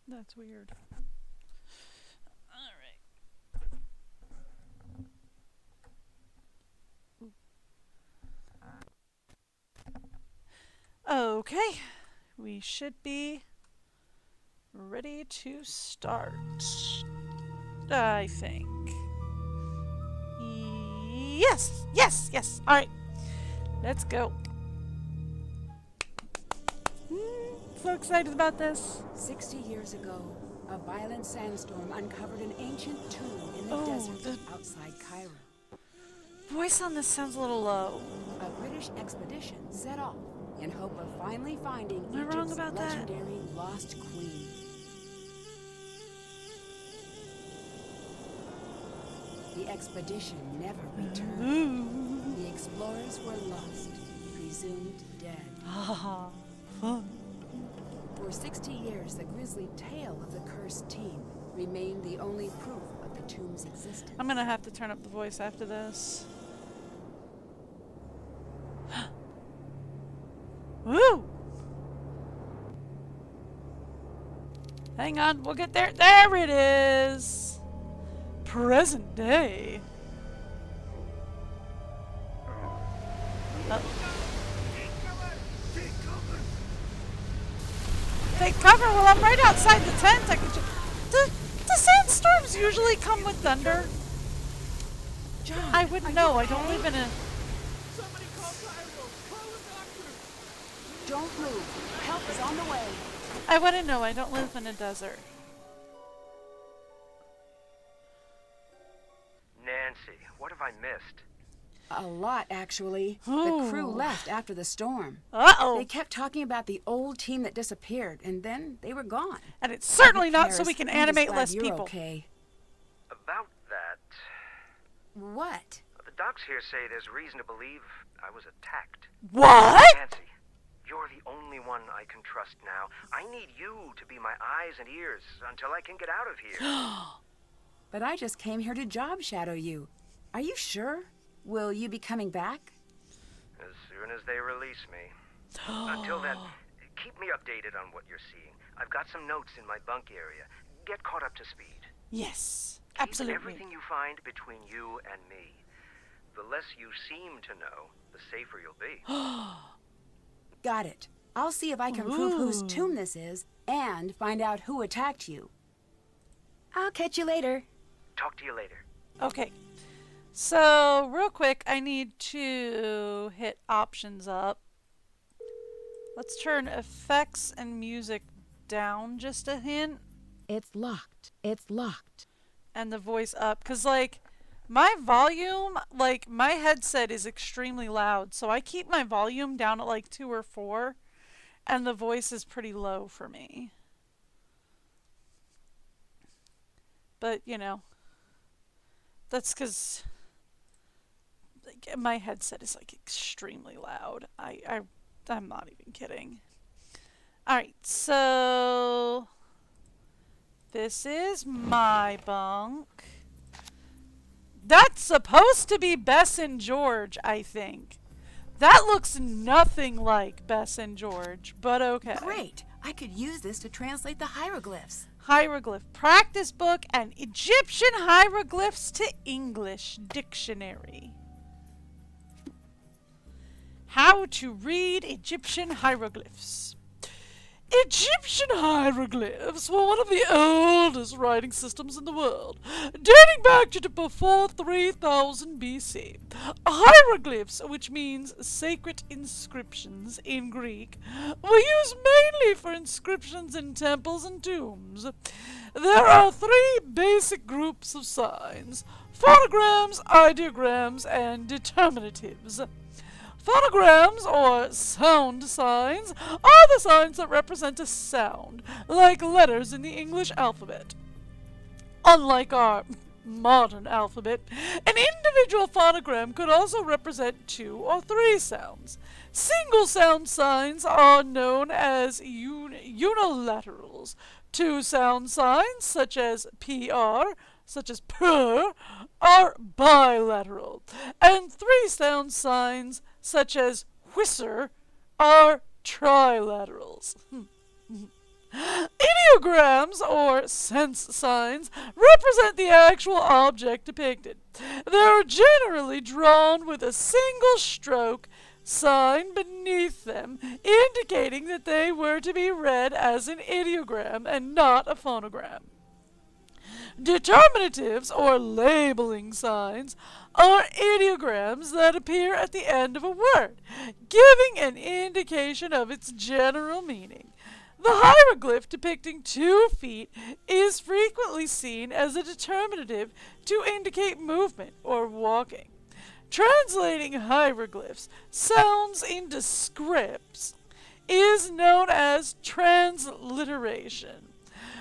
That's weird. Alright. Okay. We should be ready to start. I think. Yes! Yes! Yes! Alright. Let's go. So excited about this. 60 years ago, a violent sandstorm uncovered an ancient tomb in the desert outside Cairo. Voice on this sounds a little low. A British expedition set off in hope of finally finding Am I wrong Egypt's about that? legendary lost queen. The expedition never returned. The explorers were lost, presumed dead. Haha. Fun. For 60 years, the grisly tale of the cursed team remained the only proof of the tomb's existence. I'm gonna have to turn up the voice after this. Woo! Hang on, we'll get there. There it is! Present day. Take cover? Well, I'm right outside the tent. I can do sandstorms usually come with thunder? John, I wouldn't know. I don't live in a... Somebody call Cairo! Call a doctor! Don't move. Help is on the way. I wouldn't know. I don't live in a desert. Nancy, what have I missed? A lot, actually. Ooh. The crew left after the storm. Uh-oh. They kept talking about the old team that disappeared, and then they were gone. And it's certainly Who not so cares? we can I'm just animate glad less you're people. Okay. About that, What? the docs here say there's reason to believe I was attacked. What? Nancy, you're the only one I can trust now. I need you to be my eyes and ears until I can get out of here. But I just came here to job shadow you. Are you sure? Will you be coming back? As soon as they release me. Until then, keep me updated on what you're seeing. I've got some notes in my bunk area. Get caught up to speed. Yes, Keep absolutely. everything you find between you and me. The less you seem to know, the safer you'll be. Got it. I'll see if I can prove whose Ooh. tomb this is and find out who attacked you. I'll catch you later. Talk to you later. Okay. So, real quick, I need to hit options up. Let's turn effects and music down just a hint. It's locked. It's locked. And the voice up. Because, like, my volume, like, my headset is extremely loud. So I keep my volume down at, like, 2 or 4. And the voice is pretty low for me. But, you know, that's because like, my headset is, like, extremely loud. I'm not even kidding. Alright, so this is my bunk. That's supposed to be Bess and George, I think. That looks nothing like Bess and George, but okay. Great. I could use this to translate the hieroglyphs. Hieroglyph practice book and Egyptian hieroglyphs to English dictionary. How to read Egyptian hieroglyphs. Egyptian hieroglyphs were one of the oldest writing systems in the world, dating back to before 3000 BC. Hieroglyphs, which means sacred inscriptions in Greek, were used mainly for inscriptions in temples and tombs. There are 3 basic groups of signs: phonograms, ideograms, and determinatives. Phonograms, or sound signs, are the signs that represent a sound, like letters in the English alphabet. Unlike our modern alphabet, an individual phonogram could also represent 2 or 3 sounds. Single sound signs are known as unilaterals. 2 sound signs, such as PR, such as purr, are bilateral, and 3 sound signs, such as whisser, are trilaterals. Ideograms, or sense signs, represent the actual object depicted. They are generally drawn with a single stroke sign beneath them, indicating that they were to be read as an ideogram and not a phonogram. Determinatives, or labeling signs, are ideograms that appear at the end of a word, giving an indication of its general meaning. The hieroglyph depicting 2 feet is frequently seen as a determinative to indicate movement or walking. Translating hieroglyphs, sounds into scripts, is known as transliteration.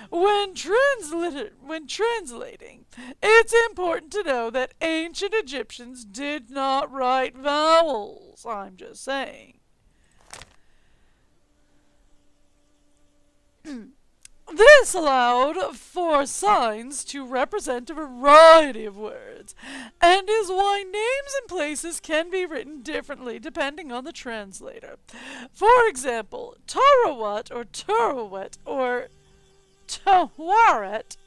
When translating, it's important to know that ancient Egyptians did not write vowels. I'm just saying. This allowed for signs to represent a variety of words, and is why names and places can be written differently depending on the translator. For example, Tarawat or Turawet or Tawaret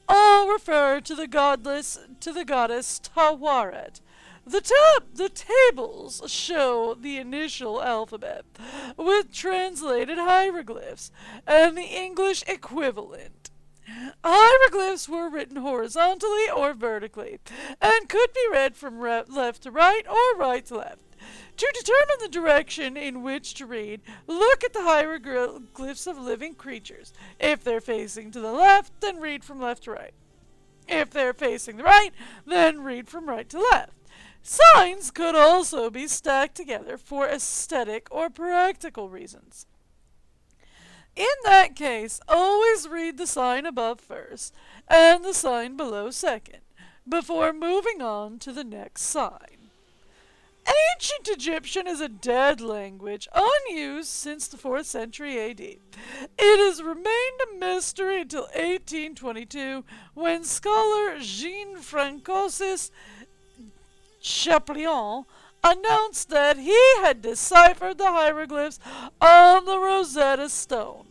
all refer to the goddess Tawaret. The tables show the initial alphabet with translated hieroglyphs and the English equivalent. Hieroglyphs were written horizontally or vertically and could be read from left to right or right to left. To determine the direction in which to read, look at the hieroglyphs of living creatures. If they're facing to the left, then read from left to right. If they're facing the right, then read from right to left. Signs could also be stacked together for aesthetic or practical reasons. In that case, always read the sign above first and the sign below second, before moving on to the next sign. Ancient Egyptian is a dead language, unused since the 4th century AD. It has remained a mystery until 1822, when scholar Jean-Francois Champollion announced that he had deciphered the hieroglyphs on the Rosetta Stone.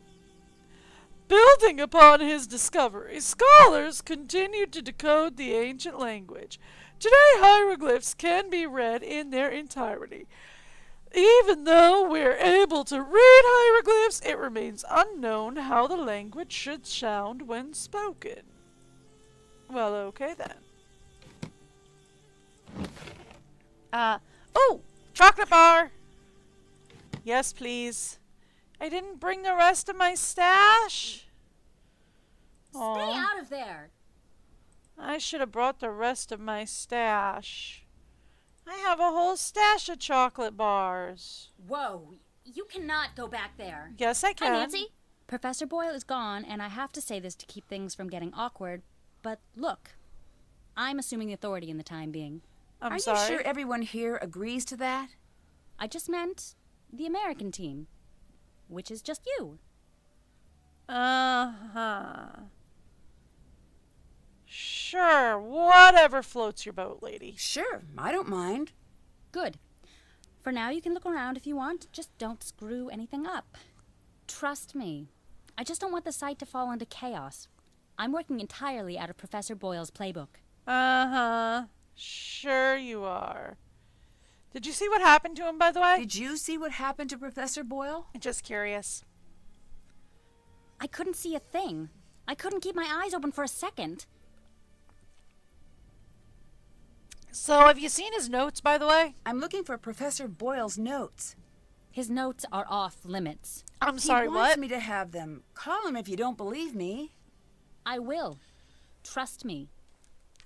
Building upon his discovery, scholars continued to decode the ancient language. Today, hieroglyphs can be read in their entirety. Even though we're able to read hieroglyphs, it remains unknown how the language should sound when spoken. Well, okay then. Oh! Chocolate bar! Yes, please. I didn't bring the rest of my stash. Stay out of there! I should have brought the rest of my stash. I have a whole stash of chocolate bars. Whoa, you cannot go back there. Yes, I can. Hi, Nancy. Professor Boyle is gone, and I have to say this to keep things from getting awkward, but look, I'm assuming authority in the time being. Are sorry. you sure everyone here agrees to that? I just meant the American team, which is just you. Uh-huh. Sure, whatever floats your boat, lady. Sure, I don't mind. Good. For now, you can look around if you want. Just don't screw anything up. Trust me. I just don't want the site to fall into chaos. I'm working entirely out of Professor Boyle's playbook. Uh-huh. Sure you are. Did you see what happened to him, by the way? Did you see what happened to Professor Boyle? Just curious. I couldn't see a thing. I couldn't keep my eyes open for a second. So, have you seen his notes, by the way? I'm looking for Professor Boyle's notes. His notes are off limits. I'm sorry, He wants what? me to have them. Call him if you don't believe me. I will. Trust me.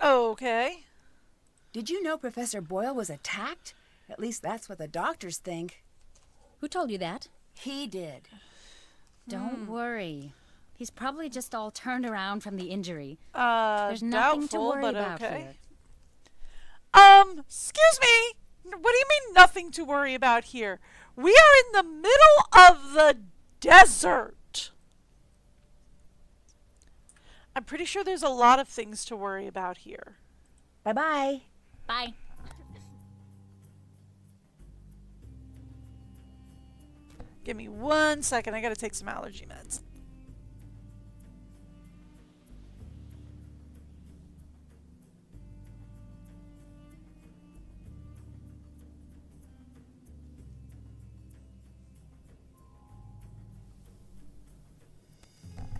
Okay. Did you know Professor Boyle was attacked? At least that's what the doctors think. Who told you that? He did. Don't worry. He's probably just all turned around from the injury. There's There's nothing to doubtful, worry but about okay. here. Excuse me. What do you mean nothing to worry about here? We are in the middle of the desert. I'm pretty sure there's a lot of things to worry about here. Bye-bye. Bye. Give me 1 second. I gotta take some allergy meds.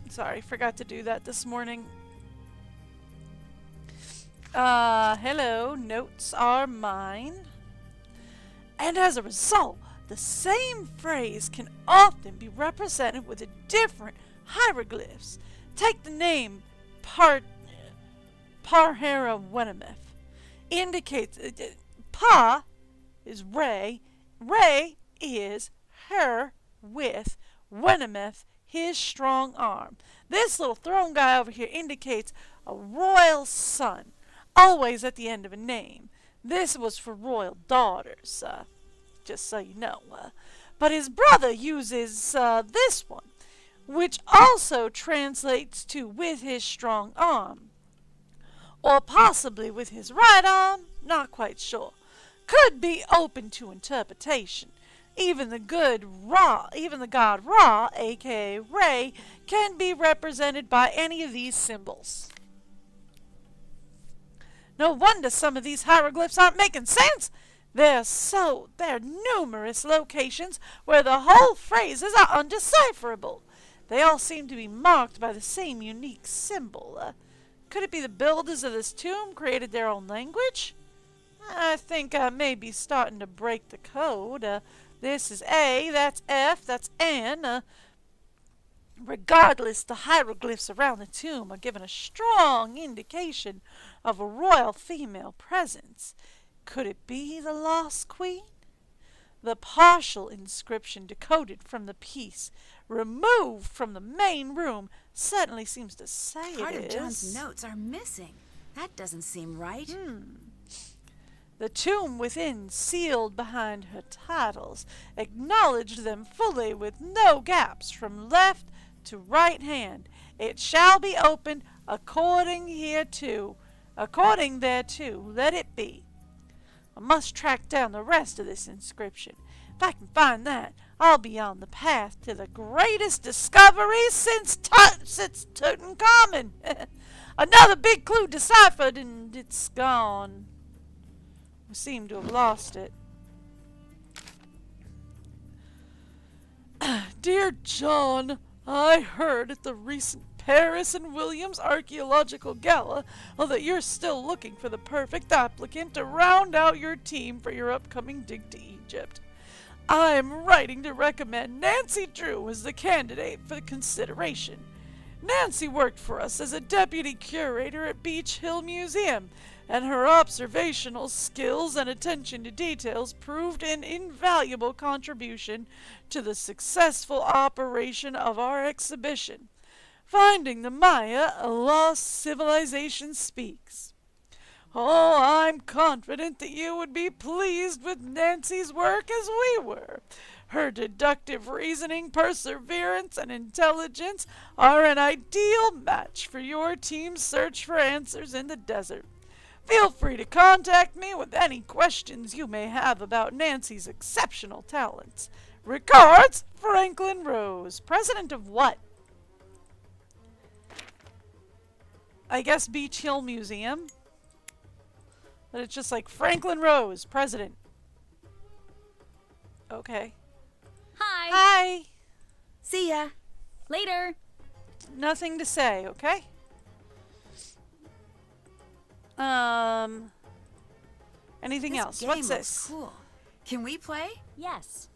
Sorry, forgot to do that this morning. Hello, notes are mine. And as a result, the same phrase can often be represented with a different hieroglyphs. Take the name Parhera Wenemeth. Indicates Pa is Ray. Ray is her with Wenemeth, his strong arm. This little throne guy over here indicates a royal son, always at the end of a name. This was for royal daughters, just so you know. But his brother uses this one, which also translates to with his strong arm. Or possibly with his right arm, not quite sure. Could be open to interpretation. Even the god Ra, aka Ray, can be represented by any of these symbols. No wonder some of these hieroglyphs aren't making sense. There are numerous locations where the whole phrases are undecipherable. They all seem to be marked by the same unique symbol. Could it be the builders of this tomb created their own language? I think I may be starting to break the code. This is A, that's F, that's N. Regardless, the hieroglyphs around the tomb are given a strong indication of a royal female presence. Could it be the lost queen? The partial inscription decoded from the piece removed from the main room certainly seems to say Part it of is. John's notes are missing. That doesn't seem right. The tomb within, sealed behind her titles, acknowledged them fully with no gaps from left to right hand. It shall be opened according thereto. Let it be. I must track down the rest of this inscription. If I can find that, I'll be on the path to the greatest discovery since Tutankhamun. Another big clue deciphered, and it's gone. We seem to have lost it. Dear John, I heard at the recent Paris and Williams Archaeological Gala that you're still looking for the perfect applicant to round out your team for your upcoming dig to Egypt. I am writing to recommend Nancy Drew as the candidate for the consideration. Nancy worked for us as a deputy curator at Beach Hill Museum, and her observational skills and attention to details proved an invaluable contribution to the successful operation of our exhibition, Finding the Maya, a Lost Civilization Speaks. Oh, I'm confident that you would be pleased with Nancy's work as we were. Her deductive reasoning, perseverance, and intelligence are an ideal match for your team's search for answers in the desert. Feel free to contact me with any questions you may have about Nancy's exceptional talents. Regards, Franklin Rose. President of what? I guess Beach Hill Museum. But it's just like Franklin Rose, president. Okay. Hi. Hi. See ya. Later. Nothing to say, okay? Anything else? Game What's looks this? cool. Can we play? Yes.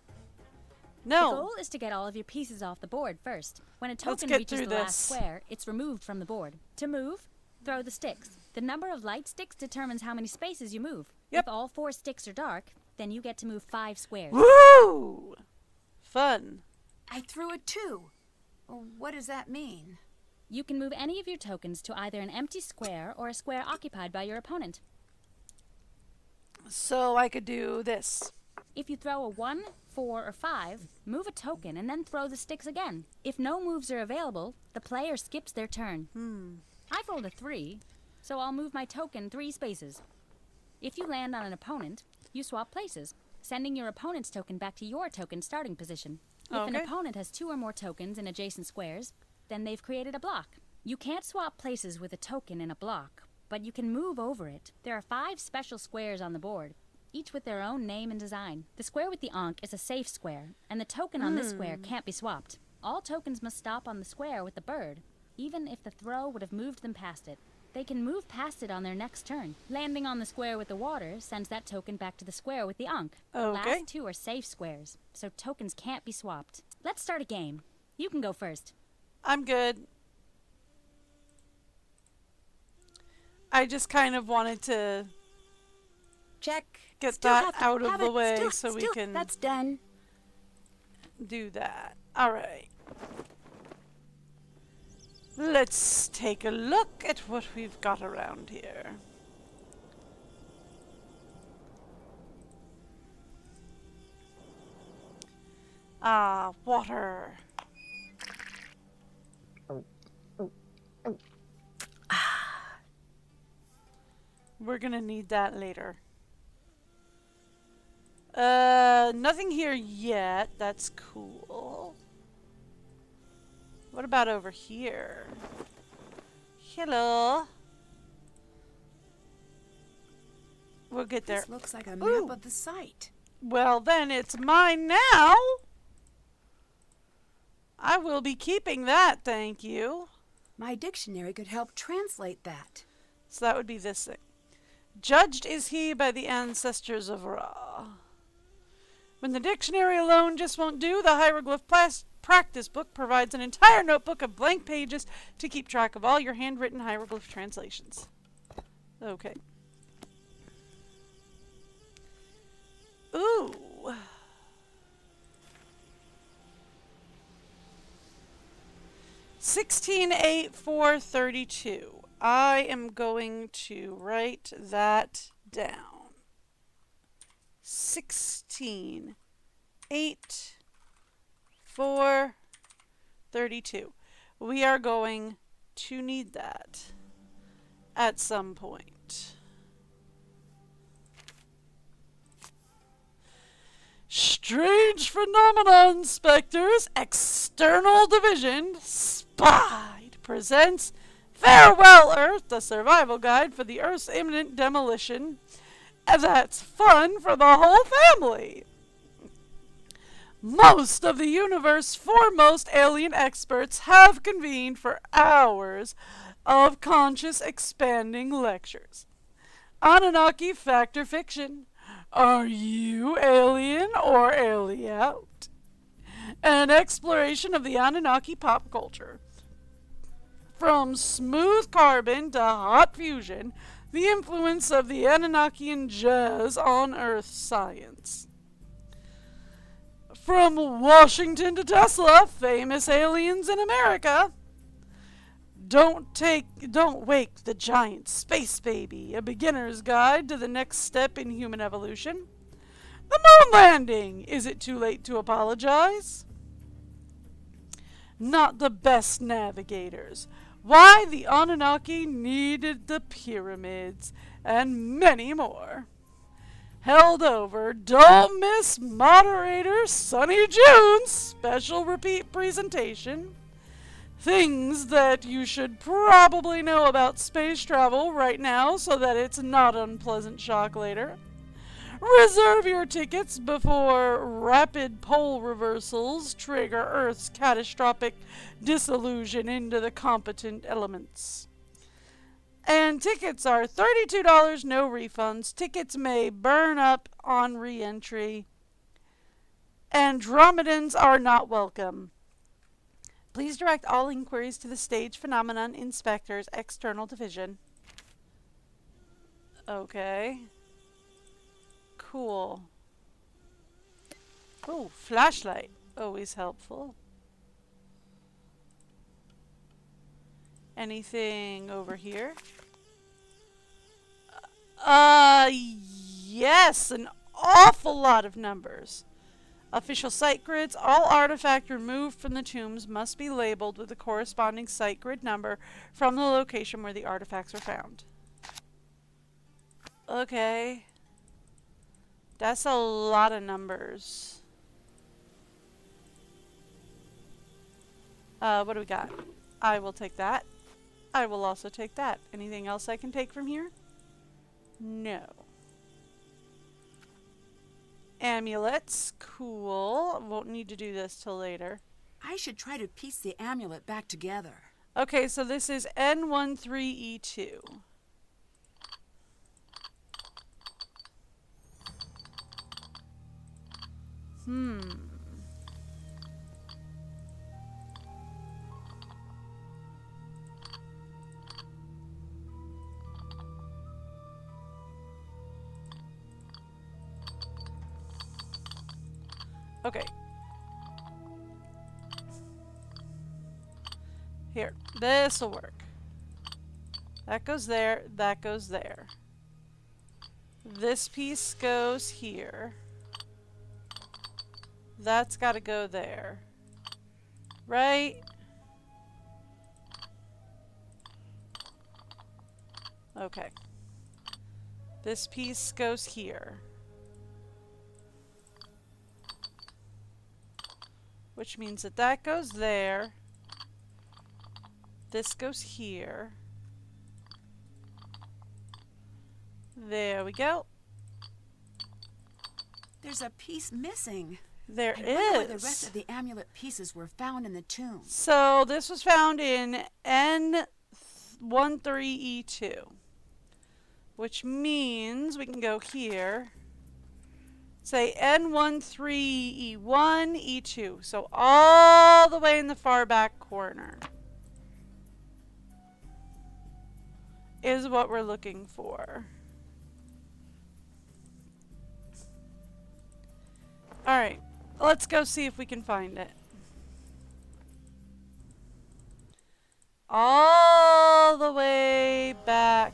The No. goal is to get all of your pieces off the board first. When a token get reaches through the last this. square, it's removed from the board. To move, throw the sticks. The number of light sticks determines how many spaces you move. Yep. If all 4 sticks are dark, then you get to move 5 squares. Woo! Fun. I threw a 2. What does that mean? You can move any of your tokens to either an empty square or a square occupied by your opponent. So I could do this. If you throw a 1, 4, or 5, move a token and then throw the sticks again. If no moves are available, the player skips their turn. I've rolled a 3, so I'll move my token 3 spaces. If you land on an opponent, you swap places, sending your opponent's token back to your token starting position. If an Okay. opponent has 2 or more tokens in adjacent squares, then they've created a block. You can't swap places with a token in a block, but you can move over it. There are 5 special squares on the board, each with their own name and design. The square with the Ankh is a safe square, and the token on this square can't be swapped. All tokens must stop on the square with the bird, even if the throw would have moved them past it. They can move past it on their next turn. Landing on the square with the water sends that token back to the square with the Ankh. The Okay. last 2 are safe squares, so tokens can't be swapped. Let's start a game. You can go first. I'm good. I just kind of wanted to Check. get Still that have to out of have the it. way Still- so we still- can That's done. do that. All right. Let's take a look at what we've got around here. Ah, water. We're gonna need that later. Nothing here yet. That's cool. What about over here? Hello. We'll get there. This looks like a Ooh. map of the site. Well, then it's mine now. I will be keeping that, thank you. My dictionary could help translate that. So that would be this thing. Judged is he by the ancestors of Ra. When the dictionary alone just won't do, the hieroglyph practice book provides an entire notebook of blank pages to keep track of all your handwritten hieroglyph translations. Okay. Ooh. 168432. I am going to write that down. 168432. We are going to need that at some point. Strange Phenomena Inspectors External Division Spied presents Farewell Earth, the survival guide for the Earth's imminent demolition. And that's fun for the whole family. Most of the universe's foremost alien experts have convened for hours of conscious expanding lectures. Anunnaki Fact or Fiction. Are you alien or alien-out? An exploration of the Anunnaki pop culture. From smooth carbon to hot fusion, the influence of the Anunnaki and jazz on Earth science. From Washington to Tesla, famous aliens in America. Don't wake the giant space baby, a beginner's guide to the next step in human evolution. The moon landing, is it too late to apologize? Not the best navigators. Why the Anunnaki needed the pyramids, and many more. Held over, don't miss moderator Sunny June's special repeat presentation. Things that you should probably know about space travel right now so that it's not unpleasant shock later. Reserve your tickets before rapid pole reversals trigger Earth's catastrophic dissolution into the competent elements. And tickets are $32, no refunds. Tickets may burn up on re-entry. Andromedans are not welcome. Please direct all inquiries to the Stage Phenomenon Inspectors External Division. Okay. Cool. Oh, flashlight. Always helpful. Anything over here? Yes, an awful lot of numbers. Official site grids. All artifact removed from the tombs must be labeled with the corresponding site grid number from the location where the artifacts are found. Okay. That's a lot of numbers. What do we got? I will take that. I will also take that. Anything else I can take from here? No. Amulets. Cool. Won't need to do this till later. I should try to piece the amulet back together. Okay, so this is N13E2. Okay. Here, this'll work. That goes there, that goes there. This piece goes here. That's gotta go there. Right? Okay. This piece goes here. Which means that that goes there. This goes here. There we go. There's a piece missing. There I wonder where the is. rest of the amulet pieces were found in the tomb. So this was found in N13E2. Which means we can go here. Say N13E1, E2. So all the way in the far back corner is what we're looking for. Alright, let's go see if we can find it. All the way back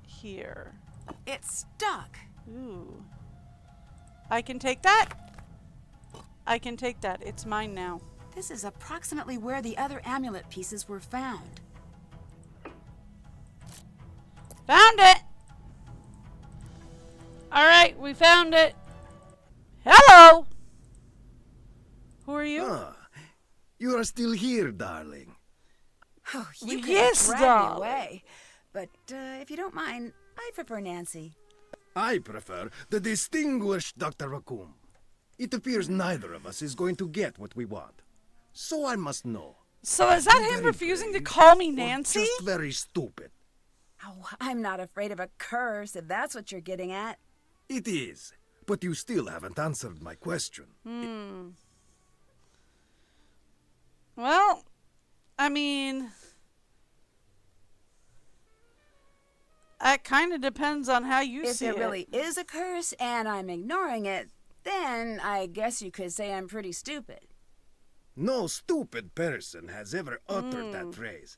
here. It's stuck. Ooh. I can take that. I can take that. It's mine now. This is approximately where the other amulet pieces were found. Found it! Alright, we found it. Hello! Who are you? Ah, you are still here, darling. Oh, Well, you yes, can drag me darling. away. But if you don't mind, I prefer Nancy. I prefer the distinguished Dr. Raccoon. It appears neither of us is going to get what we want. So I must know. So is that him Very refusing to brave call me or Nancy? Just very stupid. Oh, I'm not afraid of a curse, if that's what you're getting at. It is. But you still haven't answered my question. Well, I mean, that kind of depends on how you If see it it. really is a curse and I'm ignoring it, then I guess you could say I'm pretty stupid. No stupid person has ever uttered that phrase.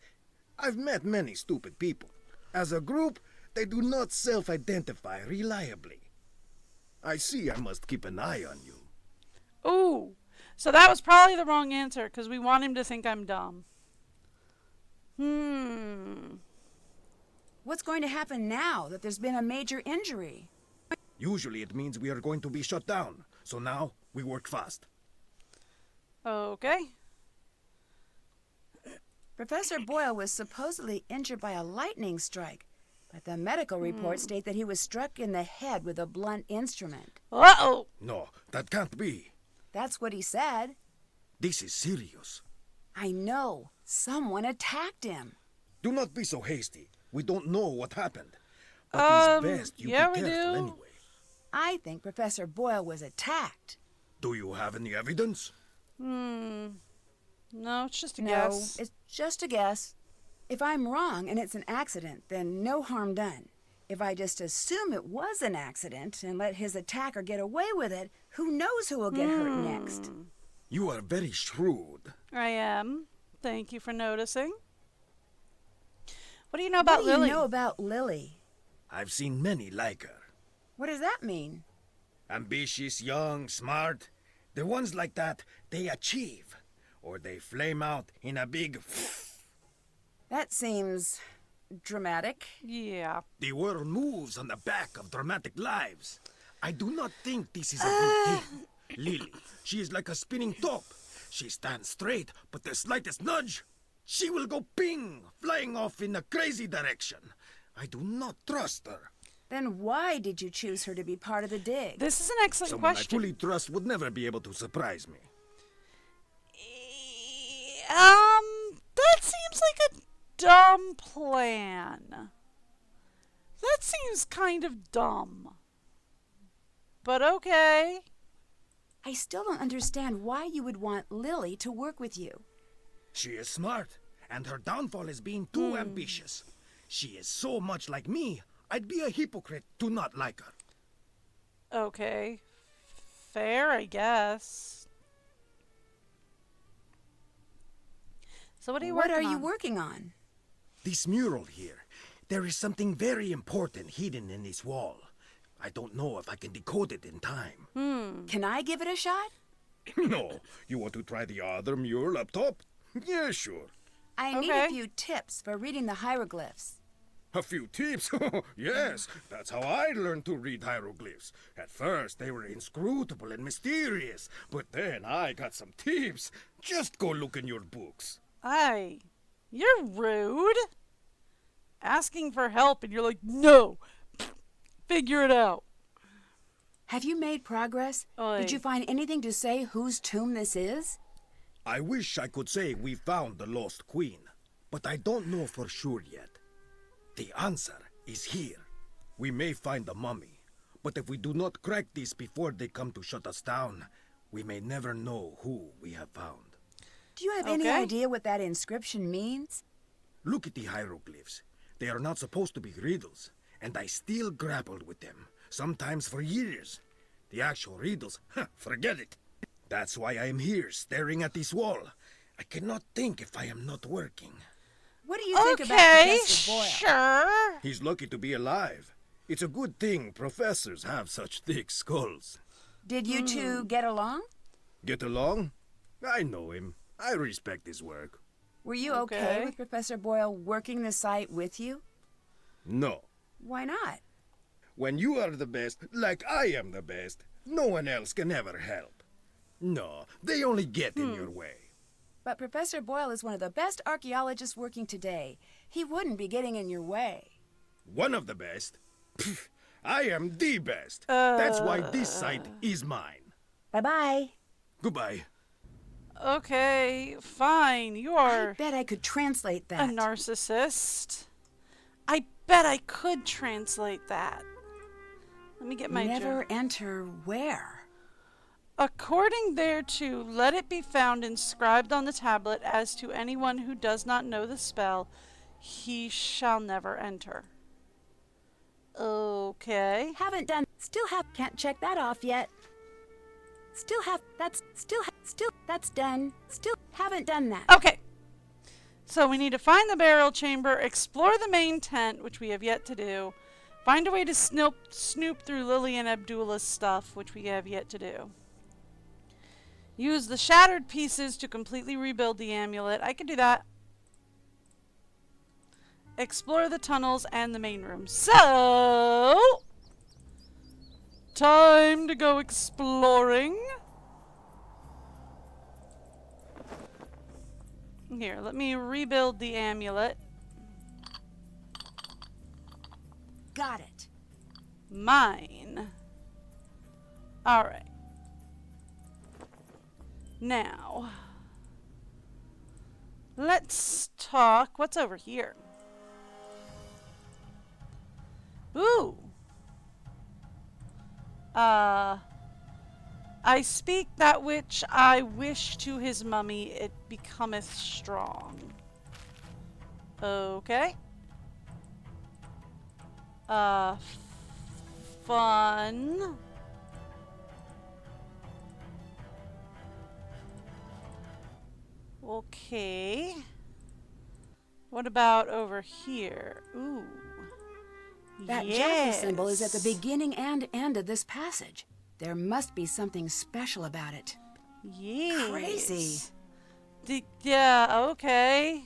I've met many stupid people. As a group, they do not self-identify reliably. I see I must keep an eye on you. Ooh, so that was probably the wrong answer because we want him to think I'm dumb. What's going to happen now that there's been a major injury? Usually it means we are going to be shut down. So now, we work fast. Okay. Professor Boyle was supposedly injured by a lightning strike, but the medical reports state that he was struck in the head with a blunt instrument. Uh-oh. No, that can't be. That's what he said. This is serious. I know. Someone attacked him. Do not be so hasty. We don't know what happened. But it's best you yeah, be we careful do. anyway. I think Professor Boyle was attacked. Do you have any evidence? No, it's just a No, guess. it's just a guess. If I'm wrong and it's an accident, then no harm done. If I just assume it was an accident and let his attacker get away with it, who knows who will get hurt next? You are very shrewd. I am. Thank you for noticing. What do you know about What do Lily? you know about Lily? I've seen many like her. What does that mean? Ambitious, young, smart. The ones like that, they achieve. Or they flame out in a big... That seems dramatic. Yeah. The world moves on the back of dramatic lives. I do not think this is a good thing. Lily, she is like a spinning top. She stands straight, but the slightest nudge, she will go ping, flying off in a crazy direction. I do not trust her. Then why did you choose her to be part of the dig? This is an excellent Someone question. I fully trust would never be able to surprise me. That seems like a dumb plan. That seems kind of dumb. But okay. I still don't understand why you would want Lily to work with you. She is smart, and her downfall is being too ambitious. She is so much like me, I'd be a hypocrite to not like her. Okay. Fair, I guess. So what are you What working are you on? working on? This mural here, there is something very important hidden in this wall. I don't know if I can decode it in time. Can I give it a shot? No, you want to try the other mural up top? Yeah, sure. I need Okay. a few tips for reading the hieroglyphs. A few tips? Yes, that's how I learned to read hieroglyphs. At first, they were inscrutable and mysterious, but then I got some tips. Just go look in your books. Hey, you're rude. Asking for help and you're like, no. Figure it out. Have you made progress? Oi. Did you find anything to say whose tomb this is? I wish I could say we found the lost queen, but I don't know for sure yet. The answer is here. We may find the mummy, but if we do not crack this before they come to shut us down, we may never know who we have found. Do you have any Okay. idea what that inscription means? Look at the hieroglyphs. They are not supposed to be riddles, and I still grappled with them, sometimes for years. The actual riddles, forget it. That's why I am here, staring at this wall. I cannot think if I am not working. What do you think about Okay, Professor Boyle? sure. He's lucky to be alive. It's a good thing professors have such thick skulls. Did you two get along? Get along? I know him. I respect his work. Were you okay Okay. with Professor Boyle working the site with you? No. Why not? When you are the best, like I am the best, no one else can ever help. No, they only get in your way. But Professor Boyle is one of the best archaeologists working today. He wouldn't be getting in your way. One of the best? Pfft, I am the best. That's why this site is mine. Bye-bye. Goodbye. Okay, fine. You I are bet I could translate a that. narcissist. I bet I could translate that. Let me get my Never enter where? According thereto, let it be found inscribed on the tablet as to anyone who does not know the spell, he shall never enter. Okay. Haven't done. Can't check that off yet. That's done. Still haven't done that. Okay. So we need to find the burial chamber, explore the main tent, which we have yet to do, find a way to snoop through Lily and Abdullah's stuff, which we have yet to do. Use the shattered pieces to completely rebuild the amulet. I can do that. Explore the tunnels and the main room. So, time to go exploring. Here, let me rebuild the amulet. Got it. Mine. Alright. Now, let's talk. What's over here? Ooh. I speak that which I wish to his mummy, it becometh strong. Okay. Fun. Okay. What about over here? Ooh. That jackal symbol is at the beginning and end of this passage. There must be something special about it. Yes. Crazy. Yeah, okay.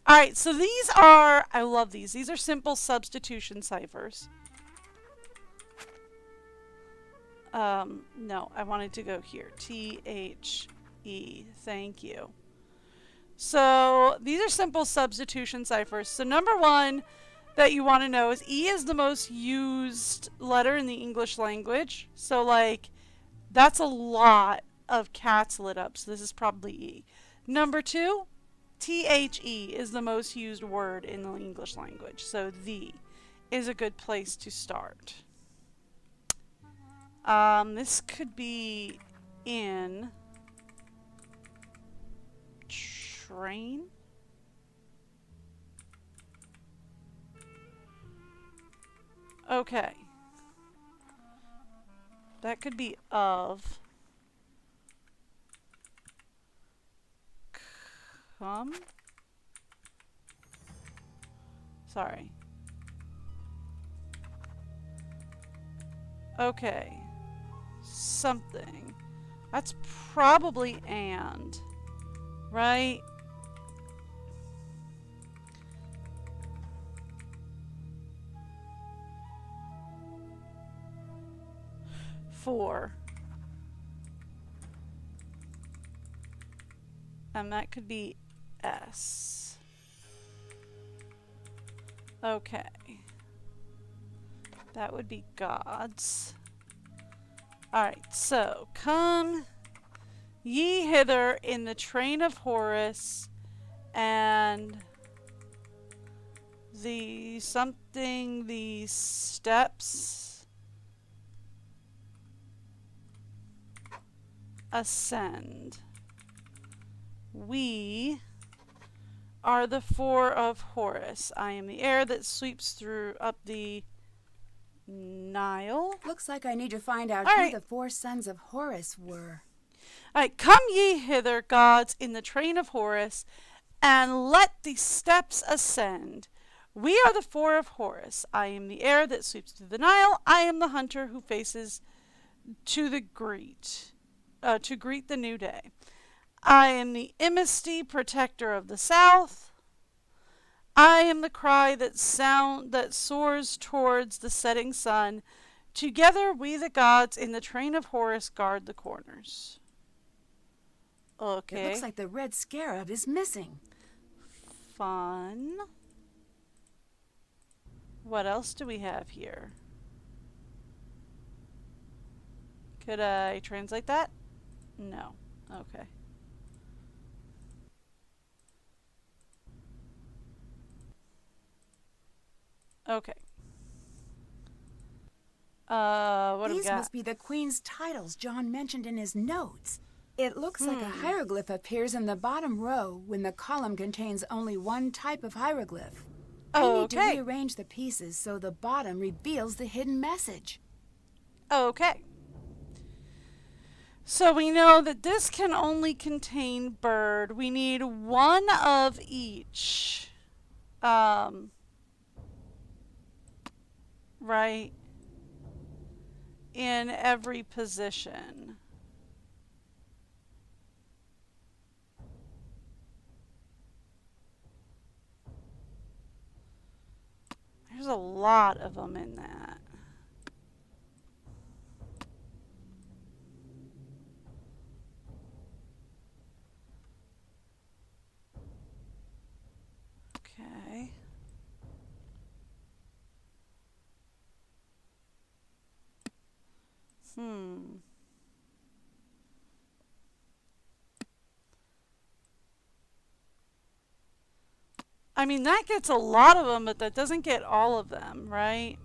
Alright, so these are, I love these. These are simple substitution ciphers. No, I wanted to go here. TH E. Thank you. So these are simple substitution ciphers. So number one that you want to know is E is the most used letter in the English language. So like that's a lot of cats lit up. So this is probably E. Number two, THE is the most used word in the English language. So the is a good place to start. This could be in train. Okay. That could be of. Come. Sorry. Okay. Something. That's probably and. Right? For. And that could be S. Okay. That would be gods. Alright, so come ye hither in the train of Horus, and the something, the steps ascend. We are the four of Horus. I am the air that sweeps through up the Nile. Looks like I need to find out All who right. the four sons of Horus were. Alright, come ye hither, gods, in the train of Horus, and let the steps ascend. We are the four of Horus. I am the air that sweeps through the Nile. I am the hunter who faces to greet the new day. I am the Imisty, protector of the south. I am the cry that soars towards the setting sun. Together we the gods in the train of Horus guard the corners. Okay. It looks like the red scarab is missing. Fun. What else do we have here? Could I translate that? No. Okay. Okay. What do we These got? must be the queen's titles John mentioned in his notes. It looks like a hieroglyph appears in the bottom row when the column contains only one type of hieroglyph. I need to Okay. rearrange the pieces so the bottom reveals the hidden message. Okay. So we know that this can only contain bird. We need one of each. Right? In every position. There's a lot of them in that. Okay. I mean, that gets a lot of them, but that doesn't get all of them, right?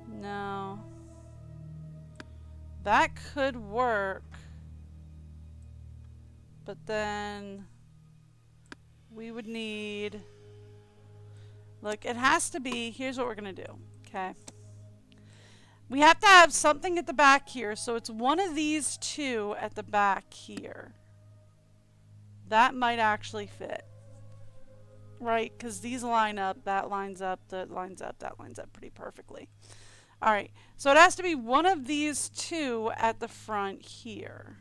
No. That could work. But then we would need... Look, it has to be... Here's what we're going to do. Okay. We have to have something at the back here. So it's one of these two at the back here. That might actually fit. Right? Because these line up. That lines up. That lines up. That lines up pretty perfectly. Alright. So it has to be one of these two at the front here.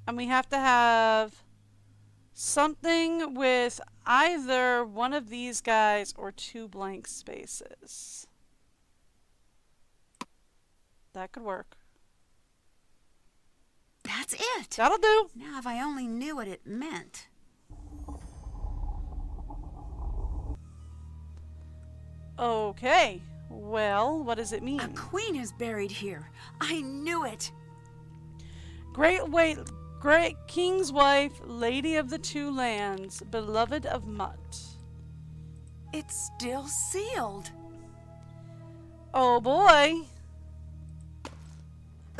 And we have to have something with either one of these guys or 2 blank spaces. That could work. That's it. That'll do. Now, if I only knew what it meant. Okay. Well, what does it mean? A queen is buried here. I knew it. Great king's wife, lady of the 2 lands, beloved of Mutt. It's still sealed. Oh boy.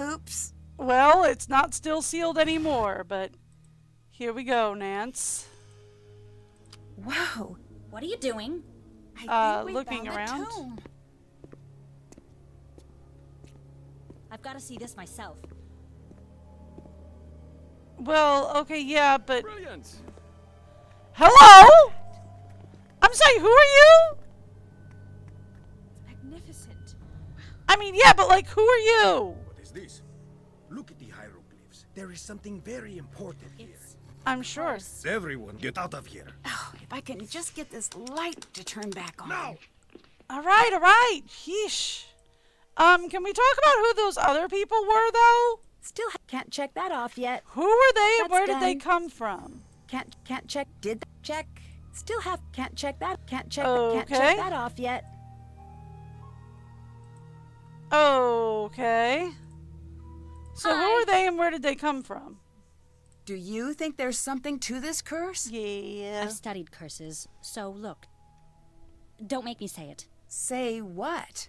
Oops. Well, it's not still sealed anymore, but here we go, Nance. Whoa. What are you doing? I think we looking found around. The tomb. I've got to see this myself. Well, okay, yeah, but... Brilliant. Hello? I'm sorry, who are you? Magnificent. I mean, yeah, but like, who are you? What is this? Look at the hieroglyphs. There is something very important here. I'm sure. Everyone, get out of here. Oh, if I can just get this light to turn back on. Now! All right. Yeesh. Can we talk about who those other people were, though? Still can't check that off yet. Who were they and That's where did they done. come from? Can't check. Did check. Still can't check that. Can't check Okay. that off yet. Okay. So who Hi. are they and where did they come from? Do you think there's something to this curse? Yeah. I've studied curses, so look. Don't make me say it. Say what?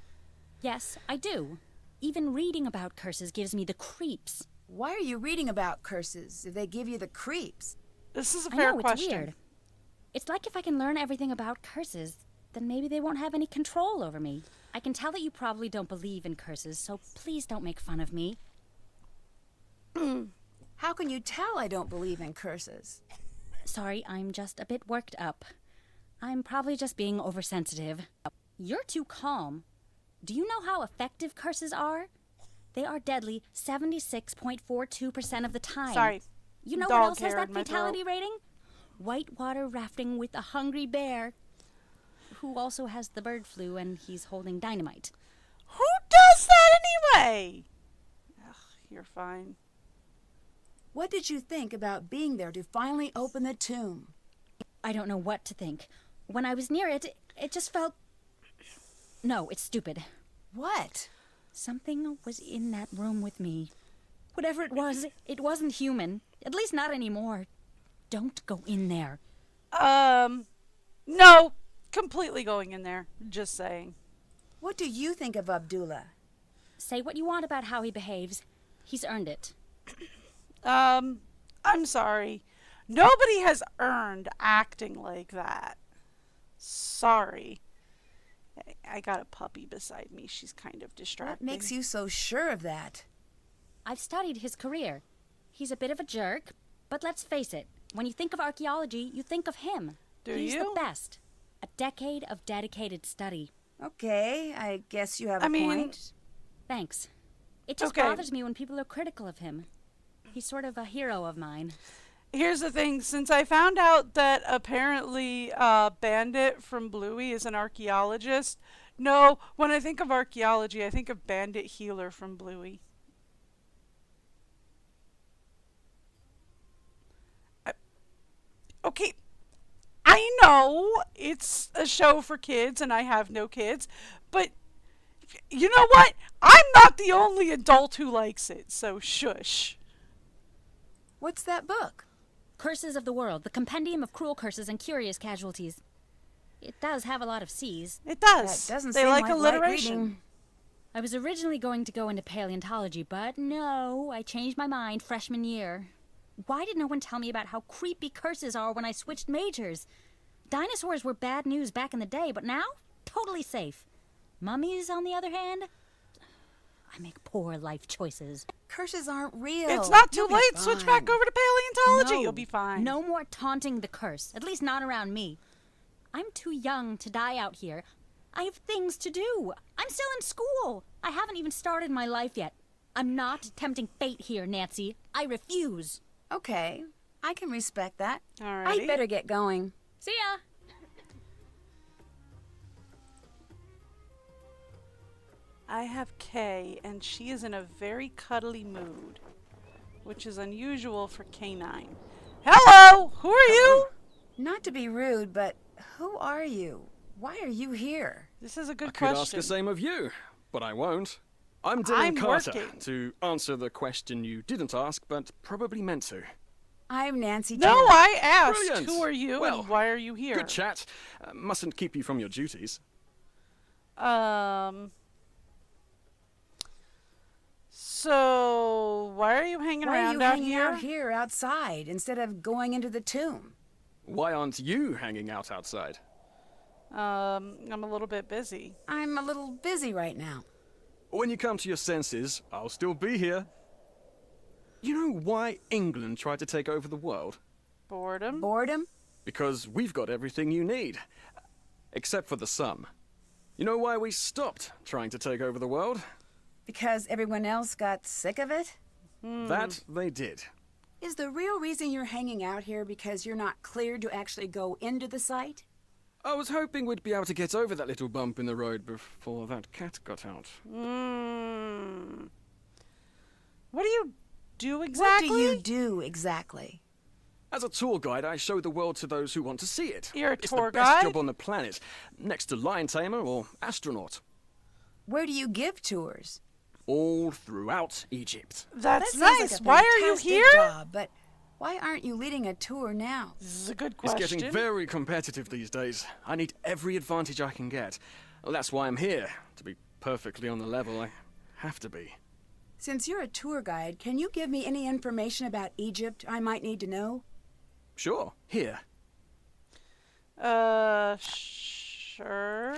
Yes, I do. Even reading about curses gives me the creeps. Why are you reading about curses if they give you the creeps? This is a I fair know, question. it's weird. It's like if I can learn everything about curses, then maybe they won't have any control over me. I can tell that you probably don't believe in curses, so please don't make fun of me. How can you tell I don't believe in curses? Sorry, I'm just a bit worked up. I'm probably just being oversensitive. You're too calm. Do you know how effective curses are? They are deadly 76.42% of the time. Sorry. You know Dog what else has hair that in my fatality rating? Whitewater rafting with a hungry bear, who also has the bird flu and he's holding dynamite. Who does that anyway? Ugh, you're fine. What did you think about being there to finally open the tomb? I don't know what to think. When I was near it, it just felt... No, it's stupid. What? Something was in that room with me. Whatever it wasn't human. At least not anymore. Don't go in there. No. Completely going in there. Just saying. What do you think of Abdullah? Say what you want about how he behaves. He's earned it. I'm sorry. Nobody has earned acting like that. Sorry. I got a puppy beside me. She's kind of distracting. What makes you so sure of that? I've studied his career. He's a bit of a jerk, but let's face it. When you think of archaeology, you think of him. Do He's you? the best. A decade of dedicated study. Okay, I guess you have a mean- point. Thanks. It just Okay. bothers me when people are critical of him. He's sort of a hero of mine. Here's the thing. Since I found out that apparently Bandit from Bluey is an archaeologist, no, when I think of archaeology, I think of Bandit Healer from Bluey. Okay, I know it's a show for kids and I have no kids, but you know what? I'm not the only adult who likes it, so shush. What's that book? Curses of the World, the compendium of cruel curses and curious casualties. It does have a lot of C's. It does. That doesn't They seem like like light alliteration. reading. I was originally going to go into paleontology, but no, I changed my mind freshman year. Why did no one tell me about how creepy curses are when I switched majors? Dinosaurs were bad news back in the day, but now, totally safe. Mummies, on the other hand, I make poor life choices. Curses aren't real. It's not too You'll be late. Switch back fine. over to paleontology. No, You'll be fine. No more taunting the curse, at least not around me. I'm too young to die out here. I have things to do. I'm still in school. I haven't even started my life yet. I'm not tempting fate here, Nancy. I refuse. Okay, I can respect that. Alrighty. I'd better get going. See ya. I have Kay, and she is in a very cuddly mood, which is unusual for K9. Hello! Who are you? Not to be rude, but who are you? Why are you here? This is a good I could question. ask the same of you, but I won't. I'm Dylan I'm Carter, working. to answer the question you didn't ask, but probably meant to. I'm Nancy No, Taylor. I asked, Brilliant. who are you Well, and why are you here? Good chat. Mustn't keep you from your duties. So, why are you hanging Why are around you out hanging here? out here outside instead of going into the tomb? Why aren't you hanging out outside? I'm a little bit busy. I'm a little busy right now. When you come to your senses, I'll still be here. You know why England tried to take over the world? Boredom? Boredom? Because we've got everything you need. Except for the sun. You know why we stopped trying to take over the world? Because everyone else got sick of it? That they did. Is the real reason you're hanging out here because you're not cleared to actually go into the site? I was hoping we'd be able to get over that little bump in the road before that cat got out. What do you do exactly? What do you do exactly? As a tour guide, I show the world to those who want to see it. You're a it's tour the best guide? job on the planet, next to lion tamer or astronaut. Where do you give tours? All throughout Egypt. That's That sounds nice. like a Why are you fantastic here? job, but why aren't you leading a tour now? This is a good It's question. getting very competitive these days. I need every advantage I can get. Well, that's why I'm here. To be perfectly on the level, I have to be. Since you're a tour guide, can you give me any information about Egypt I might need to know? Sure, here. Sure.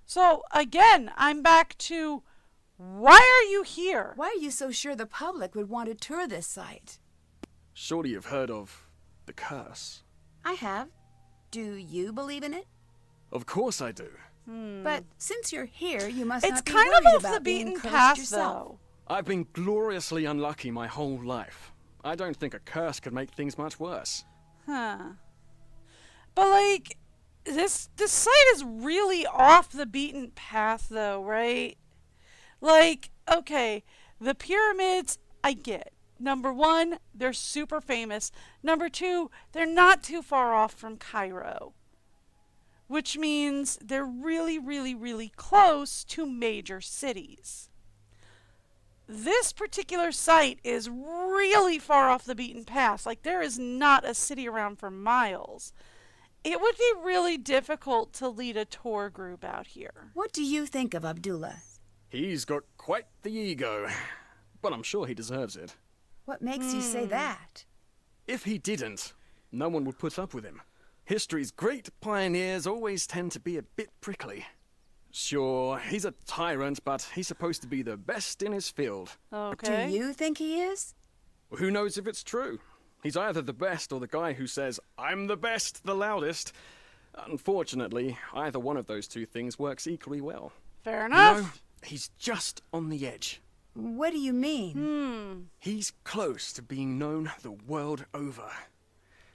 So, again, I'm back to why are you here? Why are you so sure the public would want to tour this site? Surely you've heard of the curse. I have. Do you believe in it? Of course I do. But since you're here, you must It's not be kind worried of off about the being beaten cursed path, yourself. though. I've been gloriously unlucky my whole life. I don't think a curse could make things much worse. Huh. But, like, this site is really off the beaten path, though, right? Like, okay, the pyramids, I get. Number one, they're super famous. Number two, they're not too far off from Cairo. Which means they're really, really, really close to major cities. This particular site is really far off the beaten path. Like, there is not a city around for miles. It would be really difficult to lead a tour group out here. What do you think of Abdullah? He's got quite the ego, but I'm sure he deserves it. What makes you say that? If he didn't, no one would put up with him. History's great pioneers always tend to be a bit prickly. Sure, he's a tyrant, but he's supposed to be the best in his field. Okay. Do you think he is? Who knows if it's true? He's either the best or the guy who says, "I'm the best, the loudest." Unfortunately, either one of those two things works equally well. Fair You enough. know, he's just on the edge. What do you mean? He's close to being known the world over.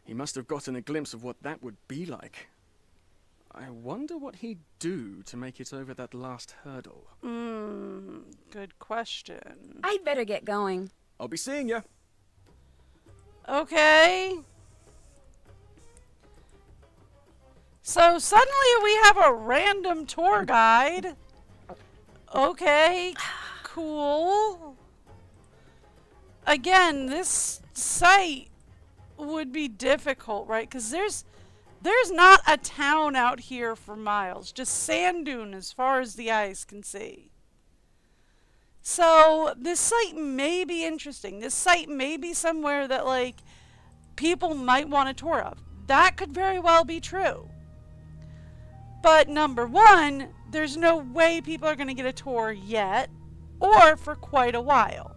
He must have gotten a glimpse of what that would be like. I wonder what he'd do to make it over that last hurdle. Good question. I'd better get going. I'll be seeing ya. Okay. So suddenly we have a random tour guide. Okay, cool. Again, this site would be difficult, right? Because there's not a town out here for miles. Just sand dune as far as the eyes can see. So this site may be interesting. This site may be somewhere that, like, people might want a tour of. That could very well be true. But number one, there's no way people are going to get a tour yet, or for quite a while.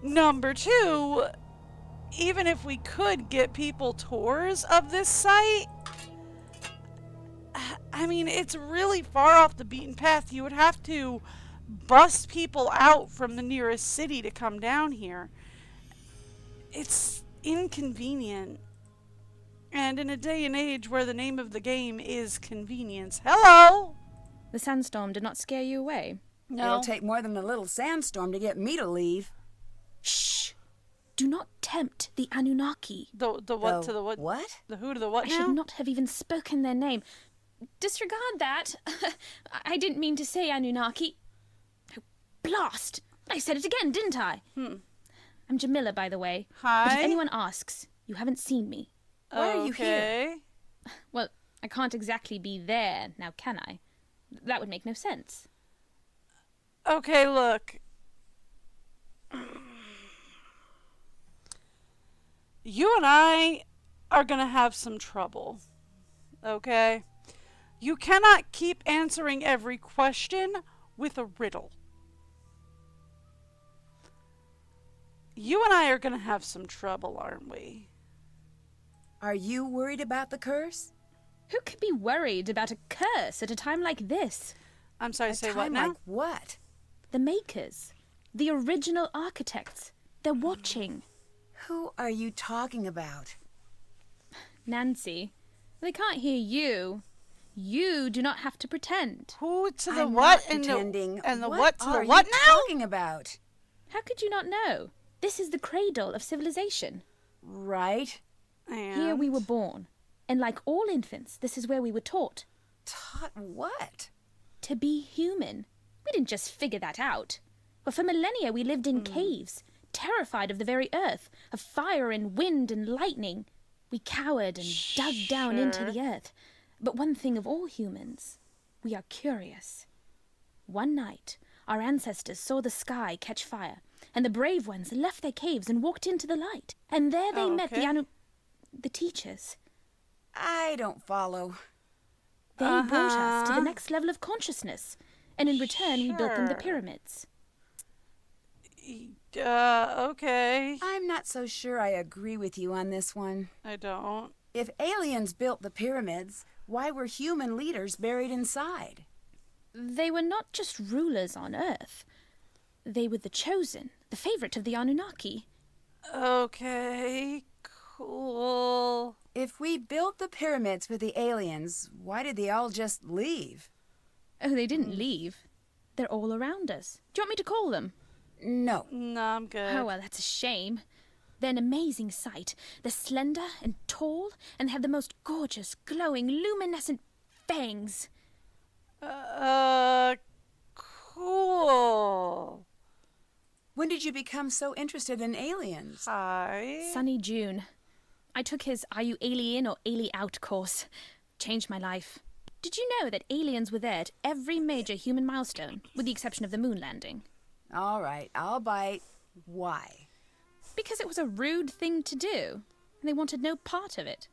Number two, even if we could get people tours of this site, I mean, it's really far off the beaten path. You would have to bust people out from the nearest city to come down here. It's inconvenient. And in a day and age where the name of the game is convenience. Hello! The sandstorm did not scare you away. It'll take more than a little sandstorm to get me to leave. Shh! Do not tempt the Anunnaki. The what to the what? What? The who to the what I now? should not have even spoken their name. Disregard that. I didn't mean to say Anunnaki. Oh, blast! I said it again, didn't I? I'm Jamila, by the way. Hi. But if anyone asks, you haven't seen me. Why are you here? Well, I can't exactly be there, now can I? That would make no sense. Okay, look. You and I are gonna have some trouble. Okay? You cannot keep answering every question with a riddle. You and I are gonna have some trouble, aren't we? Are you worried about the curse? Who could be worried about a curse at a time like this? I'm sorry, A say what time now? like what? The makers, the original architects, they're watching. Who are you talking about? Nancy, they can't hear you. You do not have to pretend. Who to the I'm what not and pretending. the what to the are what you now? talking about? How could you not know? This is the cradle of civilization. Right. Here we were born. And like all infants, this is where we were taught. Taught what? To be human. We didn't just figure that out. But for millennia we lived in caves, terrified of the very earth, of fire and wind and lightning. We cowered and dug down into the earth. But one thing of all humans, we are curious. One night, our ancestors saw the sky catch fire, and the brave ones left their caves and walked into the light. And there they met the teachers. I don't follow. They brought us to the next level of consciousness, and in return we built them the pyramids. Okay. I'm not so sure I agree with you on this one. I don't. If aliens built the pyramids, why were human leaders buried inside? They were not just rulers on Earth. They were the chosen, the favorite of the Anunnaki. Okay, cool. If we built the pyramids for the aliens, why did they all just leave? Oh, they didn't leave. They're all around us. Do you want me to call them? No. No, I'm good. Oh, well, that's a shame. They're an amazing sight. They're slender and tall, and they have the most gorgeous, glowing, luminescent fangs. Cool. When did you become so interested in aliens? Hi. Sunny June. I took his Are You Alien or Ali Out course. Changed my life. Did you know that aliens were there at every major human milestone, with the exception of the moon landing? All right, I'll bite. Why? Because it was a rude thing to do, and they wanted no part of it.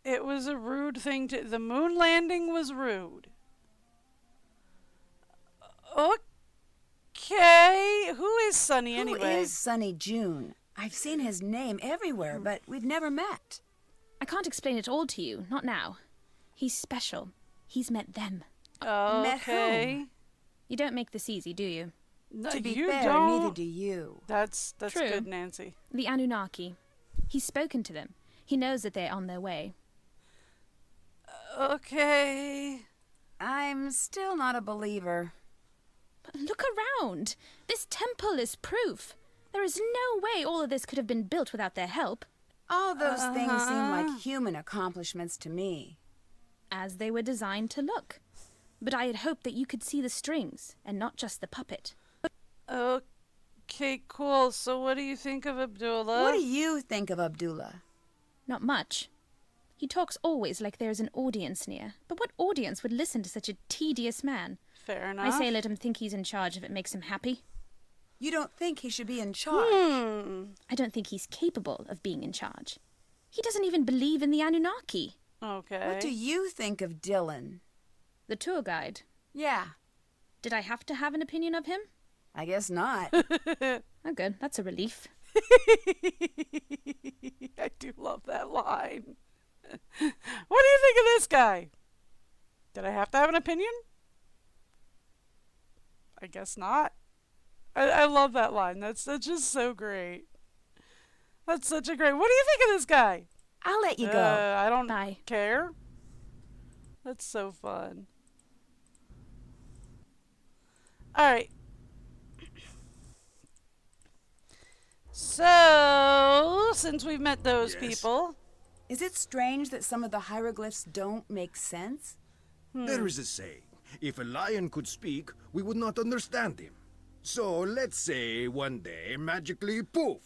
It was a rude thing to... The moon landing was rude. Okay. Who is Sunny anyway? Who is Sunny June? I've seen his name everywhere, but we've never met. I can't explain it all to you, not now. He's special. He's met them. Met Okay. whom? You don't make this easy, do you? No, To be you fair, don't. neither do you. That's True. good, Nancy. The Anunnaki. He's spoken to them. He knows that they're on their way. Okay. I'm still not a believer. But look around. This temple is proof. There is no way all of this could have been built without their help, All those things seem like human accomplishments to me. as they were designed to look. But I had hoped that you could see the strings, and not just the puppet. Okay, cool. So what do you think of Abdullah? What do you think of Abdullah? Not much. He talks always like there is an audience near. But what audience would listen to such a tedious man? Fair enough. I say let him think he's in charge if it makes him happy. You don't think he should be in charge? I don't think he's capable of being in charge. He doesn't even believe in the Anunnaki. Okay. What do you think of Dylan? The tour guide. Yeah, Did I have to have an opinion of him? I guess not. Oh, good. That's a relief. I do love that line. What do you think of this guy? Did I have to have an opinion? I guess not. I love that line. That's just so great. That's such a great. What do you think of this guy? I'll let you go. I don't Bye. care. That's so fun. All right. So, since we've met those Yes? people, Is it strange that some of the hieroglyphs don't make sense? There is a saying, if a lion could speak, we would not understand him. So let's say one day, magically, poof,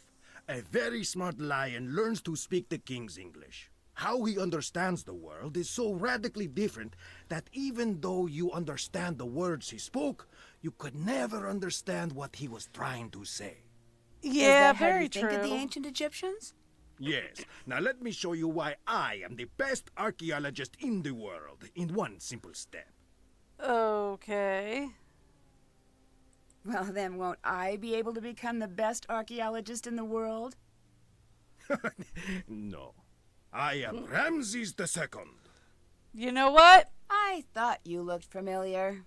a very smart lion learns to speak the king's English. How he understands the world is so radically different that even though you understand the words he spoke, you could never understand what he was trying to say. Is yeah, that how very you think true. of the ancient Egyptians? Yes, now let me show you why I am the best archaeologist in the world in one simple step. Okay. Well, then won't I be able to become the best archaeologist in the world? No, I am Ramses II. You know what? I thought you looked familiar.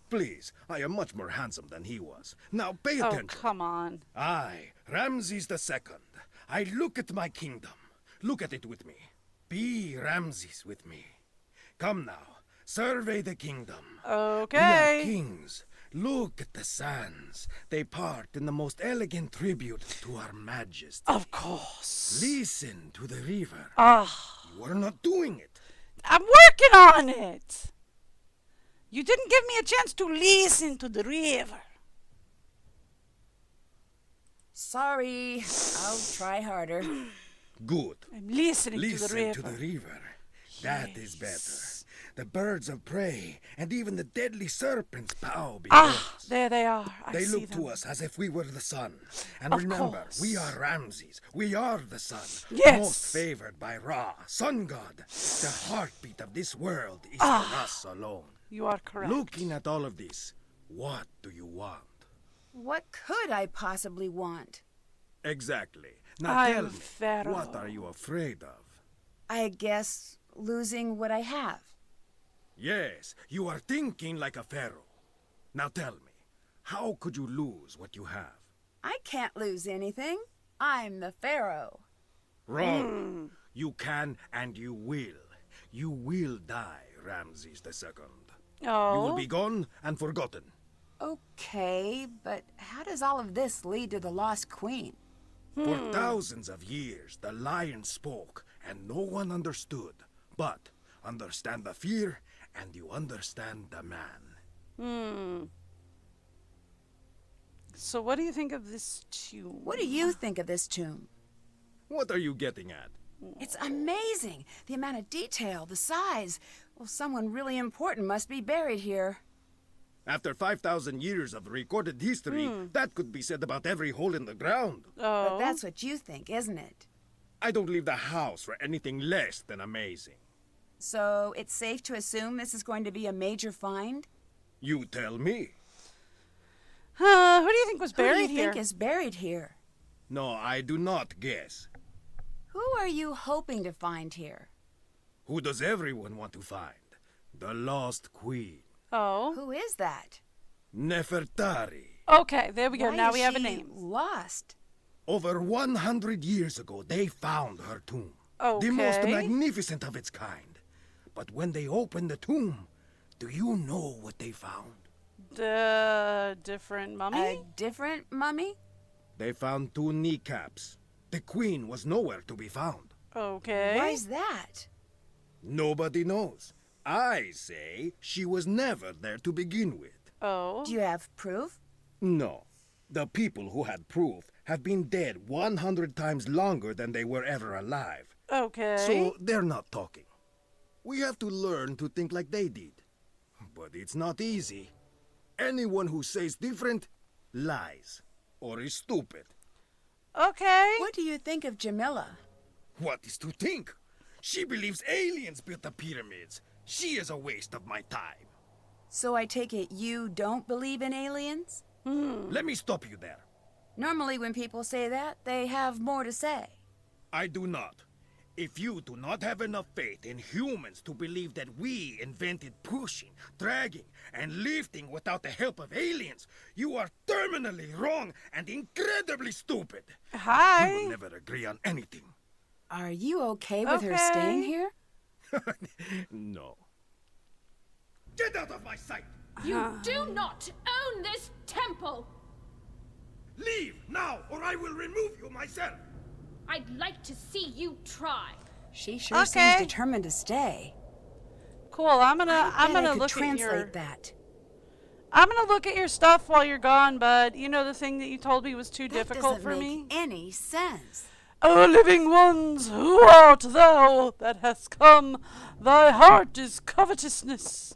Please, I am much more handsome than he was. Now pay Oh, attention. come on. I, Ramses II, I look at my kingdom. Look at it with me. Be Ramses with me. Come now, survey the kingdom. We are Okay. kings. Look at the sands. They part in the most elegant tribute to our majesty. Of course. Listen to the river. Ah, You are not doing it. I'm working on it. You didn't give me a chance to listen to the river. Sorry, I'll try harder. Good. I'm listening to the Listen river. to the river. That is better. The birds of prey and even the deadly serpents bow before Ah, us. there they are. I They see look them. to us as if we were the sun. And Of remember, course. we are Ramses. We are the sun. Yes. Most favored by Ra, sun god. The heartbeat of this world is Ah. for us alone. You are correct. Looking at all of this, what do you want? What could I possibly want? Exactly. Now I'm tell me, Pharaoh. what are you afraid of? I guess losing what I have. Yes, you are thinking like a pharaoh. Now tell me, how could you lose what you have? I can't lose anything. I'm the pharaoh. Wrong. You can and you will. You will die, Ramses II. You Oh. will be gone and forgotten. Okay, but how does all of this lead to the lost queen? For thousands of years, the lion spoke and no one understood. But understand the fear and you understand the man. So what do you think of this tomb? What do you think of this tomb? What are you getting at? It's amazing. The amount of detail, the size. Well, someone really important must be buried here. After 5,000 years of recorded history, that could be said about every hole in the ground. Oh. But that's what you think, isn't it? I don't leave the house for anything less than amazing. So it's safe to assume this is going to be a major find? You tell me. Who do you think was Who buried do you here? think is buried here? No, I do not guess. Who are you hoping to find here? Who does everyone want to find? The lost queen. Oh. Who is that? Nefertari. Okay, there we go. Why Now is we have a she name. Lost. Over 100 years ago, they found her tomb. Okay. The most magnificent of its kind. But when they opened the tomb, do you know what they found? The different mummy? A different mummy? They found 2 kneecaps. The queen was nowhere to be found. Okay. Why's that? Nobody knows. I say she was never there to begin with. Oh. Do you have proof? No. The people who had proof have been dead 100 times longer than they were ever alive. Okay. So they're not talking. We have to learn to think like they did. But it's not easy. Anyone who says different lies or is stupid. Okay. What do you think of Jamila? What is to think? She believes aliens built the pyramids. She is a waste of my time. So I take it you don't believe in aliens? Let me stop you there. Normally when people say that, they have more to say. I do not. If you do not have enough faith in humans to believe that we invented pushing, dragging, and lifting without the help of aliens, you are terminally wrong and incredibly stupid. We will Hi. never agree on anything. Are you okay with her staying Okay. here? No. Get out of my sight! You do not own this temple! Leave now, or I will remove you myself! I'd like to see you try. She sure Okay. seems determined to stay. Cool. I'm gonna I look could at translate your that. I'm gonna look at your stuff while you're gone, bud. You know the thing that you told me was too That difficult doesn't for make me? any sense. O living ones, who art thou that hast come? Thy heart is covetousness,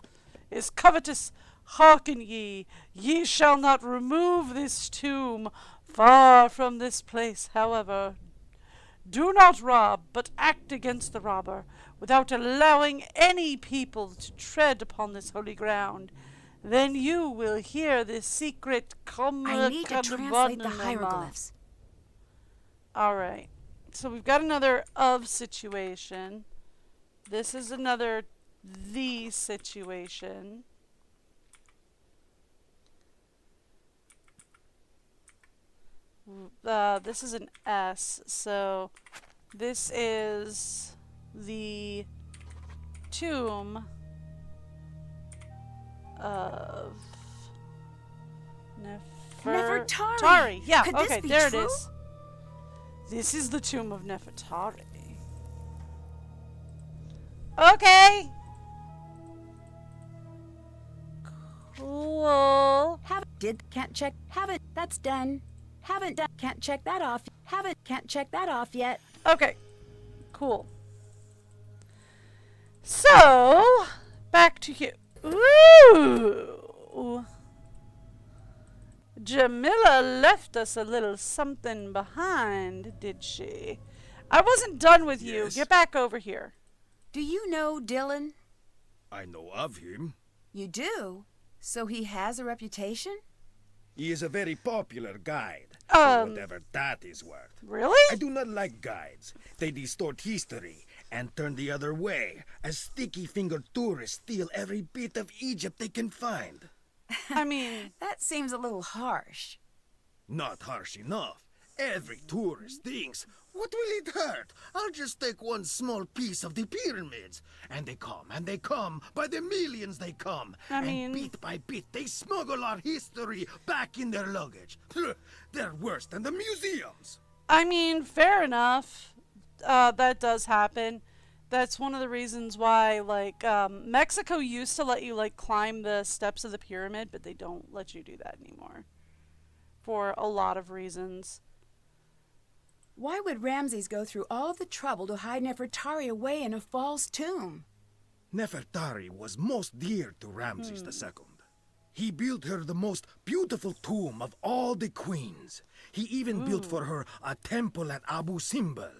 is covetous. Hearken ye, ye shall not remove this tomb far from this place, however. Do not rob, but act against the robber, without allowing any people to tread upon this holy ground. Then you will hear the secret I need to translate the hieroglyphs. Alright. So we've got another of situation. This is another the situation. This is an S, so this is the tomb of Nefertari. Yeah, Could this okay, be there true? it is. This is the tomb of Nefertari. Okay. Cool. Can't check. Haven't. That's done. Haven't done. Can't check that off. Can't check that off yet. Okay. Cool. So, back to you. Ooh. Jamila left us a little something behind, did she? I wasn't done with you. Yes. Get back over here. Do you know Dylan? I know of him. You do? So he has a reputation? He is a very popular guide, for whatever that is worth. Really? I do not like guides. They distort history and turn the other way, as sticky-fingered tourists steal every bit of Egypt they can find. I mean, That seems a little harsh. Not harsh enough. Every tourist thinks, what will it hurt? I'll just take one small piece of the pyramids. And they come, by the millions they come. I and mean- bit by bit, they smuggle our history back in their luggage. They're worse than the museums. fair enough. That does happen. That's one of the reasons why, like, Mexico used to let you, like, climb the steps of the pyramid, but they don't let you do that anymore. For a lot of reasons. Why would Ramses go through all the trouble to hide Nefertari away in a false tomb? Nefertari was most dear to Ramses II. He built her the most beautiful tomb of all the queens. He even built for her a temple at Abu Simbel.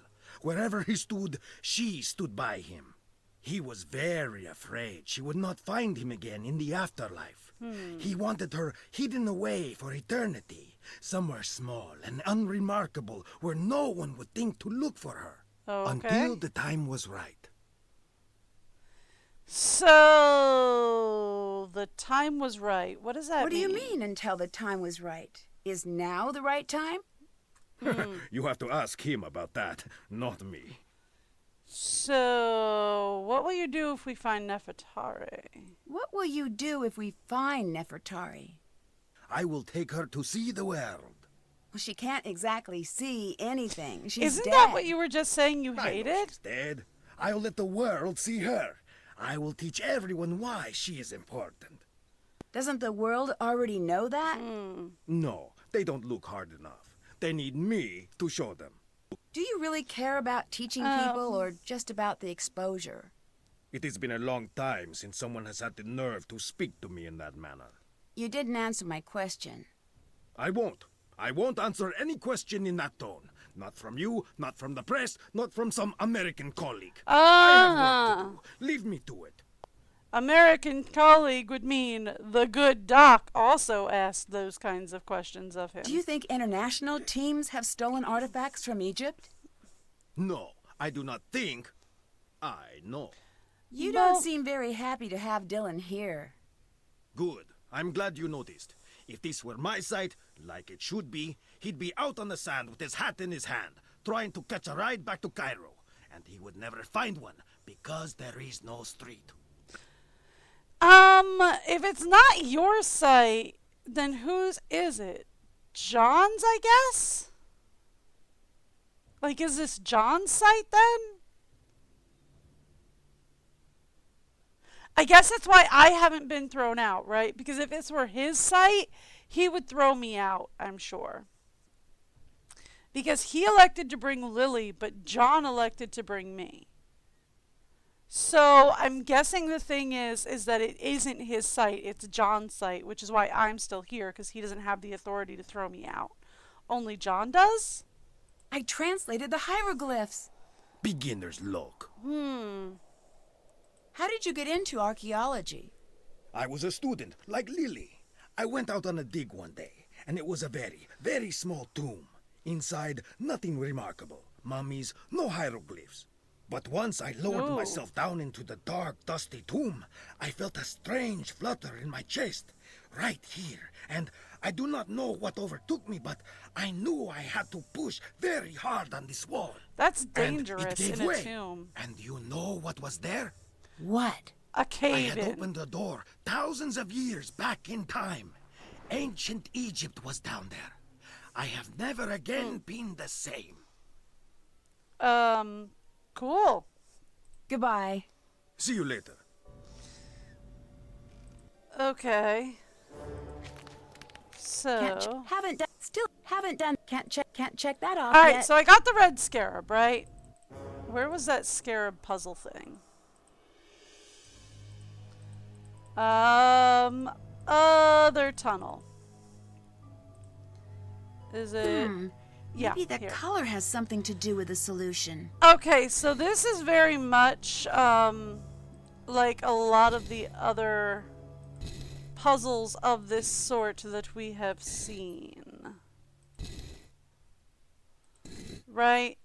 Wherever he stood, she stood by him. He was very afraid she would not find him again in the afterlife. He wanted her hidden away for eternity, somewhere small and unremarkable where no one would think to look for her. Okay. Until the time was right. So, the time was right. What does that What do mean? you mean until the time was right? Is now the right time? You have to ask him about that, not me. So, what will you do if we find Nefertari? What will you do if we find Nefertari? I will take her to see the world. Well, she can't exactly see anything. She's Isn't dead. that what you were just saying you I know hated? she's dead. I'll let the world see her. I will teach everyone why she is important. Doesn't the world already know that? No, they don't look hard enough. They need me to show them. Do you really care about teaching people or just about the exposure? It has been a long time since someone has had the nerve to speak to me in that manner. You didn't answer my question. I won't. I won't answer any question in that tone. Not from you, not from the press, not from some American colleague. I have work to do. Leave me to it. American colleague would mean the good doc also asked those kinds of questions of him. Do you think international teams have stolen artifacts from Egypt? No, I do not think. I know. You Well- don't seem very happy to have Dylan here. Good. I'm glad you noticed. If this were my site, like it should be, he'd be out on the sand with his hat in his hand, trying to catch a ride back to Cairo. And he would never find one, because there is no street. If it's not your site, then whose is it? John's, I guess? Like, is this John's site then? I guess that's why I haven't been thrown out, right? Because if this were his site, he would throw me out, I'm sure. Because he elected to bring Lily, but John elected to bring me. So I'm guessing the thing is that it isn't his site, it's John's site, which is why I'm still here, because he doesn't have the authority to throw me out. Only John does? I translated the hieroglyphs. Beginner's luck. How did you get into archaeology? I was a student, like Lily. I went out on a dig one day, and it was a very, very small tomb. Inside, nothing remarkable. Mummies, no hieroglyphs. But once I lowered Ooh. myself down into the dark, dusty tomb, I felt a strange flutter in my chest, right here. And I do not know what overtook me, but I knew I had to push very hard on this wall. That's And dangerous it gave in a way. tomb. And you know what was there? What? A I cave had in. opened a door thousands of years back in time. Ancient Egypt was down there. I have never again been the same. Cool. Goodbye. See you later. Okay. So. Can't check that off Alright, yet. so I got the red scarab, right? Where was that scarab puzzle thing? Other tunnel. Is it? Yeah. Maybe the here. color has something to do with the solution. Okay, so this is very much like a lot of the other puzzles of this sort that we have seen. Right?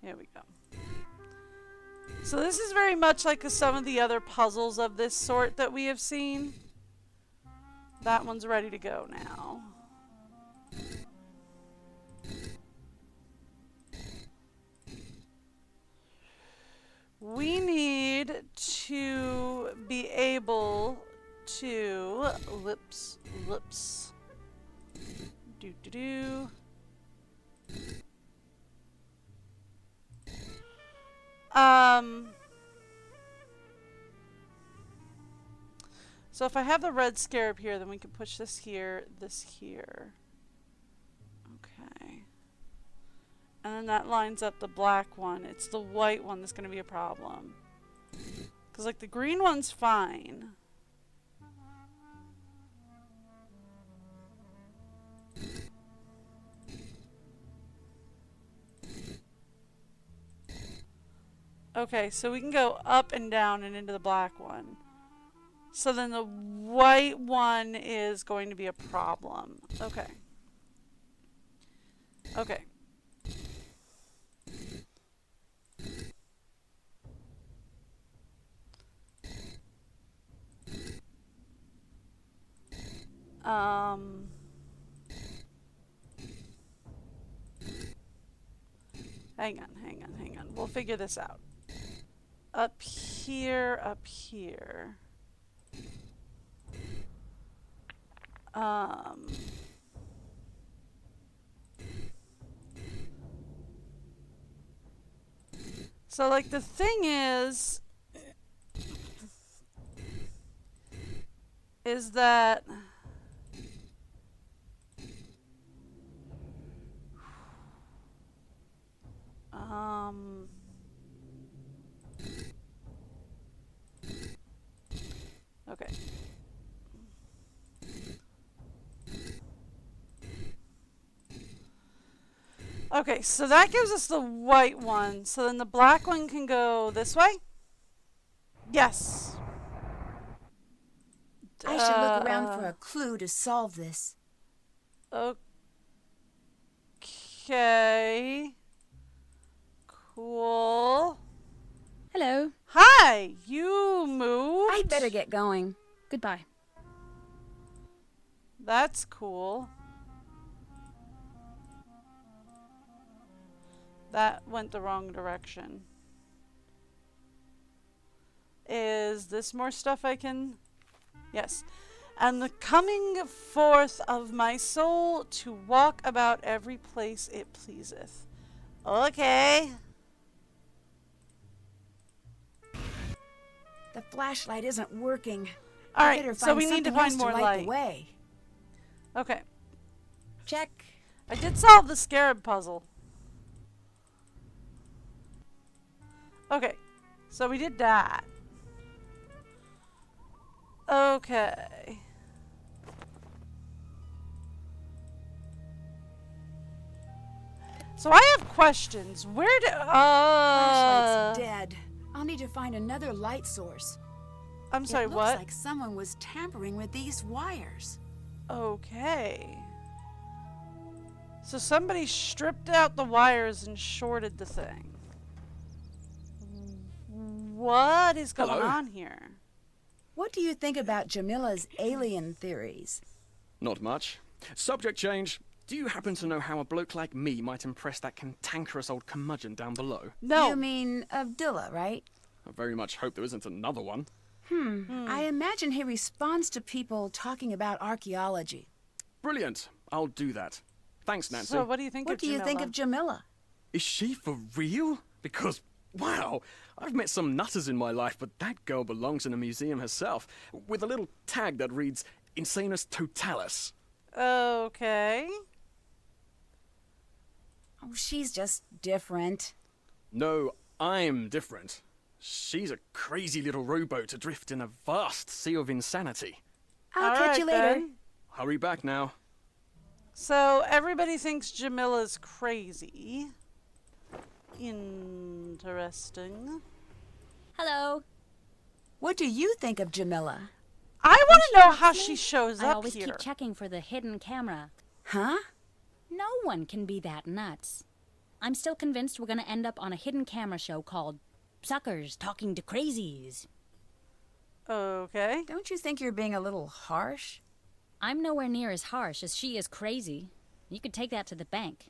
Here we go. So this is very much like some of the other puzzles of this sort that we have seen. That one's ready to go now. We need to be able to lips. Do. So if I have the red scarab here, then we can push this here. Okay. And then that lines up the black one. It's the white one that's going to be a problem. Because, like, the green one's fine. Okay, so we can go up and down and into the black one. So then the white one is going to be a problem. Okay. Okay. Hang on. We'll figure this out. Up here. So, like, the thing is that okay. Okay, so that gives us the white one. So then the black one can go this way? Yes. I should look around for a clue to solve this. Okay. Cool. Hello. Hi, you moved? I'd better get going. Goodbye. That's cool. That went the wrong direction. Is this more stuff I can... Yes. And the coming forth of my soul to walk about every place it pleaseth. Okay. The flashlight isn't working. All I right, better so find we need to something find else more light light. the way. Okay. Check. I did solve the scarab puzzle. Okay. So we did that. Okay. So I have questions. Where did... Flashlight's dead. I'll need to find another light source. I'm sorry, It looks what? like someone was tampering with these wires. Okay. So somebody stripped out the wires and shorted the thing. What is going Hello. on here? What do you think about Jamila's alien theories? Not much. Subject change. Do you happen to know how a bloke like me might impress that cantankerous old curmudgeon down below? No. You mean Abdullah, right? I very much hope there isn't another one. I imagine he responds to people talking about archaeology. Brilliant. I'll do that. Thanks, Nancy. So what do you think What of do you think Jamila? of Jamila? Is she for real? Because, wow, I've met some nutters in my life, but that girl belongs in a museum herself, with a little tag that reads Insanus Totalis. Okay. Oh, she's just different. No, I'm different. She's a crazy little rowboat adrift in a vast sea of insanity. I'll All catch right, you later. then. Hurry back now. So everybody thinks Jamila's crazy. Interesting. Hello. What do you think of Jamila? I want to know how she See? shows I up always here. keep checking for the hidden camera. Huh? No one can be that nuts. I'm still convinced we're gonna end up on a hidden camera show called Suckers Talking to Crazies. Okay. Don't you think you're being a little harsh? I'm nowhere near as harsh as she is crazy. You could take that to the bank.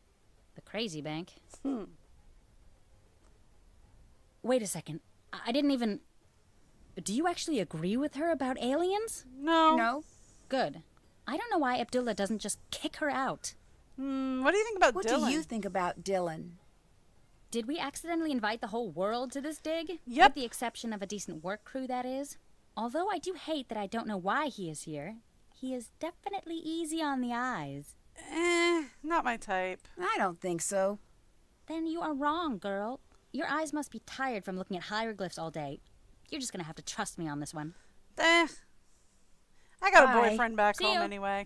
The crazy bank. Wait a second. I didn't even... Do you actually agree with her about aliens? No. No. Good. I don't know why Abdullah doesn't just kick her out. What do you think about What Dylan? do you think about Dylan? Did we accidentally invite the whole world to this dig? Yep. With the exception of a decent work crew, that is. Although I do hate that I don't know why he is here. He is definitely easy on the eyes. Not my type. I don't think so. Then you are wrong, girl. Your eyes must be tired from looking at hieroglyphs all day. You're just gonna have to trust me on this one. I got a Bye. boyfriend back See home you. anyway.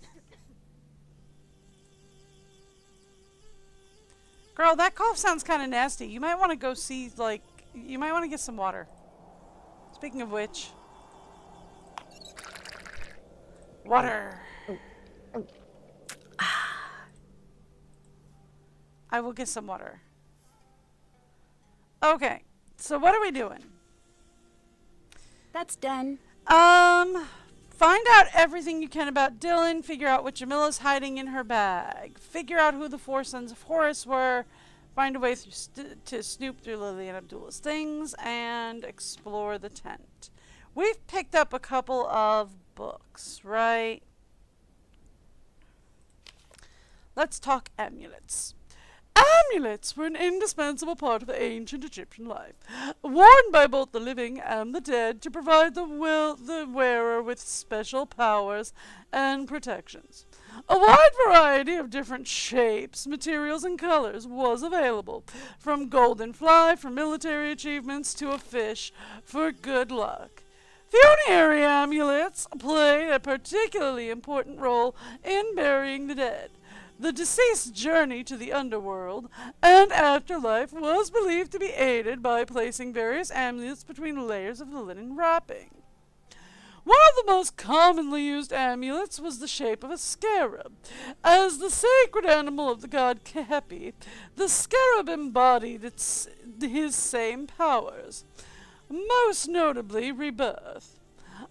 Girl, that cough sounds kind of nasty. You might want to go see, like, you might want to get some water. Speaking of which. Water. I will get some water. Okay, so what are we doing? That's done. Find out everything you can about Dylan, figure out what Jamila's hiding in her bag, figure out who the four sons of Horus were, find a way to snoop through Lily and Abdullah's things, and explore the tent. We've picked up a couple of books, right? Let's talk amulets. Amulets were an indispensable part of ancient Egyptian life, worn by both the living and the dead to provide the wearer with special powers and protections. A wide variety of different shapes, materials, and colors was available, from golden fly for military achievements to a fish for good luck. Funerary amulets played a particularly important role in burying the dead. The deceased's journey to the underworld and afterlife was believed to be aided by placing various amulets between layers of the linen wrapping. One of the most commonly used amulets was the shape of a scarab. As the sacred animal of the god Kehepi, the scarab embodied his same powers, most notably rebirth.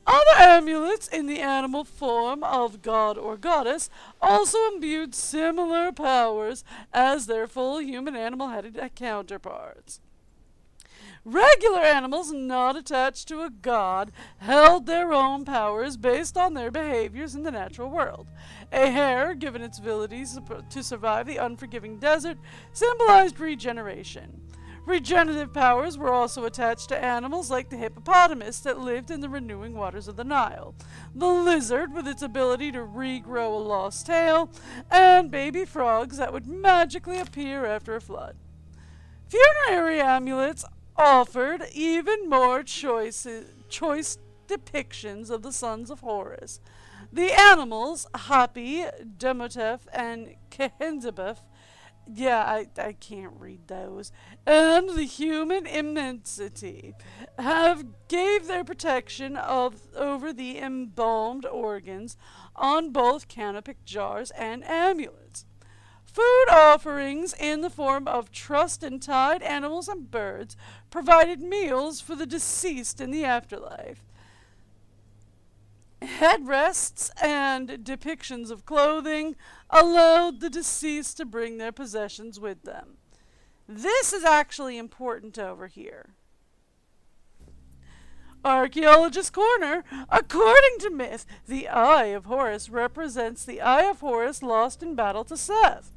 Other amulets in the animal form of god or goddess also imbued similar powers as their full human animal-headed counterparts. Regular animals not attached to a god held their own powers based on their behaviors in the natural world. A hare, given its abilities to survive the unforgiving desert, symbolized regeneration. Regenerative powers were also attached to animals like the hippopotamus that lived in the renewing waters of the Nile, the lizard with its ability to regrow a lost tail, and baby frogs that would magically appear after a flood. Funerary amulets offered even more choice depictions of the sons of Horus. The animals, Hapi, Demotep, and Kehenzebeth, I can't read those, and the human immensity gave their protection over the embalmed organs on both canopic jars and amulets. Food offerings in the form of trussed and tied animals and birds provided meals for the deceased in the afterlife. Headrests and depictions of clothing allowed the deceased to bring their possessions with them. This is actually important over here. Archaeologist Corner. According to myth, the Eye of Horus represents the Eye of Horus lost in battle to Seth.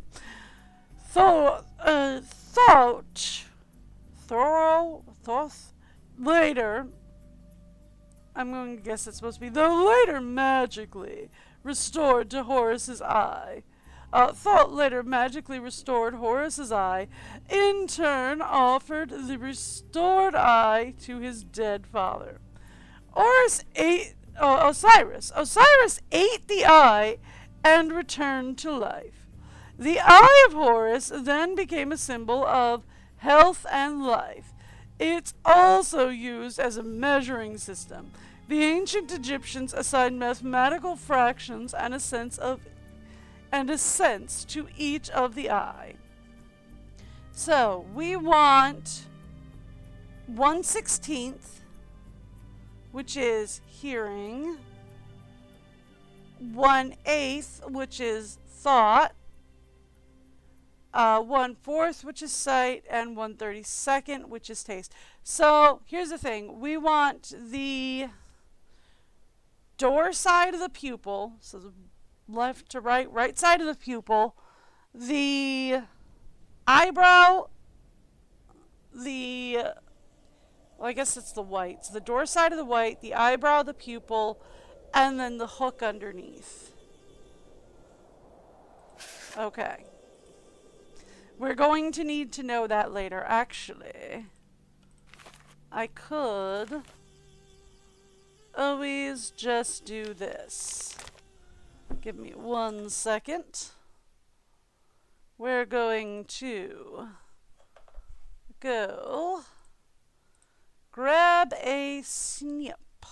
Later, I'm going to guess it's supposed to be, though later magically restored to Horus's eye. Thoth later magically restored Horus's eye, in turn offered the restored eye to his dead father. Osiris ate the eye and returned to life. The Eye of Horus then became a symbol of health and life. It's also used as a measuring system. The ancient Egyptians assigned mathematical fractions and a sense to each of the eye. So we want 1/16, which is hearing, 1/8, which is thought, 1/4, which is sight, and 1/32, which is taste. So here's the thing. We want the door side of the pupil, so the left to right side of the pupil, the eyebrow, I guess it's the white. So the door side of the white, the eyebrow, the pupil, and then the hook underneath. Okay. We're going to need to know that later. Actually, I could always just do this. Give me 1 second. We're going to go grab a snip.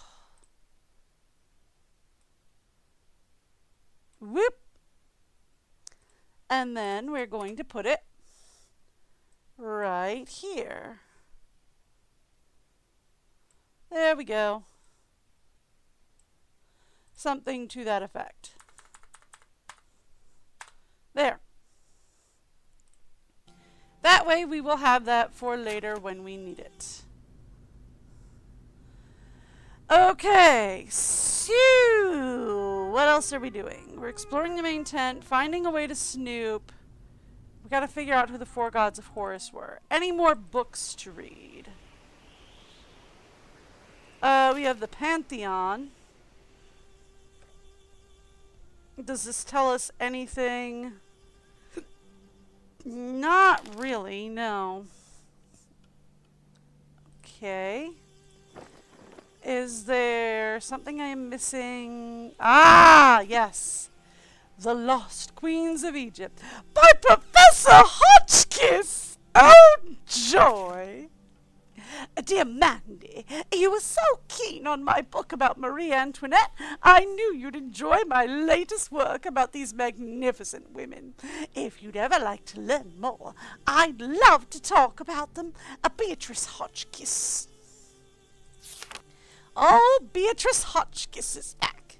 Whoop. And then we're going to put it right here. There we go. Something to that effect. There. That way we will have that for later when we need it. Okay, so what else are we doing? We're exploring the main tent, finding a way to snoop. We gotta figure out who the 4 gods of Horus were. Any more books to read? We have the Pantheon. Does this tell us anything? Not really, no. Okay. Is there something I am missing? Ah, yes. The Lost Queens of Egypt by Professor Hotchkiss. Oh, joy. Dear Mandy, you were so keen on my book about Marie Antoinette, I knew you'd enjoy my latest work about these magnificent women. If you'd ever like to learn more, I'd love to talk about them. Beatrice Hotchkiss. Oh, Beatrice Hotchkiss is back.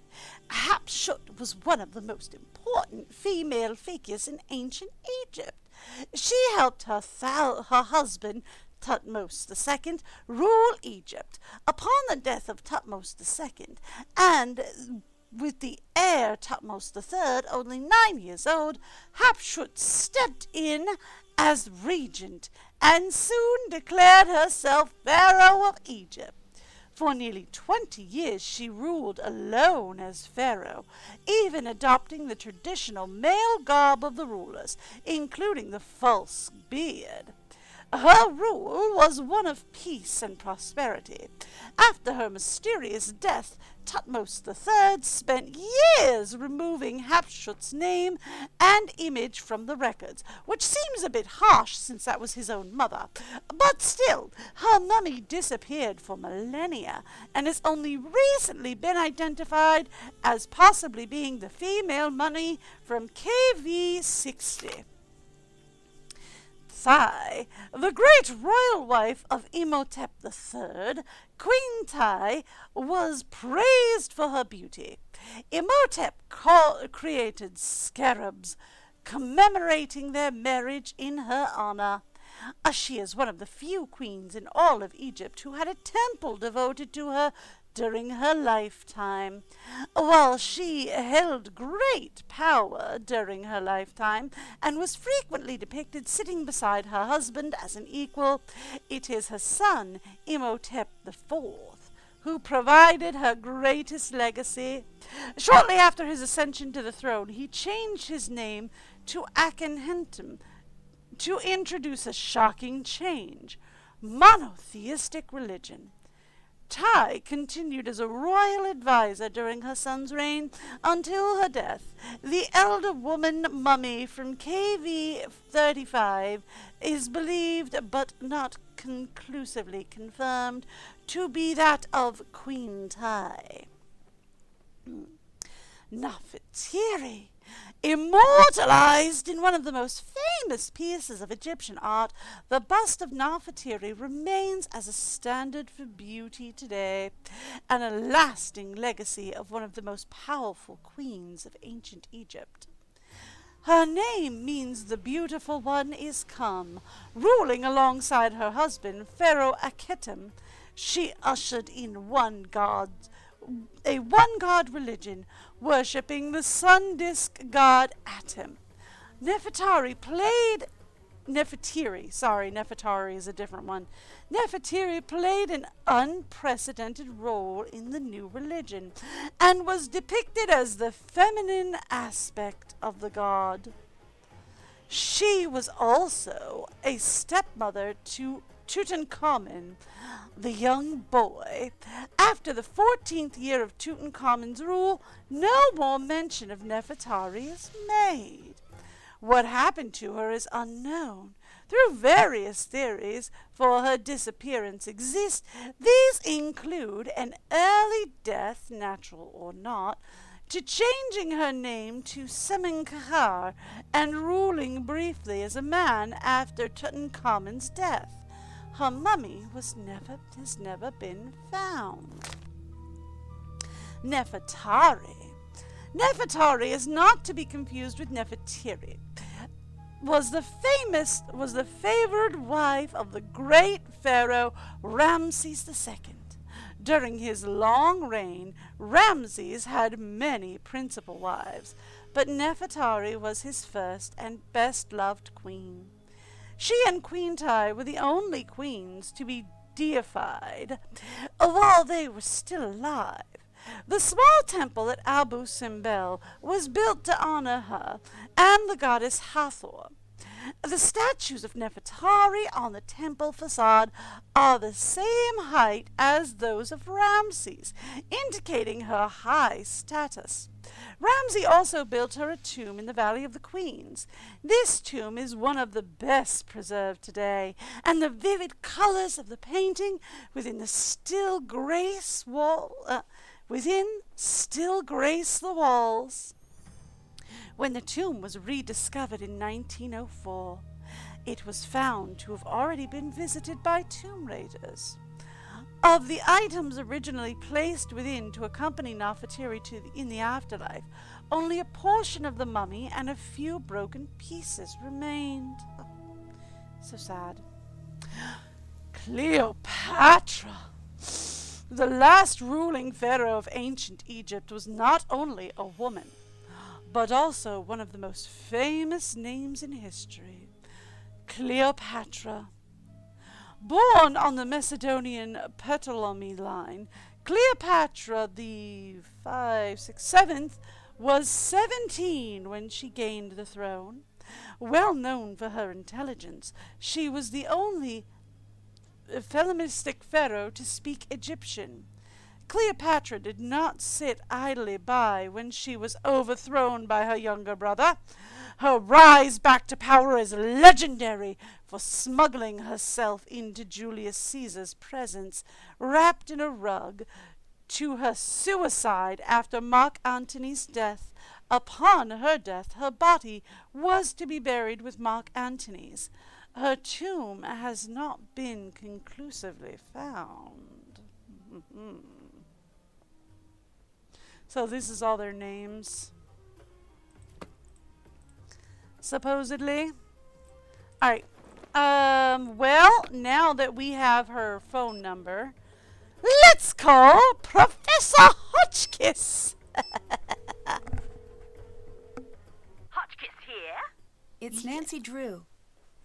Hatshepsut was one of the most important female figures in ancient Egypt. She helped her husband, Thutmose II, rule Egypt. Upon the death of Thutmose II, and with the heir Thutmose III only 9 years old, Hatshepsut stepped in as regent and soon declared herself Pharaoh of Egypt. For nearly 20 years she ruled alone as pharaoh, even adopting the traditional male garb of the rulers, including the false beard. Her rule was one of peace and prosperity. After her mysterious death, Thutmose III spent years removing Hatshepsut's name and image from the records, which seems a bit harsh since that was his own mother. But still, her mummy disappeared for millennia and has only recently been identified as possibly being the female mummy from KV 60. Thai, the great royal wife of Imhotep III, Queen Thai, was praised for her beauty. Imhotep created scarabs commemorating their marriage in her honor. She is one of the few queens in all of Egypt who had a temple devoted to her during her lifetime. While she held great power during her lifetime and was frequently depicted sitting beside her husband as an equal, it is her son, Imhotep IV, who provided her greatest legacy. Shortly after his ascension to the throne, he changed his name to Akhenaten to introduce a shocking change: monotheistic religion. Tai continued as a royal advisor during her son's reign until her death. The elder woman mummy from KV 35 is believed, but not conclusively confirmed, to be that of Queen Tai. Nefertiti, immortalized in one of the most famous pieces of Egyptian art, the bust of Nefertiti remains as a standard for beauty today, and a lasting legacy of one of the most powerful queens of ancient Egypt. Her name means the beautiful one is come. Ruling alongside her husband, Pharaoh Akhenaten, she ushered in a one-god religion, worshipping the sun disk god Atum. Nefertari is a different one. Nefertiti played an unprecedented role in the new religion and was depicted as the feminine aspect of the god. She was also a stepmother to Tutankhamun, the young boy. After the 14th year of Tutankhamun's rule, no more mention of Nefertari is made. What happened to her is unknown. Through various theories for her disappearance exist. These include an early death, natural or not, to changing her name to Semenkhar and ruling briefly as a man after Tutankhamun's death. Her mummy has never been found. Nefertari. Nefertari is not to be confused with Nefertiti. Was the favored wife of the great pharaoh Ramses II. During his long reign, Ramses had many principal wives, but Nefertari was his first and best-loved queen. She and Queen Tai were the only queens to be deified while they were still alive. The small temple at Abu Simbel was built to honor her and the goddess Hathor. The statues of Nefertari on the temple facade are the same height as those of Ramses, indicating her high status. Ramsay also built her a tomb in the Valley of the Queens. This tomb is one of the best preserved today, and the vivid colors of the painting within still grace the walls. When the tomb was rediscovered in 1904, it was found to have already been visited by tomb raiders. Of the items originally placed within to accompany Nefertiti in the afterlife, only a portion of the mummy and a few broken pieces remained. So sad. Cleopatra! The last ruling pharaoh of ancient Egypt was not only a woman, but also one of the most famous names in history. Cleopatra. Born on the Macedonian Ptolemy line, Cleopatra the 7th was 17 when she gained the throne. Well known for her intelligence, she was the only Hellenistic pharaoh to speak Egyptian. Cleopatra did not sit idly by when she was overthrown by her younger brother. Her rise back to power is legendary for smuggling herself into Julius Caesar's presence, wrapped in a rug, to her suicide after Mark Antony's death. Upon her death, her body was to be buried with Mark Antony's. Her tomb has not been conclusively found. So this is all their names, supposedly. All right. Well, now that we have her phone number, let's call Professor Hotchkiss. Hotchkiss here? It's Nancy Drew.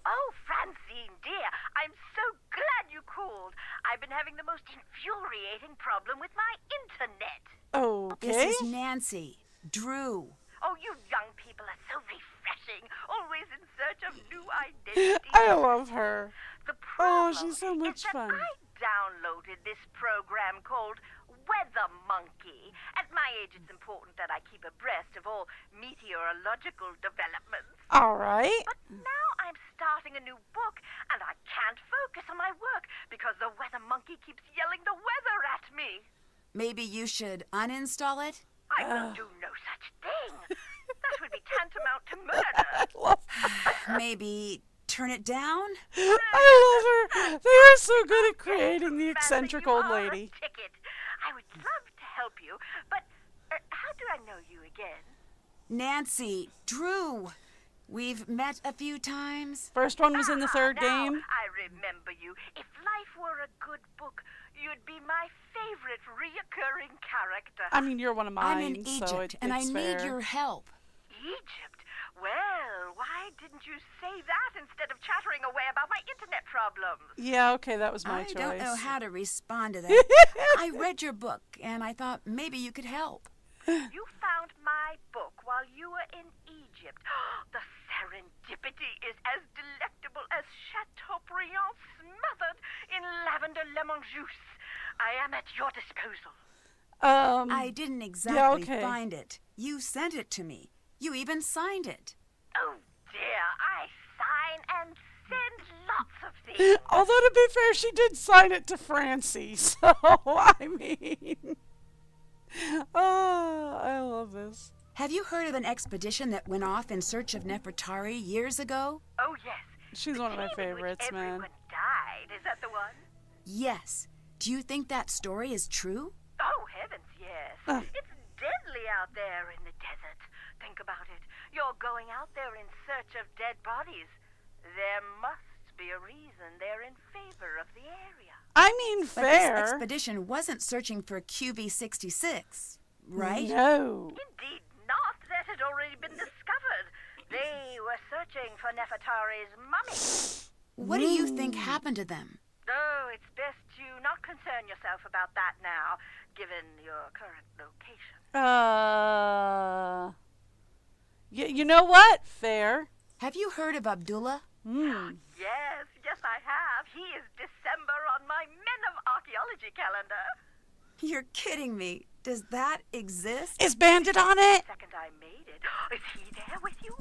Oh, Francine, dear, I'm so glad you called. I've been having the most infuriating problem with my internet. Okay. This is Nancy Drew. Oh, you young people are so refreshing, always in search of new identities. I love her. The problem she's so much is that fun. I downloaded this program called Weather Monkey. At my age, it's important that I keep abreast of all meteorological developments. All right. But now I'm starting a new book, and I can't focus on my work because the Weather Monkey keeps yelling the weather at me. Maybe you should uninstall it? I will do no such thing. That would be tantamount to murder. Maybe turn it down? I love her. They are so good at creating the eccentric Professor, old you are a lady. ticket. I would love to help you, but how do I know you again? Nancy Drew. We've met a few times. First one was in the third Now, game. I remember you. If life were a good book, you'd be my favorite reoccurring character. I mean, you're one of mine, I'm in Egypt, so and I it's need fair. your help. Egypt? Well, why didn't you say that instead of chattering away about my internet problems? Yeah, okay, that was my I choice. don't know how to respond to that. I read your book, and I thought maybe you could help. You found my book while you were in Egypt. The serendipity is as delectable as Chateaubriand smothered in lavender lemon juice. I am at your disposal. I didn't exactly okay. find it. You sent it to me. You even signed it. Oh dear, I sign and send lots of things. Although, to be fair, she did sign it to Francie, so, I mean... Oh, I love this. Have you heard of an expedition that went off in search of Nefertari years ago? Oh yes. She's one of my The scene in which favorites, man. everyone died. Is that the one? Yes. Do you think that story is true? Oh, heavens, yes. It's deadly out there in the desert. Think about it. You're going out there in search of dead bodies. There must be a reason they're in favor of the area. I mean, But this fair. expedition wasn't searching for QV66, right? No. Indeed not. That had already been discovered. They were searching for Nefertari's mummy. What do you think happened to them? Oh, it's best you not concern yourself about that now, given your current location. You know what? Fair. Have you heard of Abdullah? Yes, I have. He is December on my Men of Archaeology calendar. You're kidding me. Does that exist? Is Bandit on it? Second I made it. Is he there with you?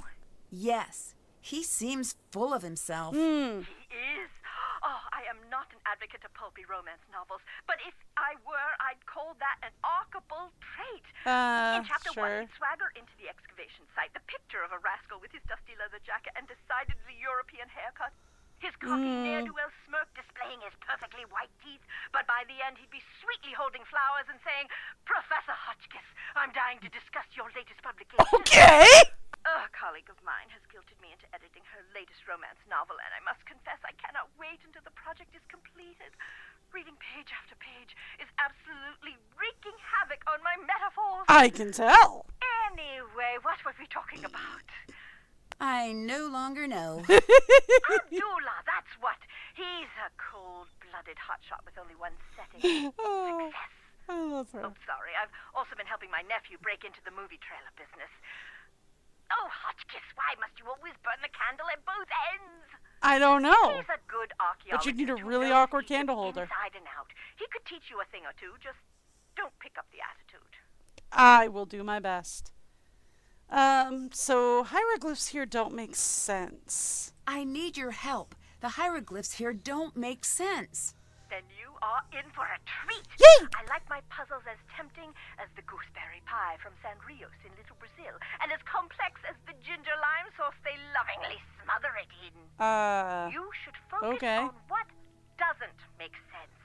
Yes. He seems full of himself. He is. Oh, I am not an advocate of pulpy romance novels, but if I were, I'd call that an archable trait. In chapter 1, he'd swagger into the excavation site, the picture of a rascal with his dusty leather jacket and decidedly European haircut. His cocky ne'er-do-well smirk displaying his perfectly white teeth, but by the end he'd be sweetly holding flowers and saying, Professor Hotchkiss, I'm dying to discuss your latest publication. Okay. A colleague of mine has guilted me into editing her latest romance novel, and I must confess I cannot wait until the project is completed. Reading page after page is absolutely wreaking havoc on my metaphors. I can tell. Anyway, what were we talking about? I no longer know. Abdullah, that's what. He's a cold-blooded hotshot with only one setting. Oh, Success. I love her. Oh, sorry. I've also been helping my nephew break into the movie trailer business. Oh, Hotchkiss, why must you always burn the candle at both ends? I don't know. He's a good archaeologist. But you need a who really knows awkward Egypt candle holder. Inside and out. He could teach you a thing or two. Just don't pick up the attitude. I will do my best. So hieroglyphs here don't make sense. I need your help. The hieroglyphs here don't make sense. Then you are in for a treat. Yay! I like my puzzles as tempting as the gooseberry pie from San Rios in Little Brazil, and as complex as the ginger lime sauce they lovingly smother it in. You should focus on what doesn't make sense.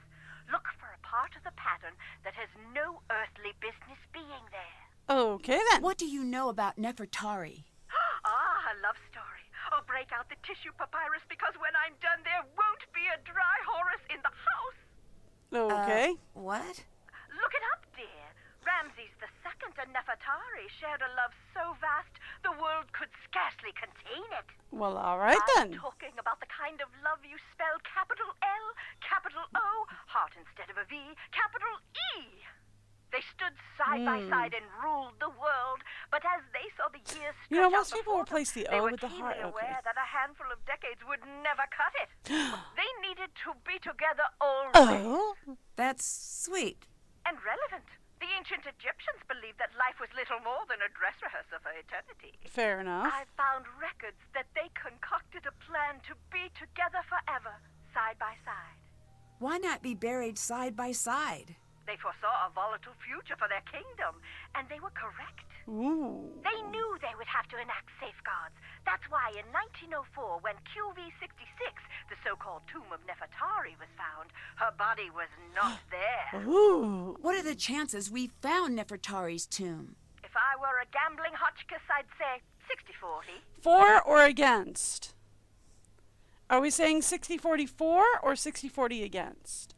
Look for a part of the pattern that has no earthly business being there. Okay then. What do you know about Nefertari? A love story. Oh, break out the tissue papyrus, because when I'm done, there won't be a dry Horus in the house. Okay. What? Look it up, dear. Ramses II and Nefertari shared a love so vast the world could scarcely contain it. Well, all right I'm then. talking about the kind of love you spell capital L, capital O, heart instead of a V, capital E. They stood side by side and ruled the world, but as they saw the years stretch You know, most out people before replace the them, O they with the were heart. keenly Okay. aware that a handful of decades would never cut it. They needed to be together always. Oh. That's sweet. And relevant. The ancient Egyptians believed that life was little more than a dress rehearsal for eternity. Fair enough. I found records that they concocted a plan to be together forever, side by side. Why not be buried side by side? They foresaw a volatile future for their kingdom, and they were correct. Ooh. They knew they would have to enact safeguards. That's why in 1904, when QV66, the so-called tomb of Nefertari, was found, her body was not there. Ooh. What are the chances we found Nefertari's tomb? If I were a gambling Hotchkiss, I'd say 60-40. For or against? Are we saying 60-40 for or 60-40 against?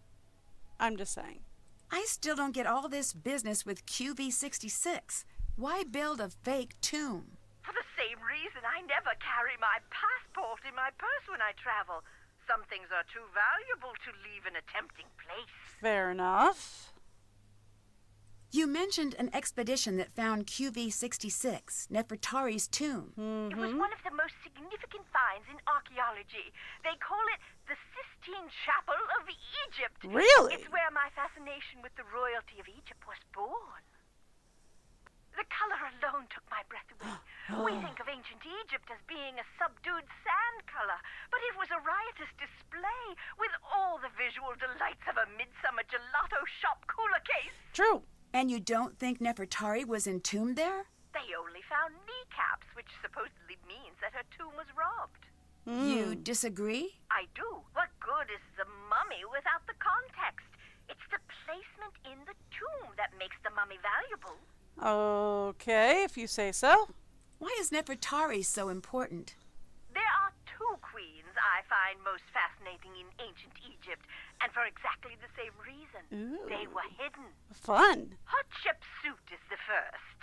I'm just saying. I still don't get all this business with QV66. Why build a fake tomb? For the same reason I never carry my passport in my purse when I travel. Some things are too valuable to leave in a tempting place. Fair enough. You mentioned an expedition that found QV66, Nefertari's tomb. It was one of the most significant finds in archaeology. They call it the Sistine Chapel of Egypt. Really? It's where my fascination with the royalty of Egypt was born. The color alone took my breath away. We think of ancient Egypt as being a subdued sand color, but it was a riotous display with all the visual delights of a midsummer gelato shop cooler case. True. And you don't think Nefertari was entombed there? They only found kneecaps, which supposedly means that her tomb was robbed. You disagree? I do. What good is the mummy without the context? It's the placement in the tomb that makes the mummy valuable. Okay, if you say so. Why is Nefertari so important? There are two queens I find most fascinating in ancient Egypt, and for exactly the same reason. Ooh. They were hidden. Fun. Hatshepsut is the first.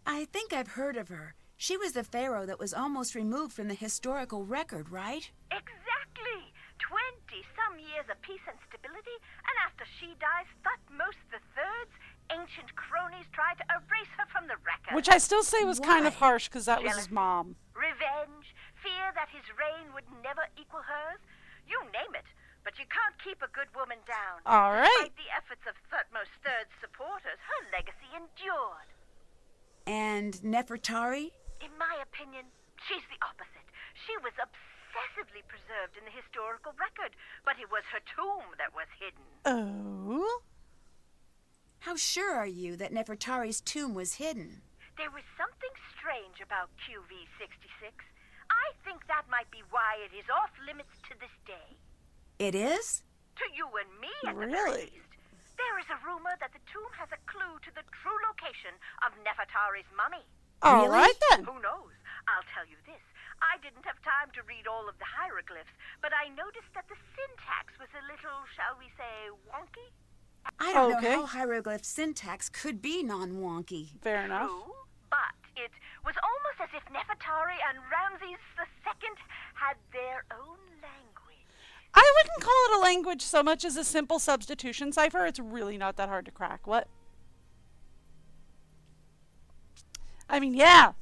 I think I've heard of her. She was the pharaoh that was almost removed from the historical record, right? Exactly. 20-some years of peace and stability, and after she dies, Thutmose III's ancient cronies try to erase her from the record. Which I still say was kind of Why? harsh because that was his Jealousy. mom. Revenge, fear that his reign would never equal hers. You name it. But you can't keep a good woman down. All right. Despite the efforts of Thutmose III's supporters, her legacy endured. And Nefertari? In my opinion, she's the opposite. She was obsessively preserved in the historical record, but it was her tomb that was hidden. Oh? How sure are you that Nefertari's tomb was hidden? There was something strange about QV-66. I think that might be why it is off limits to this day. It is? To you and me, at the very Really? least. There is a rumor that the tomb has a clue to the true location of Nefertari's mummy. All Really? right then. Who knows? I'll tell you this. I didn't have time to read all of the hieroglyphs, but I noticed that the syntax was a little, shall we say, wonky. I don't Okay. know how hieroglyph syntax could be non-wonky. Fair enough. True, but it was almost as if Nefertari and Ramses II had their own language. I wouldn't call it a language so much as a simple substitution cipher. It's really not that hard to crack. What? I mean, yeah.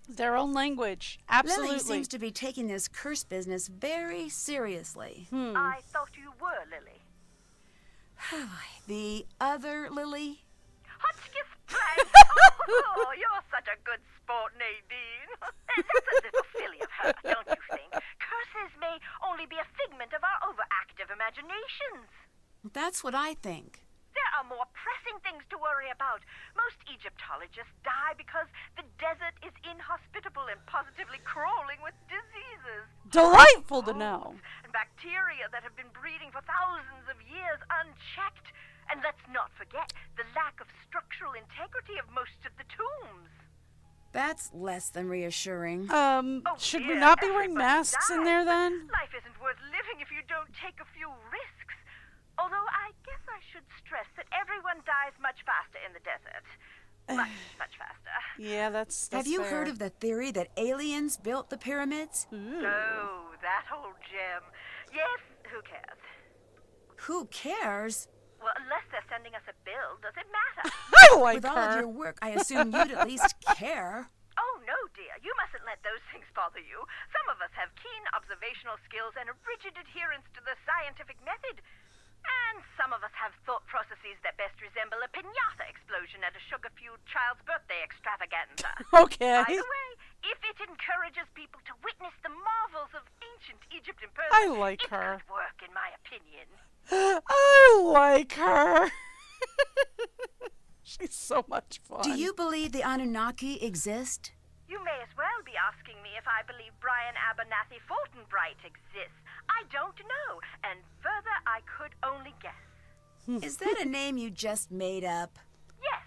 Their own language. Absolutely. Lily seems to be taking this curse business very seriously. I thought you were, Lily. The other Lily? Hotchkiss Frank! Oh, you're such a good sport, Nadine. That's a little silly of her, don't you think? Curses may only be a figment of our overactive imaginations. That's what I think. There are more pressing things to worry about. Most Egyptologists die because the desert is inhospitable and positively crawling with diseases. Delightful to know. And bacteria that have been breeding for thousands of years unchecked. And let's not forget the lack of structural integrity of most of the tombs. That's less than reassuring. Should we dear, not be wearing everybody masks in dies, there but then? Life isn't worth living if you don't take a few risks. Although I guess I should stress that everyone dies much faster in the desert. Much, much faster. Yeah, that's Have you fair. heard of the theory that aliens built the pyramids? Oh, that old gem. Yes, who cares? Who cares? Well, unless they're sending us a bill, does it matter? I like With all of her. your work, I assume you'd at least care. Oh, no, dear. You mustn't let those things bother you. Some of us have keen observational skills and a rigid adherence to the scientific method. And some of us have thought processes that best resemble a piñata explosion at a sugar-fueled child's birthday extravaganza. Okay. By the way, if it encourages people to witness the marvels of ancient Egypt in person, I like it her. could work, in my opinion. I like her. She's so much fun. Do you believe the Anunnaki exist? You may as well be asking me if I believe Brian Abernathy Fortinbright exists. I don't know, and further, I could only guess. Is that a name you just made up? Yes.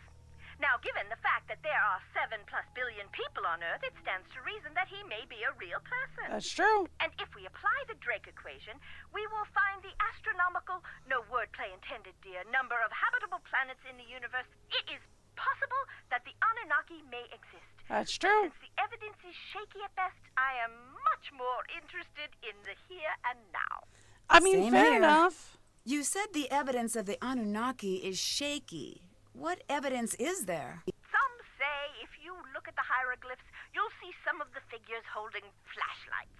Now, given the fact that there are 7+ billion people on Earth, it stands to reason that he may be a real person. That's true. And if we apply the Drake equation, we will find the astronomical, no wordplay intended, dear, number of habitable planets in the universe. It is possible that the Anunnaki may exist. That's true. Since the evidence is shaky at best, I am much more interested in the here and now. I mean, Same fair here. enough. You said the evidence of the Anunnaki is shaky. What evidence is there? Some say if you look at the hieroglyphs, you'll see some of the figures holding flashlights.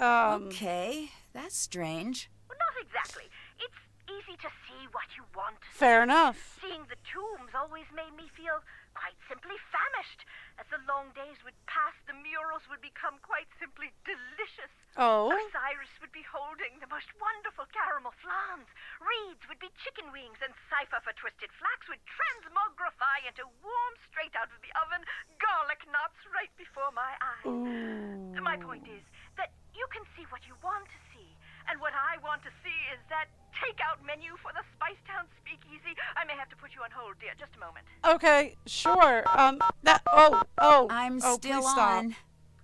Okay, that's strange. Well, not exactly. It's easy to see what you want to see. Fair enough. Seeing the tombs always made me feel quite simply famished. As the long days would pass, the murals would become quite simply delicious. Oh. Osiris would be holding the most wonderful caramel flans. Reeds would be chicken wings, and cipher for twisted flax would transmogrify into warm, straight out of the oven, garlic knots right before my eyes. Ooh. My point is that you can see what you want to see. And what I want to see is that takeout menu for the Spicetown Speakeasy. I may have to put you on hold, dear. Just a moment. Okay, sure. I'm Still please stop. on.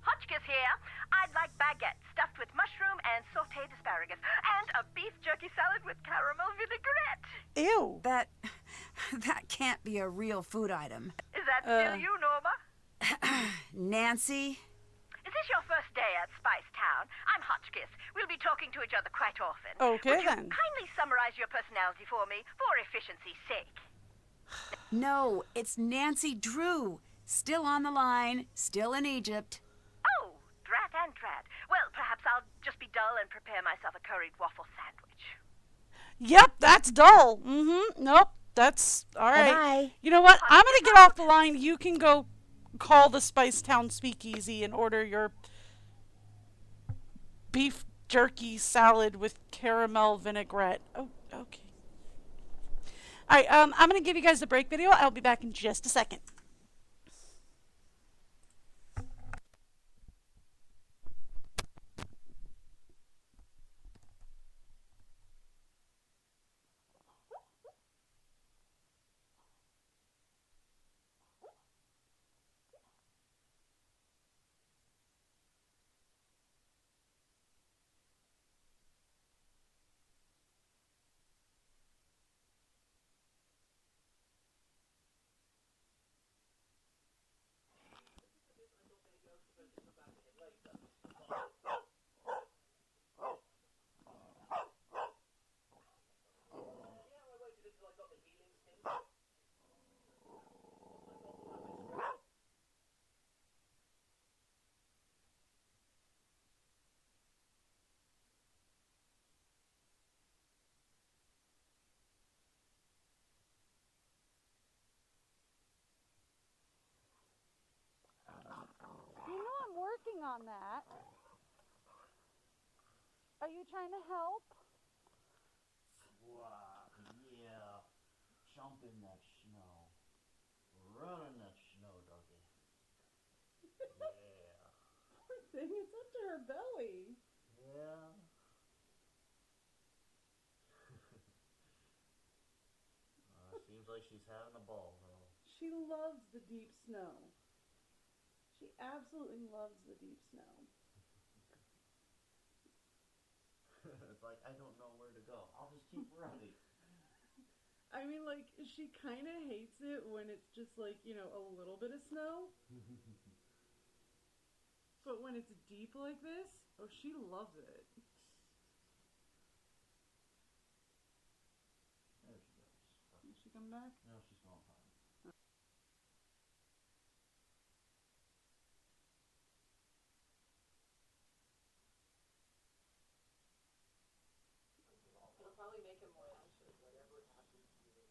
Hotchkiss here. I'd like baguette stuffed with mushroom and sautéed asparagus, and a beef jerky salad with caramel vinaigrette. Ew. That can't be a real food item. Is that still you, Norma? Nancy? Is this your first day at Spicetown? I'm Hotchkiss. We'll be talking to each other quite often. Okay, Would you then. kindly summarize your personality for me, for efficiency's sake? No, it's Nancy Drew. Still on the line, still in Egypt. Oh, drat and drat. Well, perhaps I'll just be dull and prepare myself a curried waffle sandwich. Yep, that's dull. Mm-hmm. Nope. That's all right. Bye-bye. You know what? I'm gonna get off the line. You can go call the Spice Town Speakeasy and order your beef jerky salad with caramel vinaigrette. Oh, okay. All right. I'm gonna give you guys the break video. I'll be back in just a second. You know I'm working on that. Are you trying to help? Wow, yeah. Jump in that snow. Run in that snow, doggy. Yeah. Poor thing, it's up to her belly. Yeah. Seems like she's having a ball, though. She loves the deep snow. She absolutely loves the deep snow. It's like, I don't know where to go. I'll just keep running. I mean, like, she kind of hates it when it's just like, you know, a little bit of snow. But when it's deep like this, oh, she loves it. There she goes. Did she come back? No, she's going home. It'll probably make him more anxious, whatever happens to you.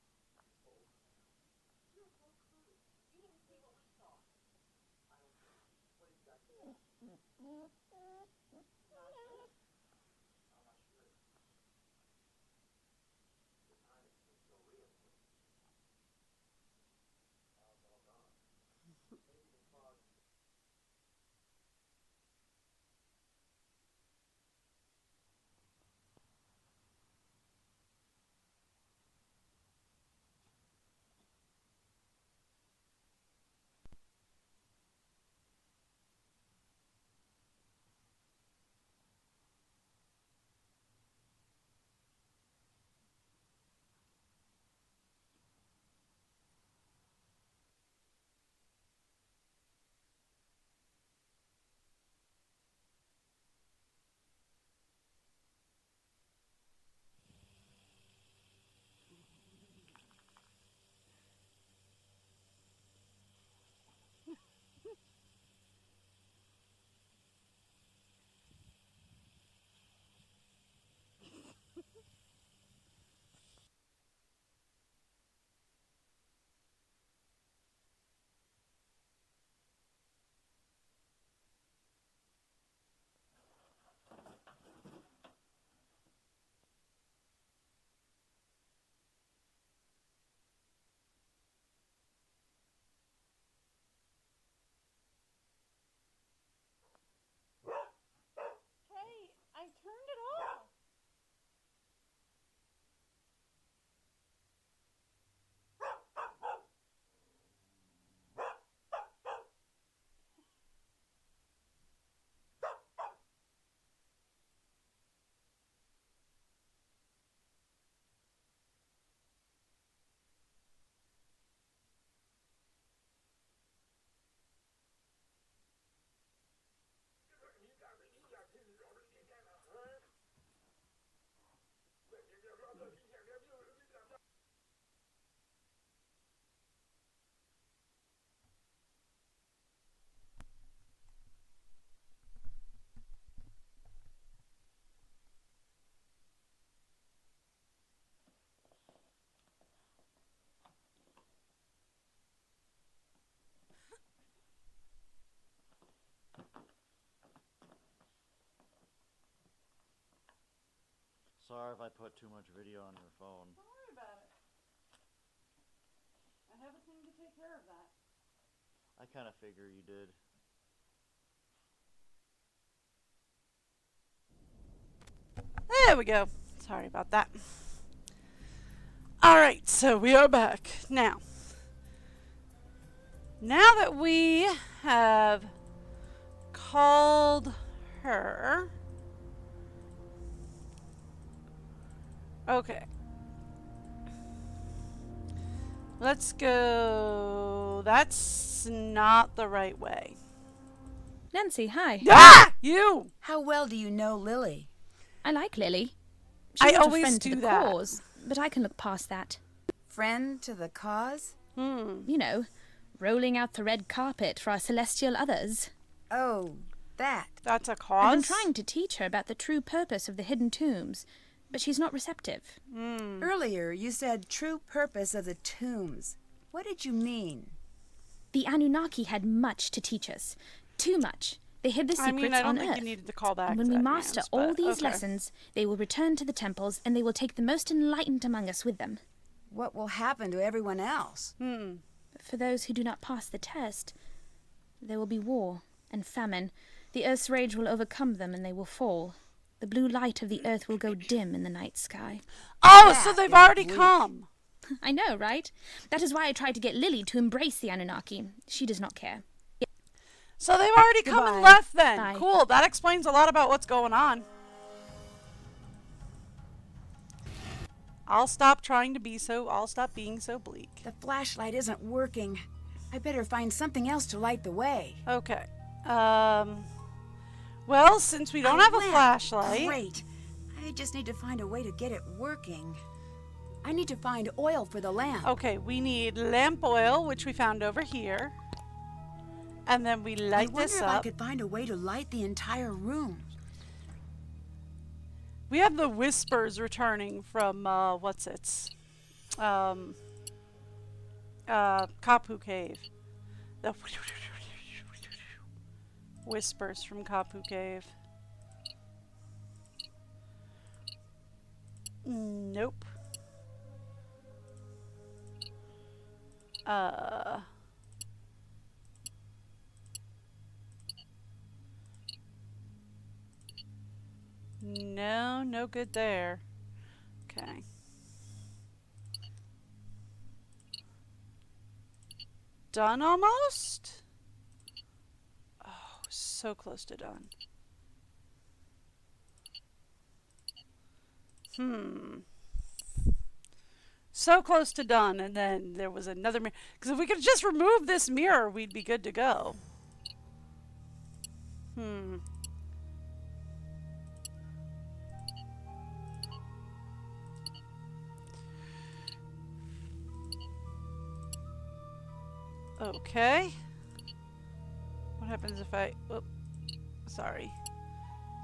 sorry if I put too much video on your phone. Don't worry about it. I have a thing to take care of that. I kind of figure you did. There we go. Sorry about that. Alright, so we are back. Now that we have called her... Okay. Let's go... That's not the right way. Nancy, hi. Ah! You! How well do you know Lily? I like Lily. I She's not a always friend to do the that. cause, but I can look past that. Friend to the cause? You know, rolling out the red carpet for our celestial others. Oh, that. That's a I've cause? been trying to teach her about the true purpose of the hidden tombs, but she's not receptive. Earlier, you said true purpose of the tombs. What did you mean? The Anunnaki had much to teach us. Too much. They hid the secrets I don't on think Earth. you needed to call back And when to we that, master Nance, all but these okay. lessons, they will return to the temples, and they will take the most enlightened among us with them. What will happen to everyone else? For those who do not pass the test, there will be war and famine. The Earth's rage will overcome them, and they will fall. The blue light of the Earth will go dim in the night sky. Oh, so That they've is already bleak. come. I know, right? That is why I tried to get Lily to embrace the Anunnaki. She does not care. So they've already come and Goodbye. left then. Bye. Cool. That explains a lot about what's going on. I'll stop being so bleak. The flashlight isn't working. I better find something else to light the way. Okay. Well, since we don't have a lamp. flashlight. Great. I just need to find a way to get it working. I need to find oil for the lamp. Okay, we need lamp oil, which we found over here. And then we light I wonder this if I up. could find a way to light the entire room. We have the whispers returning from Kapu Cave. The whispers from Kapu Cave. Nope. No, no good there. Okay. Done almost? Oh, so close to done. So close to done, and then there was another mirror. Because if we could just remove this mirror, we'd be good to go. Okay. What happens if I... Whoop. Sorry.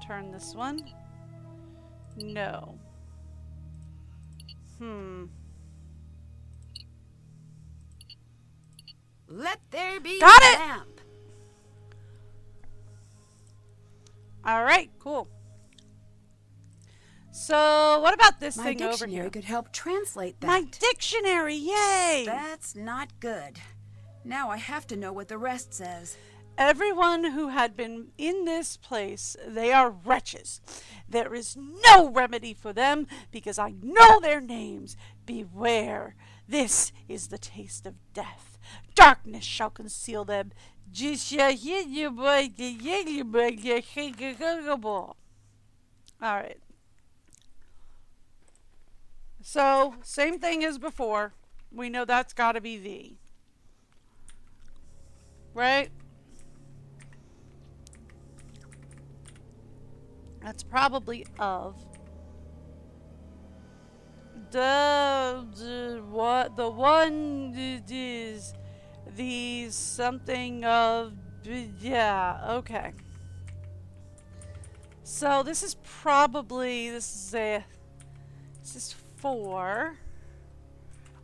Turn this one. No. Let there be Got a it! lamp. Alright, cool. So, what about this My thing over dictionary here? could help translate that. My dictionary, yay! That's not good. Now I have to know what the rest says. Everyone who had been in this place, they are wretches. There is no remedy for them, because I know their names. Beware, this is the taste of death. Darkness shall conceal them. Alright. So, same thing as before. We know that's gotta be V. Right? That's probably of. What the one is the something of, yeah, okay. So this is probably, this is 4.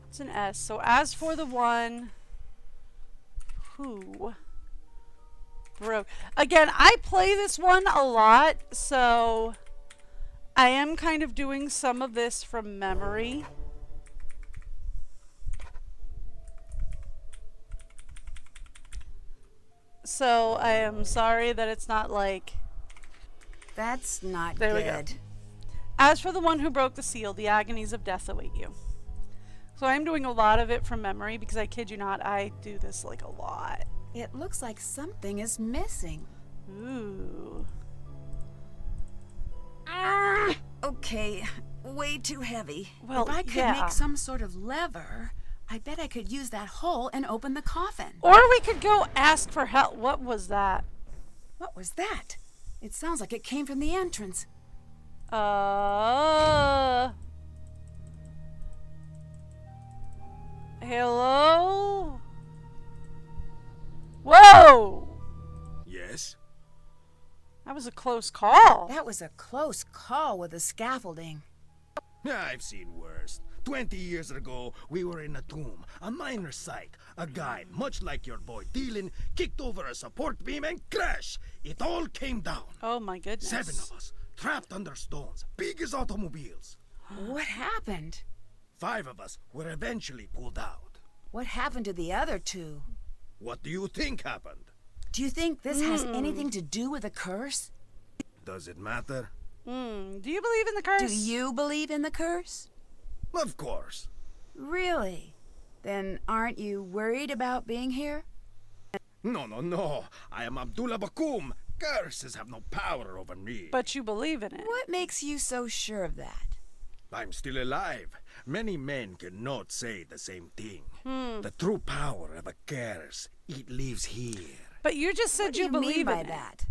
It's an S. So as for the one who broke. Again, I play this one a lot, so I am kind of doing some of this from memory. So I am sorry that it's not like... That's not There we good. go. As for the one who broke the seal, the agonies of death await you. So I'm doing a lot of it from memory because I kid you not, I do this like a lot. It looks like something is missing. Ooh. Okay, way too heavy. Well, if I could yeah. make some sort of lever, I bet I could use that hole and open the coffin. Or we could go ask for help. What was that? What was that? It sounds like it came from the entrance. Hello? Whoa! Yes? That was a close call. That was a close call with the scaffolding. I've seen worse. 20 years ago, we were in a tomb, a minor site. A guy, much like your boy Dylan, kicked over a support beam and crash. It all came down. Oh my goodness. 7 of us, trapped under stones, big as automobiles. What happened? 5 of us were eventually pulled out. What happened to the other 2? What do you think happened? Do you think this has anything to do with a curse? Does it matter? Do you believe in the curse? Do you believe in the curse? Of course. Really? Then aren't you worried about being here? No. I am Abdullah Bakum. Curses have no power over me. But you believe in it. What makes you so sure of that? I'm still alive. Many men cannot say the same thing. The true power of a curse, it lives here. But you just said What do you believe mean by in it. that?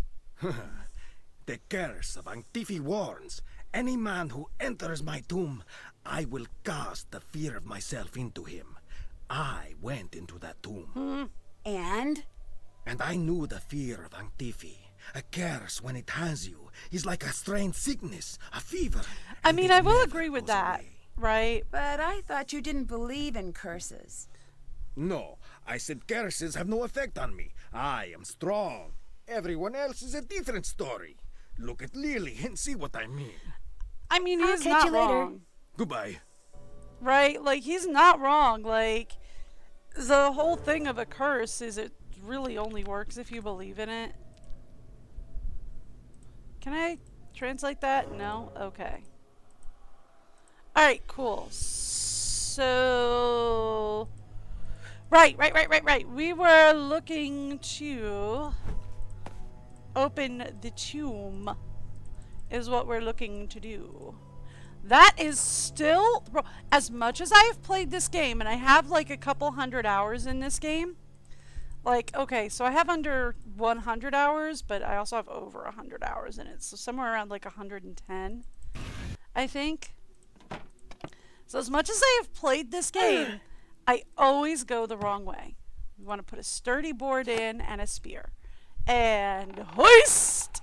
The curse of Antifi warns, any man who enters my tomb, I will cast the fear of myself into him. I went into that tomb. And? And I knew the fear of Antifi. A curse, when it has you, is like a strange sickness, a fever. I and mean, it I will never agree with goes that, away. right? But I thought you didn't believe in curses. No, I said curses have no effect on me. I am strong. Everyone else is a different story. Look at Lily and see what I mean. I mean, I'll he's catch not you later. wrong. Goodbye. Right? Like, he's not wrong. Like, the whole thing of a curse is it really only works if you believe in it. Can I translate that? No? Okay. Alright, cool. So... Right. We were looking to open the tomb is what we're looking to do. That is still... As much as I have played this game, and I have like a couple hundred hours in this game, like, okay, so I have under 100 hours, but I also have over 100 hours in it. So somewhere around like 110, I think. So as much as I have played this game, I always go the wrong way. We want to put a sturdy board in and a spear. And hoist!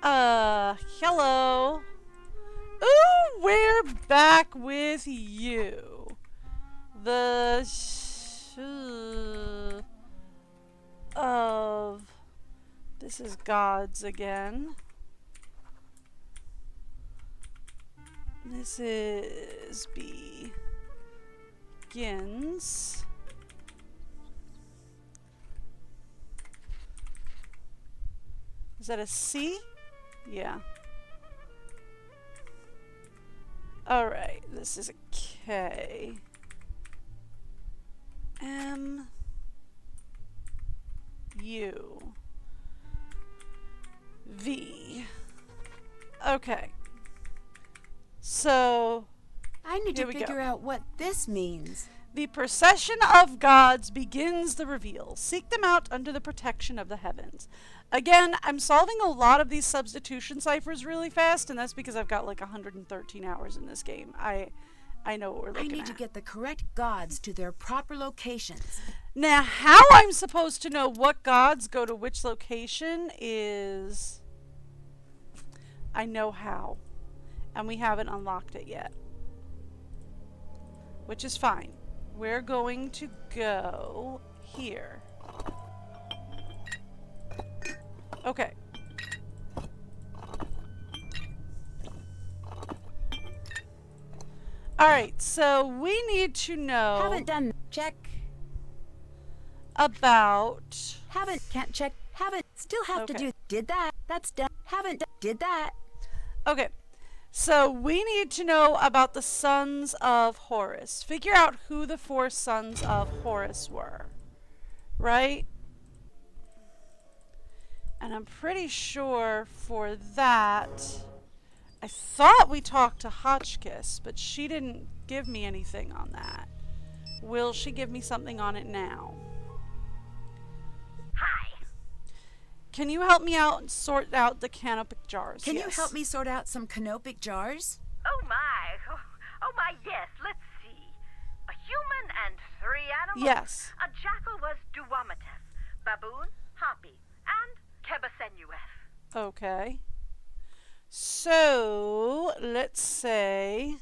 Hello. Ooh, we're back with you. The of this is God's again. This is begins. Is that a C? Yeah. Alright, this is a K. M. U. V. Okay. So, I need here to we figure go. out what this means. The procession of gods begins the reveal. Seek them out under the protection of the heavens. Again, I'm solving a lot of these substitution ciphers really fast, and that's because I've got like 113 hours in this game. I know what we're looking at. I need to get the correct gods to their proper locations. Now, how I'm supposed to know what gods go to which location is... I know how. And we haven't unlocked it yet. Which is fine. We're going to go here. Okay. Alright, so we need to know Haven't done. Check. about... Haven't. Can't check. Haven't. Still have to Okay. do. Did that. That's done. Haven't. Did that. Okay, so we need to know about the sons of Horus. Figure out who the 4 sons of Horus were. Right? And I'm pretty sure for that, I thought we talked to Hotchkiss, but she didn't give me anything on that. Will she give me something on it now? Hi. Can you help me out and sort out the canopic jars? Can you Yes. help me sort out some canopic jars? Oh my. Oh my, yes. Let's see. A human and 3 animals. Yes. A jackal was Duwamites, baboon, Hapi, and Kebasenueth. Okay. So, let's say...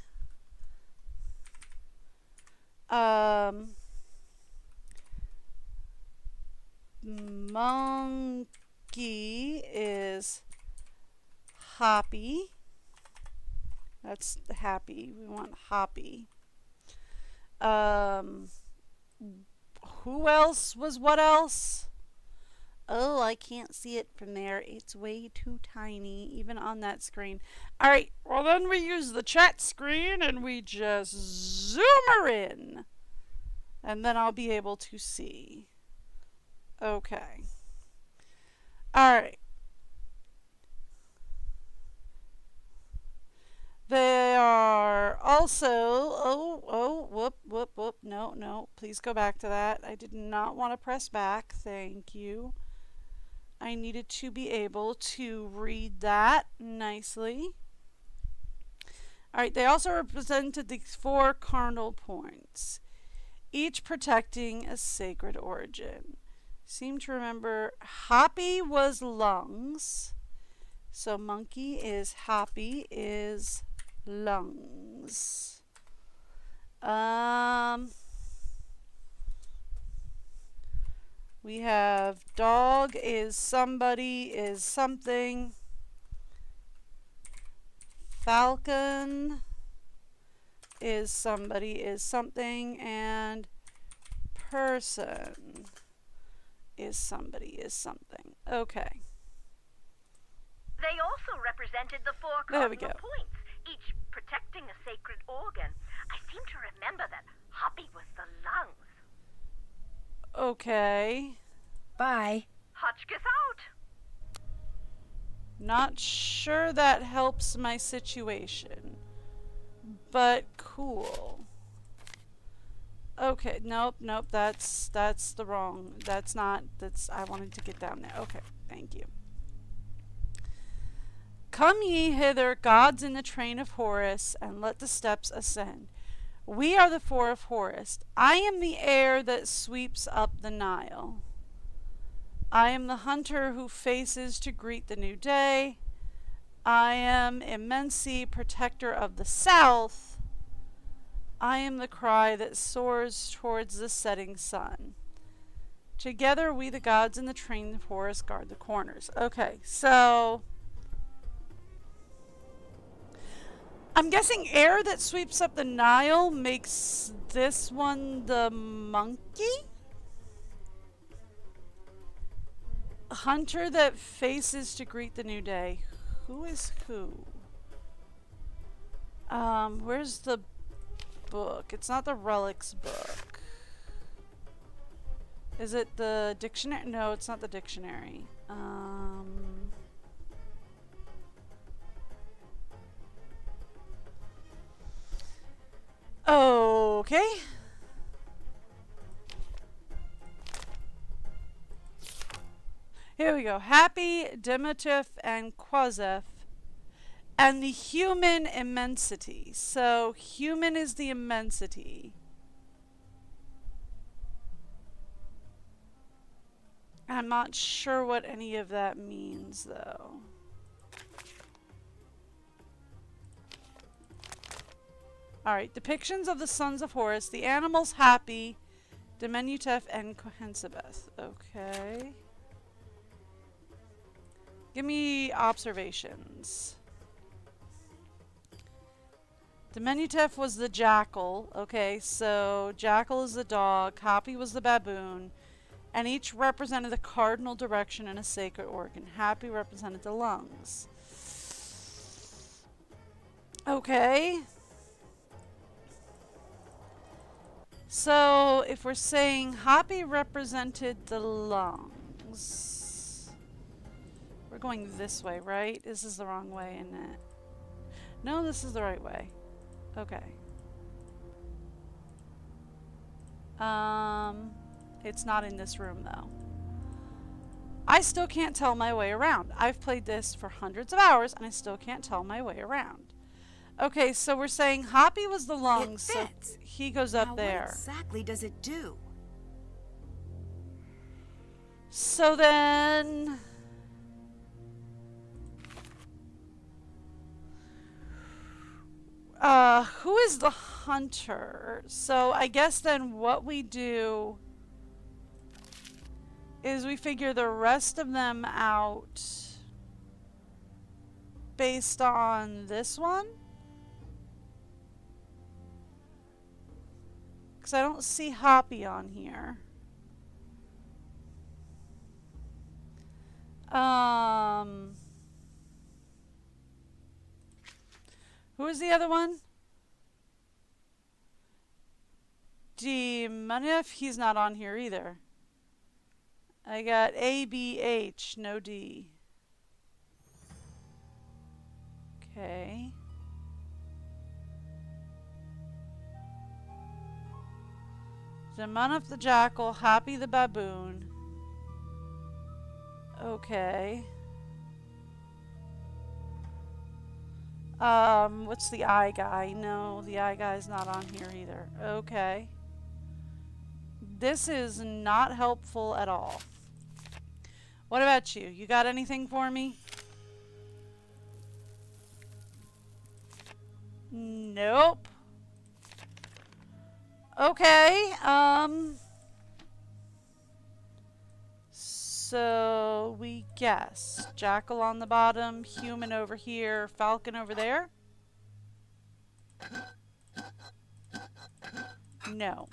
monkey is Happy. That's happy. We want Happy. Who else was what else? Oh, I can't see it from there. It's way too tiny, even on that screen. Alright, well then we use the chat screen and we just zoom her in. And then I'll be able to see. Okay. Alright. They are also, whoop, no, please go back to that. I did not want to press back, thank you. I needed to be able to read that nicely. Alright, they also represented these 4 cardinal points, each protecting a sacred origin. Seem to remember Happy was lungs, so monkey is Happy is lungs. We have dog is somebody is something. Falcon is somebody is something, and person is somebody is something. Okay. They also represented the 4 There we cardinal go. points, each protecting a sacred organ. I seem to remember that Happy was the lungs. Okay. Bye. Hotchkiss out. Not sure that helps my situation, but cool. Okay, nope, that's the wrong. That's not, I wanted to get down there. Okay, thank you. Come ye hither, gods in the train of Horus, and let the steps ascend. We are the 4 of Horus. I am the air that sweeps up the Nile. I am the hunter who faces to greet the new day. I am Immensi, protector of the south. I am the cry that soars towards the setting sun. Together we the gods in the train of Horus guard the corners. Okay, so I'm guessing air that sweeps up the Nile makes this one the monkey? Hunter that faces to greet the new day. Who is who? Where's the book? It's not the relics book. Is it the dictionary? No, it's not the dictionary. Okay. Here we go. Happy, Demetif, and Quazef. And the human immensity. So, human is the immensity. I'm not sure what any of that means, though. Alright, depictions of the sons of Horus. The animals Happy, Demenutef, and Kohensabeth. Okay. Give me observations. Diminutive was the jackal. Okay, so jackal is the dog, Happy was the baboon, and each represented the cardinal direction in a sacred organ. Happy represented the lungs. Okay. So if we're saying Happy represented the lungs, we're going this way, right? This is the wrong way, isn't it? No, this is the right way. Okay. It's not in this room though. I still can't tell my way around. I've played this for hundreds of hours and I still can't tell my way around. Okay, so we're saying Hoppy was the lungs, It so fits. he goes Now, up there. What exactly does it do? So then... who is the hunter? So I guess then what we do is we figure the rest of them out based on this one. Because I don't see Hoppy on here. Who is the other one? Manif, he's not on here either. I got A, B, H, no D. Okay. Manif the jackal, Happy the baboon. Okay. What's the eye guy? No, the eye guy's not on here either. Okay. This is not helpful at all. What about you? You got anything for me? Nope. Okay, so we guess jackal on the bottom, human over here, falcon over there? No.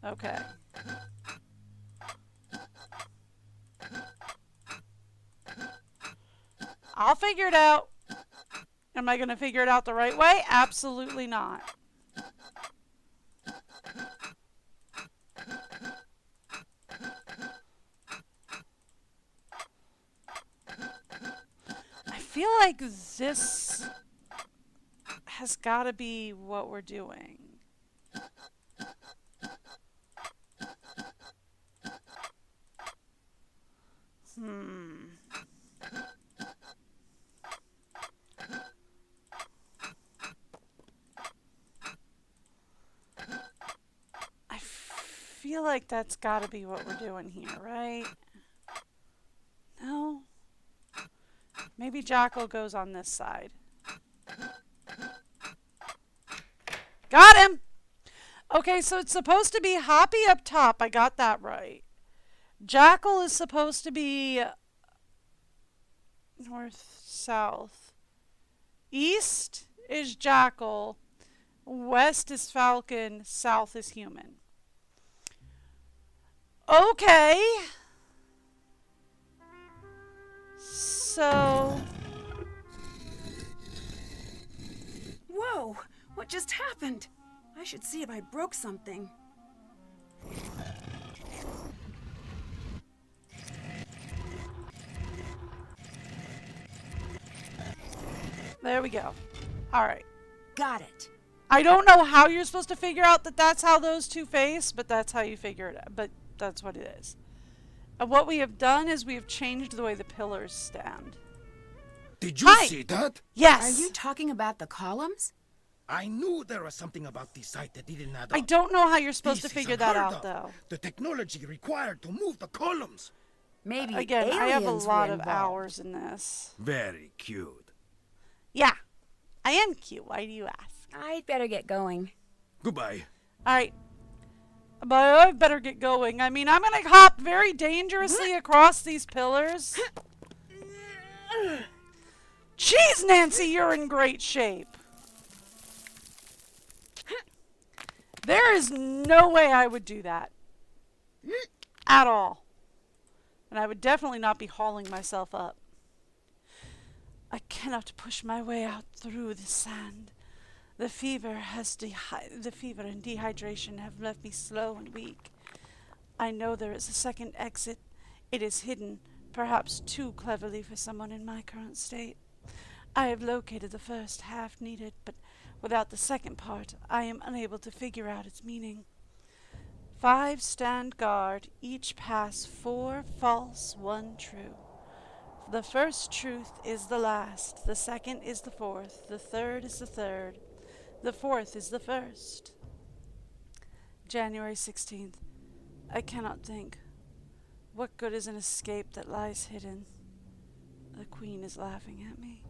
Okay. I'll figure it out. Am I going to figure it out the right way? Absolutely not. I feel like this has got to be what we're doing. I feel like that's got to be what we're doing here, right? No? Maybe jackal goes on this side. Got him! Okay, so it's supposed to be Hoppy up top. I got that right. Jackal is supposed to be north, south. East is jackal. West is falcon. South is human. Okay. So... Whoa! What just happened? I should see if I broke something. There we go. All right. Got it. I don't know how you're supposed to figure out that that's how those two face, but that's how you figure it out. But that's what it is. And what we have done is we have changed the way the pillars stand. Did you Hi. see that? Yes. Are you talking about the columns? I knew there was something about this site that didn't add up. I don't know how you're supposed This to is figure that unheard out, of. though. The technology required to move the columns. Maybe Again, aliens I have a lot were of involved. hours in this. Very cute. Yeah, I am cute. Why do you ask? I'd better get going. Goodbye. All right. But I better get going. I mean, I'm going to hop very dangerously across these pillars. Jeez, Nancy, you're in great shape. There is no way I would do that. At all. And I would definitely not be hauling myself up. I cannot push my way out through the sand. The fever and dehydration have left me slow and weak. I know there is a second exit. It is hidden, perhaps too cleverly for someone in my current state. I have located the first half needed, but without the second part, I am unable to figure out its meaning. 5 stand guard, each pass 4 false, 1 true. The first truth is the last, the second is the fourth, the third is the third, the fourth is the first. January 16th. I cannot think. What good is an escape that lies hidden? The Queen is laughing at me.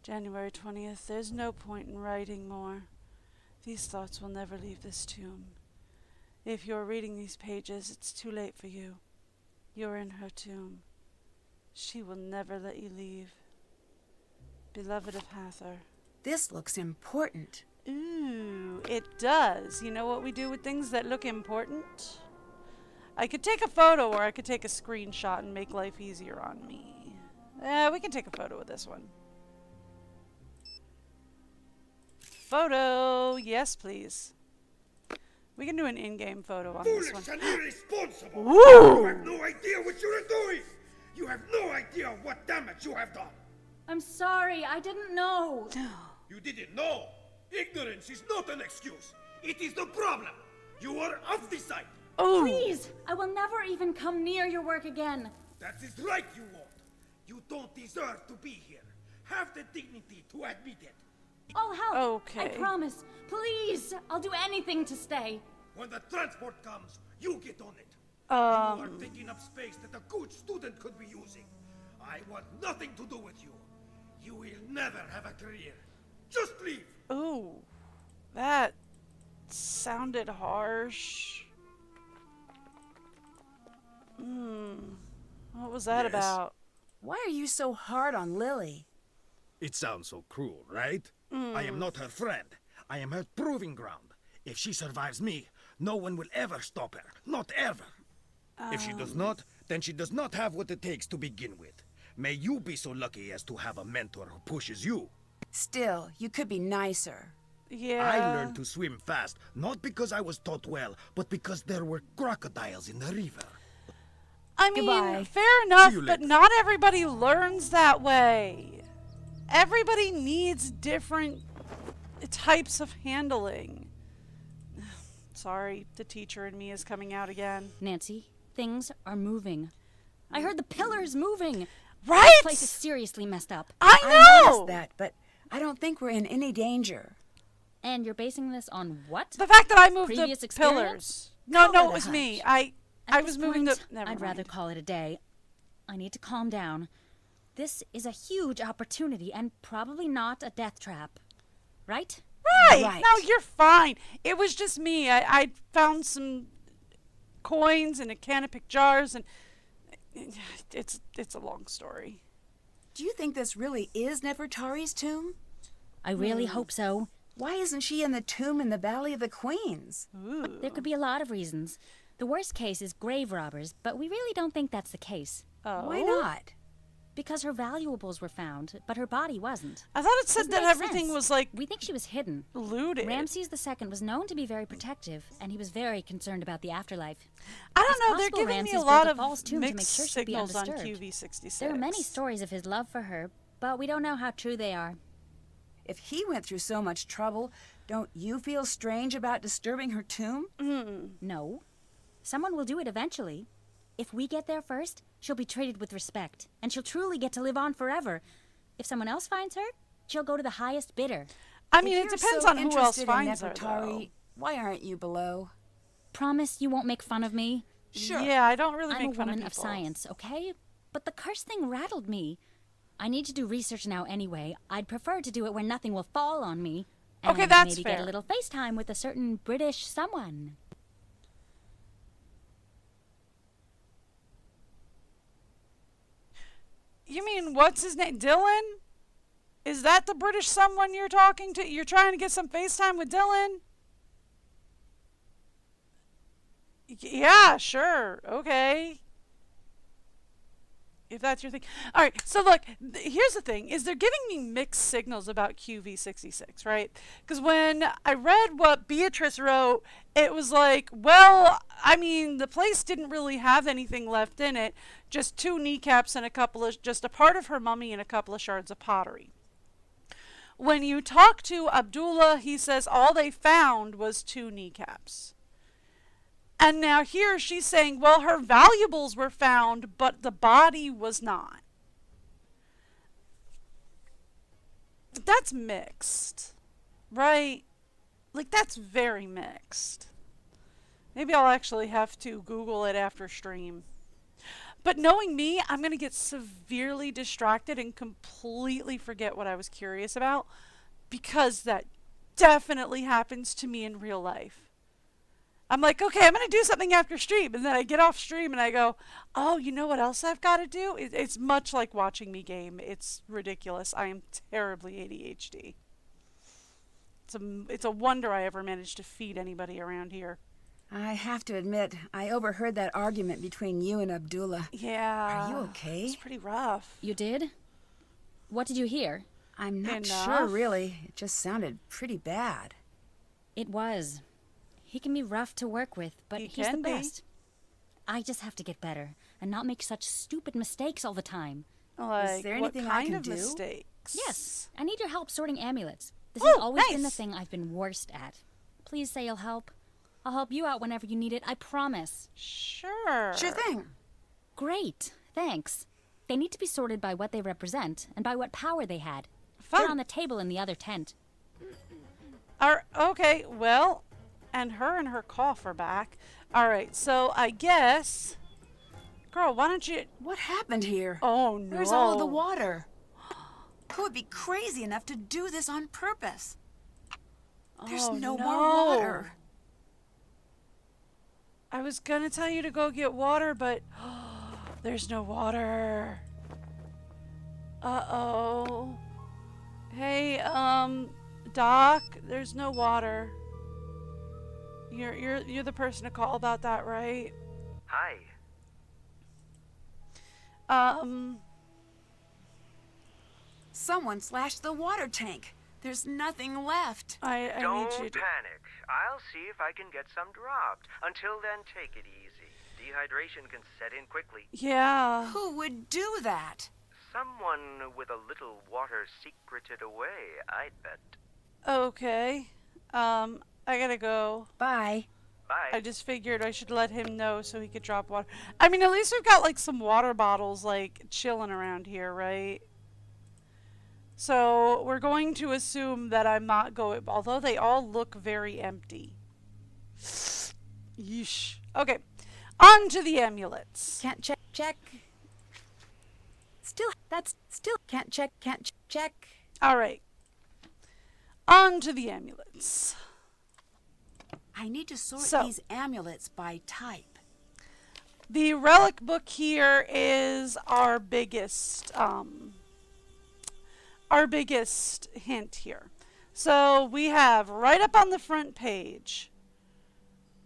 January 20th. There's no point in writing more. These thoughts will never leave this tomb. If you're reading these pages, it's too late for you. You're in her tomb. She will never let you leave. Beloved of Hathor. This looks important. Ooh, it does. You know what we do with things that look important? I could take a photo or I could take a screenshot and make life easier on me. We can take a photo of this one. Photo! Yes, please. We can do an in-game photo on this one. Foolish and irresponsible! Woo! You have no idea what you are doing! You have no idea what damage you have done! I'm sorry, I didn't know. You didn't know! Ignorance is not an excuse! It is the problem! You are off the site! Oh! Please, I will never even come near your work again. That is right, you won't! You don't deserve to be here! Have the dignity to admit it! I'll help. Okay. I promise. Please, I'll do anything to stay. When the transport comes, you get on it! You are taking up space that a good student could be using. I want nothing to do with you. You will never have a career. Just leave. Ooh, that sounded harsh. What was that Yes? about? Why are you so hard on Lily? It sounds so cruel, right? I am not her friend. I am her proving ground. If she survives me, no one will ever stop her. Not ever. If she does not, then she does not have what it takes to begin with. May you be so lucky as to have a mentor who pushes you. Still, you could be nicer. Yeah. I learned to swim fast, not because I was taught well, but because there were crocodiles in the river. I mean, Goodbye. fair enough, See you but later. not everybody learns that way. Everybody needs different types of handling. Sorry, the teacher in me is coming out again. Nancy, things are moving. I heard the pillars moving. Right? This place is seriously messed up. I I know! noticed that, but I don't think we're in any danger. And you're basing this on what? The fact that I moved Previous the experience? pillars. No, Call no, it it a was me. hunch. At I this was moving the... point, Never I'd rather mind. call it a day. I need to calm down. This is a huge opportunity and probably not a death trap. Right? Right. Right. No, you're fine. It was just me. I found some coins in a can of pick jars, and it's a long story. Do you think this really is Nefertari's tomb? I really hope so. Why isn't she in the tomb in the Valley of the Queens? There could be a lot of reasons. The worst case is grave robbers, but we really don't think that's the case. Oh. Why not? Because her valuables were found, but her body wasn't. I thought it said Doesn't that make everything sense. was like We think she was hidden. looted. Ramses II was known to be very protective, and he was very concerned about the afterlife. I don't It's know. They're possible giving me a Ramses lot built a of false tomb to make mixed sure she'd be signals on undisturbed. QV66. There are many stories of his love for her, but we don't know how true they are. If he went through so much trouble, don't you feel strange about disturbing her tomb? No. Someone will do it eventually. If we get there first, she'll be treated with respect, and she'll truly get to live on forever. If someone else finds her, she'll go to the highest bidder. I mean, If it you're depends so on who else interested in finds her, Nefertari, though. why aren't you below? Promise you won't make fun of me? Sure. Yeah, I don't really I'm a make fun woman of of people. science, okay? But the curse thing rattled me. I need to do research now anyway. I'd prefer to do it where nothing will fall on me. Okay, And that's maybe get fair. a little FaceTime with a certain British someone. You mean, what's his name? Dylan? Is that the British someone you're talking to? You're trying to get some FaceTime with Dylan? Yeah, sure. Okay. If that's your thing. All right, so look, here's the thing, is they're giving me mixed signals about QV66, right? Because when I read what Beatrice wrote, it was like, well, I mean, the place didn't really have anything left in it, just 2 kneecaps and just a part of her mummy and a couple of shards of pottery. When you talk to Abdullah, he says all they found was 2 kneecaps. And now here she's saying, well, her valuables were found, but the body was not. That's mixed, right? Like, that's very mixed. Maybe I'll actually have to Google it after stream. But knowing me, I'm going to get severely distracted and completely forget what I was curious about, because that definitely happens to me in real life. I'm like, okay, I'm going to do something after stream. And then I get off stream and I go, oh, you know what else I've got to do? It's much like watching me game. It's ridiculous. I am terribly ADHD. It's a wonder I ever managed to feed anybody around here. I have to admit, I overheard that argument between you and Abdullah. Yeah. Are you okay? It's pretty rough. You did? What did you hear? I'm not sure, really. It just sounded pretty bad. It was. He can be rough to work with, but he's the best. I just have to get better and not make such stupid mistakes all the time. Like, is there anything I can do? Mistakes? Yes, I need your help sorting amulets. This has always been the thing I've been worst at. Please say you'll help. I'll help you out whenever you need it, I promise. Sure. Sure thing. Great, thanks. They need to be sorted by what they represent and by what power they had. Fun. They're on the table in the other tent. Okay, well... And her cough are back. Alright, so I guess... Girl, why don't you... What happened here? Oh, no. Where's all of the water? Who would be crazy enough to do this on purpose? There's no more water. I was gonna tell you to go get water, but... there's no water. Uh-oh. Hey, Doc, there's no water. You're the person to call about that, right? Hi. Someone slashed the water tank. There's nothing left. I Don't need you to... panic. I'll see if I can get some dropped. Until then, take it easy. Dehydration can set in quickly. Yeah. Who would do that? Someone with a little water secreted away, I'd bet. Okay. I gotta go. Bye. Bye. I just figured I should let him know so he could drop water. I mean, at least we've got, like, some water bottles, like, chilling around here, right? So, we're going to assume that I'm not going... Although they all look very empty. Yeesh. Okay. On to the amulets. Can't check. Still can't check. Alright. On to the amulets. I need to sort these amulets by type. The relic book here is our biggest hint here. So we have right up on the front page,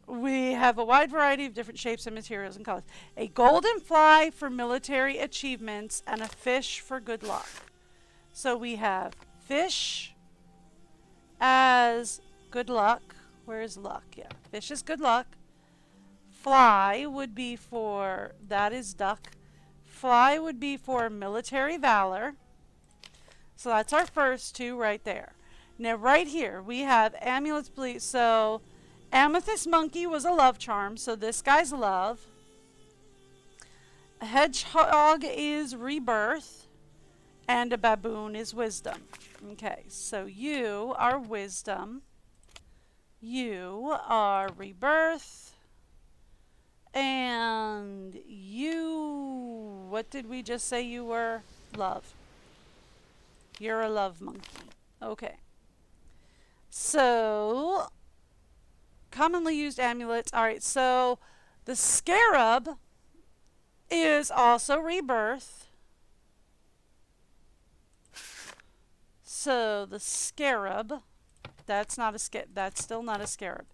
we have a wide variety of different shapes and materials and colors. A golden fly for military achievements and a fish for good luck. So we have fish as good luck. Where's luck? Yeah, fish is good luck. Fly would be for, that is duck. Fly would be for military valor. So that's our first 2 right there. Now right here we have amulets, please. So amethyst monkey was a love charm, so this guy's love. A hedgehog is rebirth, and a baboon is wisdom. Okay, so you are wisdom. You are rebirth. And you, what did we just say you were? Love. You're a love monkey. Okay. So, commonly used amulets. Alright, so the scarab is also rebirth. So the scarab, that's still not a scarab.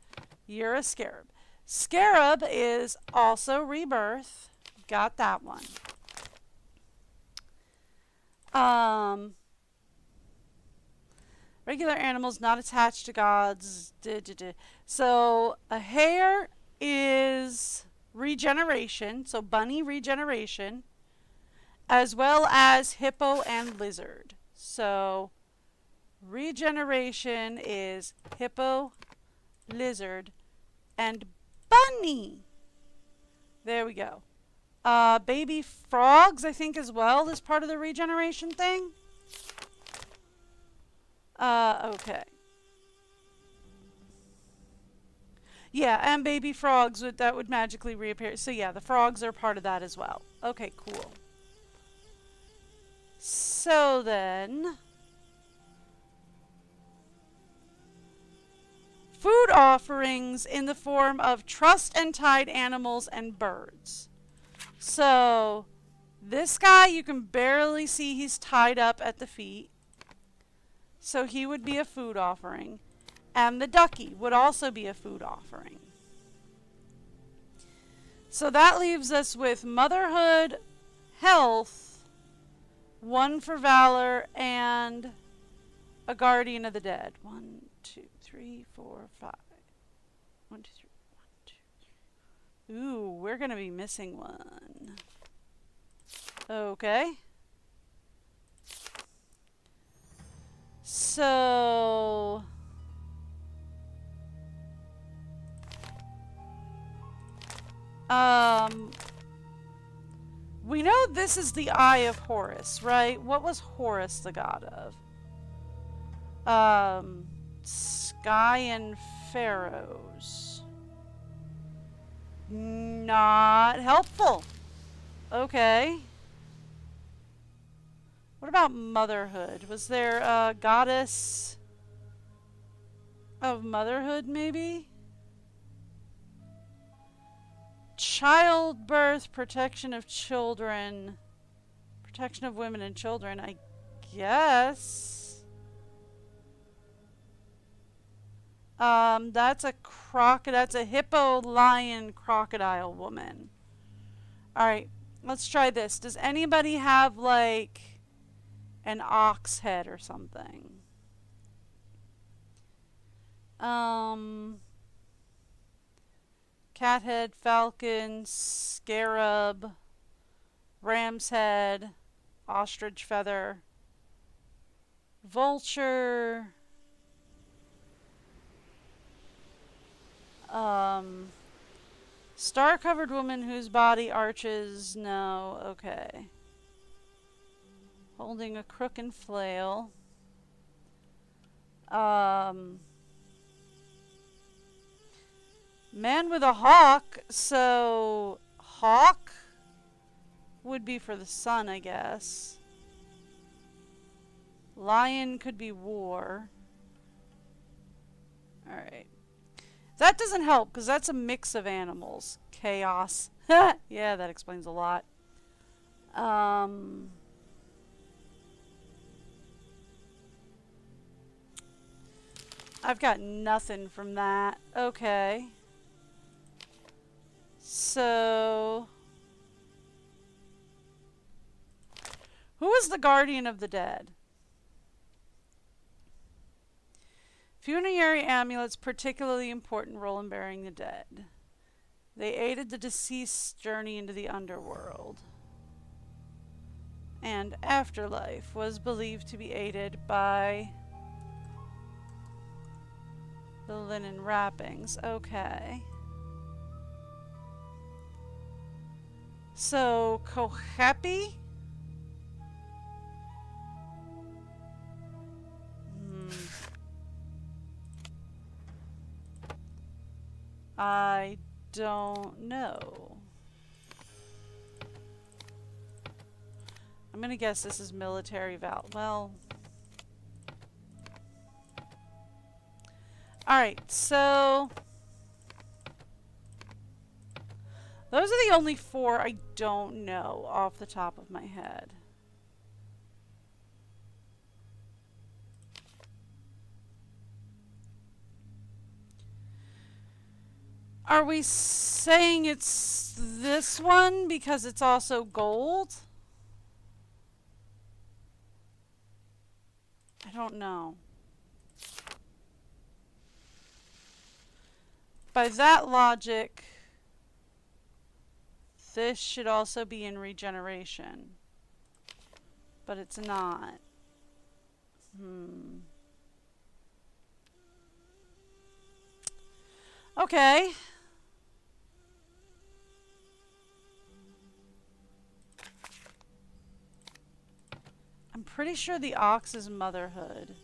You're a scarab. Scarab is also rebirth. Got that one. Regular animals not attached to gods. So a hare is regeneration, so bunny regeneration, as well as hippo and lizard. So regeneration is hippo, lizard, and bunny. There we go. Baby frogs, I think, as well, is part of the regeneration thing. Okay. Yeah, and baby frogs, that would magically reappear. So yeah, the frogs are part of that as well. Okay, cool. So then, food offerings in the form of trussed and tied animals and birds. So this guy, you can barely see he's tied up at the feet. So he would be a food offering. And the ducky would also be a food offering. So that leaves us with motherhood, health, one for valor, and a guardian of the dead. 1, 2, 3, 4, 5. 1, 2, 3, 1, 2, 3. Ooh, we're going to be missing one. Okay. So we know this is the Eye of Horus, right? What was Horus the god of? Sky and pharaohs. Not helpful. Okay. What about motherhood? Was there a goddess of motherhood, maybe? Childbirth, protection of children, protection of women and children, I guess. That's a hippo, lion, crocodile woman. Alright, let's try this. Does anybody have, like, an ox head or something? Cat head, falcon, scarab, ram's head, ostrich feather, vulture, star-covered woman whose body arches. No, okay. Holding a crook and flail. Man with a hawk, so hawk would be for the sun, I guess. Lion could be war. Alright. That doesn't help, because that's a mix of animals. Chaos. Yeah, that explains a lot. I've got nothing from that. Okay. So, who is the guardian of the dead? Funerary amulets, particularly important role in burying the dead. They aided the deceased's journey into the underworld. And afterlife was believed to be aided by the linen wrappings. Okay. So, Kohepi? I don't know. I'm gonna guess this is military val. Well. Alright, so those are the only 4 I don't know off the top of my head. Are we saying it's this one because it's also gold? I don't know. By that logic, this should also be in regeneration. But it's not. Okay. I'm pretty sure the ox is motherhood.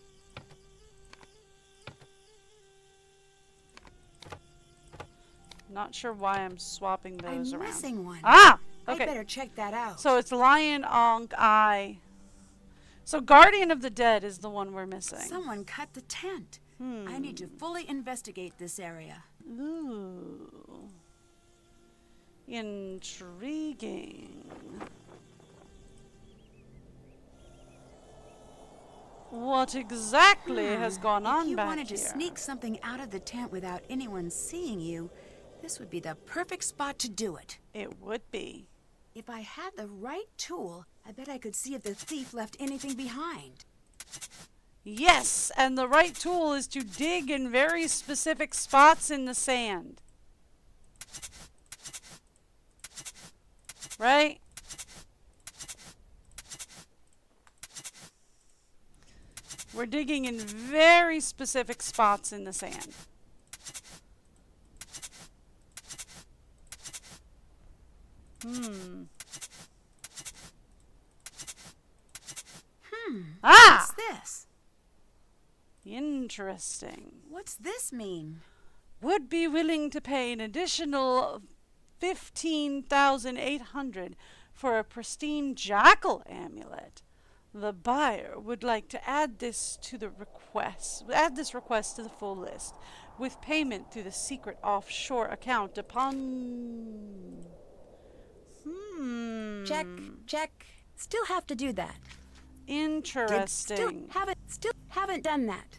Not sure why I'm swapping those I'm around. missing one. Ah! Okay. I better check that out. So it's Lion, Ankh, Eye. So Guardian of the Dead is the one we're missing. Someone cut the tent. I need to fully investigate this area. Ooh. Intriguing. What exactly has gone on If you back wanted here? to sneak something out of the tent without anyone seeing you, this would be the perfect spot to do it. It would be. If I had the right tool, I bet I could see if the thief left anything behind. Yes, and the right tool is to dig in very specific spots in the sand. Right? We're digging in very specific spots in the sand. Ah! What's this? Interesting. What's this mean? Would be willing to pay an additional 15,800 for a pristine jackal amulet. The buyer would like to add this to the request. Add this request to the full list, with payment through the secret offshore account upon. Check, check. Still have to do that. Interesting. Still haven't done that.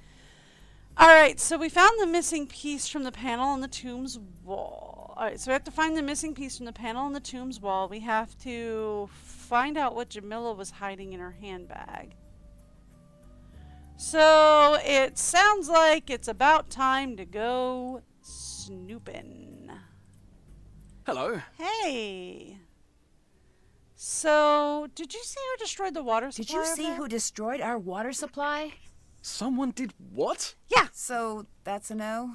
Alright, so we found the missing piece from the panel on the tomb's wall. Alright, so we have to find the missing piece from the panel on the tomb's wall. We have to find out what Jamila was hiding in her handbag. So it sounds like it's about time to go snooping. Hello. Hey. So, did you see who destroyed the water supply? Did you over see there? who destroyed our water supply? Someone did what? Yeah. So, that's a no?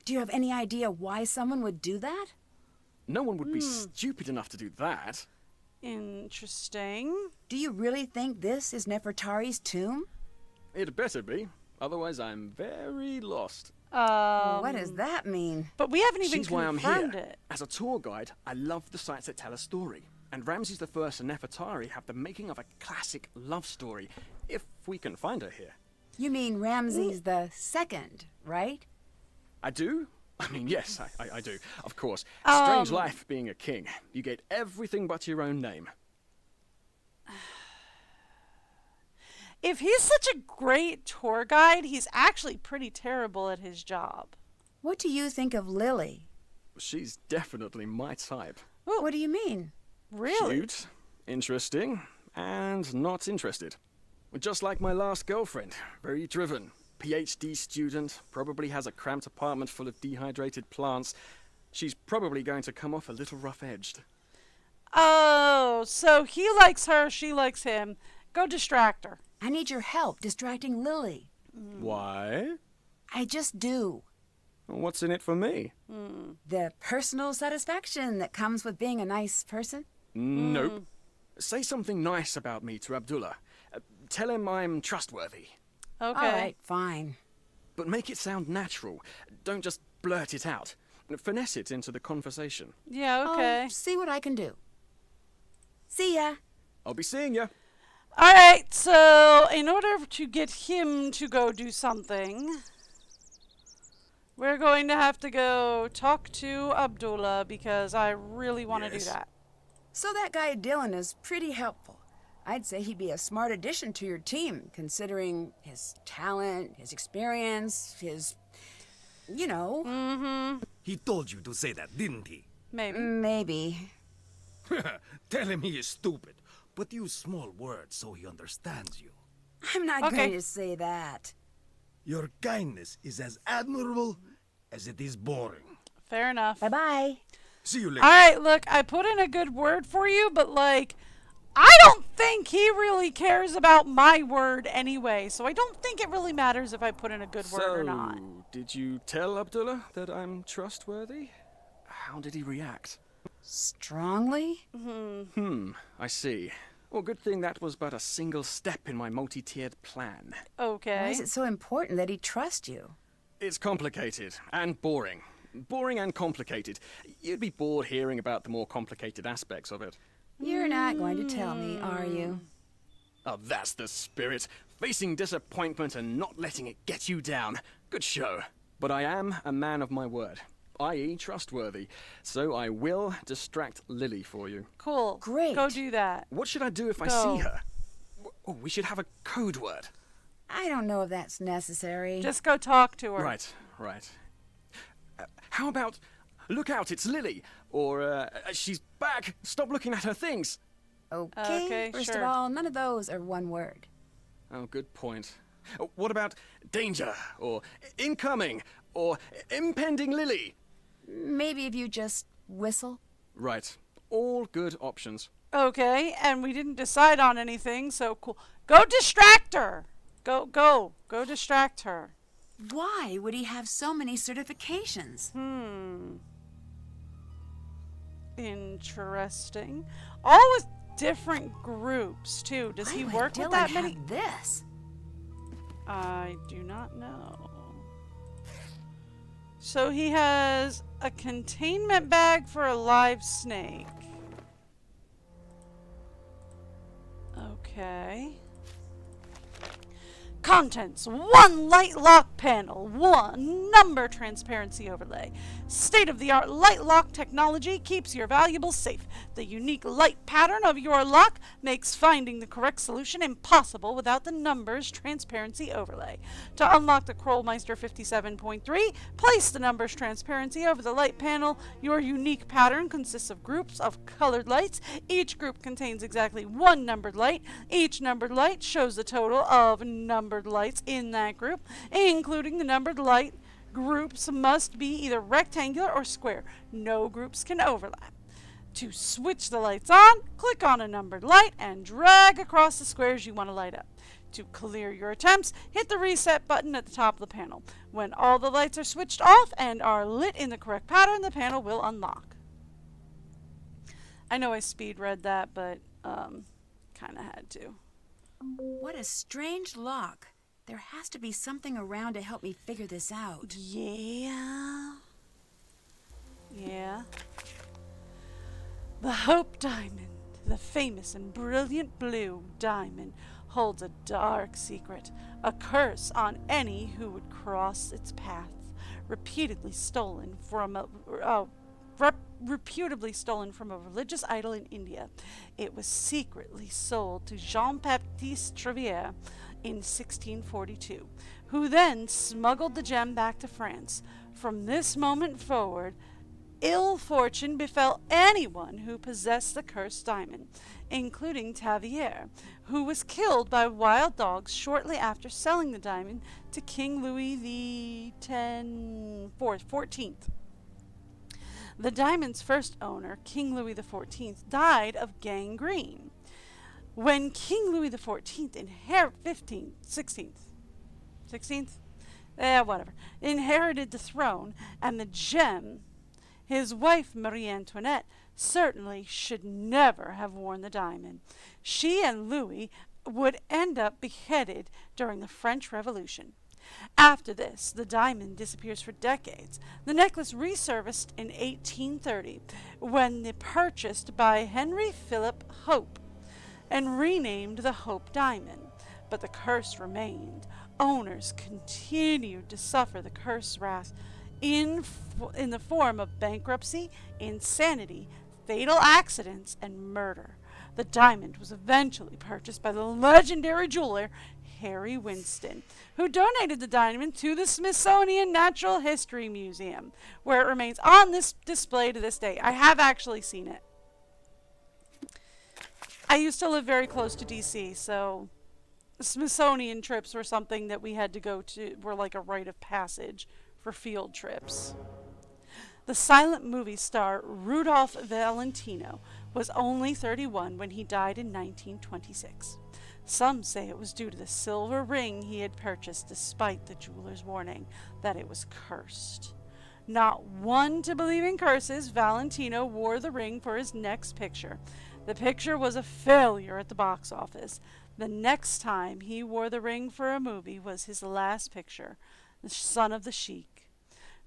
Do you have any idea why someone would do that? No one would be stupid enough to do that. Interesting. Do you really think this is Nefertari's tomb? It better be. Otherwise, I'm very lost. What does that mean? But we haven't even She's why I'm confirmed here. it. As a tour guide, I love the sites that tell a story. And Ramses I and Nefertari have the making of a classic love story, if we can find her here. You mean Ramses the Second, right? I do? I mean, yes, I do. Of course. Strange life being a king. You get everything but your own name. If he's such a great tour guide, he's actually pretty terrible at his job. What do you think of Lily? She's definitely my type. What do you mean? Really? Cute, interesting, and not interested. Just like my last girlfriend. Very driven. PhD student, probably has a cramped apartment full of dehydrated plants. She's probably going to come off a little rough-edged. Oh, so he likes her, she likes him. Go distract her. I need your help distracting Lily. Why? I just do. What's in it for me? The personal satisfaction that comes with being a nice person? Nope. Say something nice about me to Abdullah. Tell him I'm trustworthy. Okay. All right, fine. But make it sound natural. Don't just blurt it out. Finesse it into the conversation. Yeah, okay. I'll see what I can do. See ya. I'll be seeing you. Alright, so in order to get him to go do something, we're going to have to go talk to Abdullah because I really want to do Yes. that. So that guy Dylan is pretty helpful. I'd say he'd be a smart addition to your team, considering his talent, his experience, his, you know. He told you to say that, didn't he? Maybe. Maybe. Tell him he is stupid, but use small words so he understands you. I'm not Okay. going to say that. Your kindness is as admirable as it is boring. Fair enough. Bye-bye. See you later. Alright, look, I put in a good word for you, but like, I don't think he really cares about my word anyway, so I don't think it really matters if I put in a good word or not. Did you tell Abdullah that I'm trustworthy? How did he react? Strongly? I see. Well, good thing that was but a single step in my multi-tiered plan. Okay. Why is it so important that he trusts you? It's complicated and boring. Boring and complicated. You'd be bored hearing about the more complicated aspects of it. You're not going to tell me, are you? Oh, that's the spirit. Facing disappointment and not letting it get you down. Good show. But I am a man of my word, i.e. trustworthy. So I will distract Lily for you. Cool. Great. Go do that. What should I do if I Go. see her? Oh, we should have a code word. I don't know if that's necessary. Just go talk to her. Right. How about, look out, it's Lily. Or, she's back. Stop looking at her things. Okay. Okay, First sure. of all, none of those are one word. Oh, good point. What about danger? Or incoming? Or impending Lily? Maybe if you just whistle. Right. All good options. Okay, and we didn't decide on anything, so cool. Go distract her. Go distract her. Why would he have so many certifications? Interesting. All with different groups, too. Does he Why would work with Dylan that many? have this? I do not know. So he has a containment bag for a live snake. Okay. Contents: 1 light lock panel, 1 number transparency overlay. State-of-the-art light lock technology keeps your valuables safe. The unique light pattern of your lock makes finding the correct solution impossible without the numbers transparency overlay. To unlock the Krollmeister 57.3, place the numbers transparency over the light panel. Your unique pattern consists of groups of colored lights. Each group contains exactly 1 numbered light. Each numbered light shows the total of numbered lights in that group, including the numbered light. Groups must be either rectangular or square. No groups can overlap. To switch the lights on, click on a numbered light and drag across the squares you want to light up. To clear your attempts, hit the reset button at the top of the panel. When all the lights are switched off and are lit in the correct pattern, the panel will unlock. I know I speed read that, but kind of had to. What a strange lock. There has to be something around to help me figure this out. Yeah. The Hope Diamond, the famous and brilliant blue diamond, holds a dark secret, a curse on any who would cross its path. Reputably stolen from a religious idol in India. It was secretly sold to Jean-Baptiste Treviere in 1642, who then smuggled the gem back to France. From this moment forward, ill fortune befell anyone who possessed the cursed diamond, including Tavier, who was killed by wild dogs shortly after selling the diamond to King Louis XIV. The diamond's first owner, King Louis XIV, died of gangrene. When King Louis XIV inherited the throne and the gem, his wife Marie Antoinette certainly should never have worn the diamond. She and Louis would end up beheaded during the French Revolution. After this, the diamond disappears for decades. The necklace resurfaced in 1830 when purchased by Henry Philip Hope and renamed the Hope Diamond. But the curse remained. Owners continued to suffer the curse wrath in the form of bankruptcy, insanity, fatal accidents, and murder. The diamond was eventually purchased by the legendary jeweler Harry Winston, who donated the diamond to the Smithsonian Natural History Museum, where it remains on this display to this day. I have actually seen it. I used to live very close to DC, so Smithsonian trips were something that we had to go to, were like a rite of passage for field trips. The silent movie star Rudolph Valentino was only 31 when he died in 1926. Some say it was due to the silver ring he had purchased despite the jeweler's warning that it was cursed. Not one to believe in curses, Valentino wore the ring for his next picture. The picture was a failure at the box office. The next time he wore the ring for a movie was his last picture, The Son of the Sheik.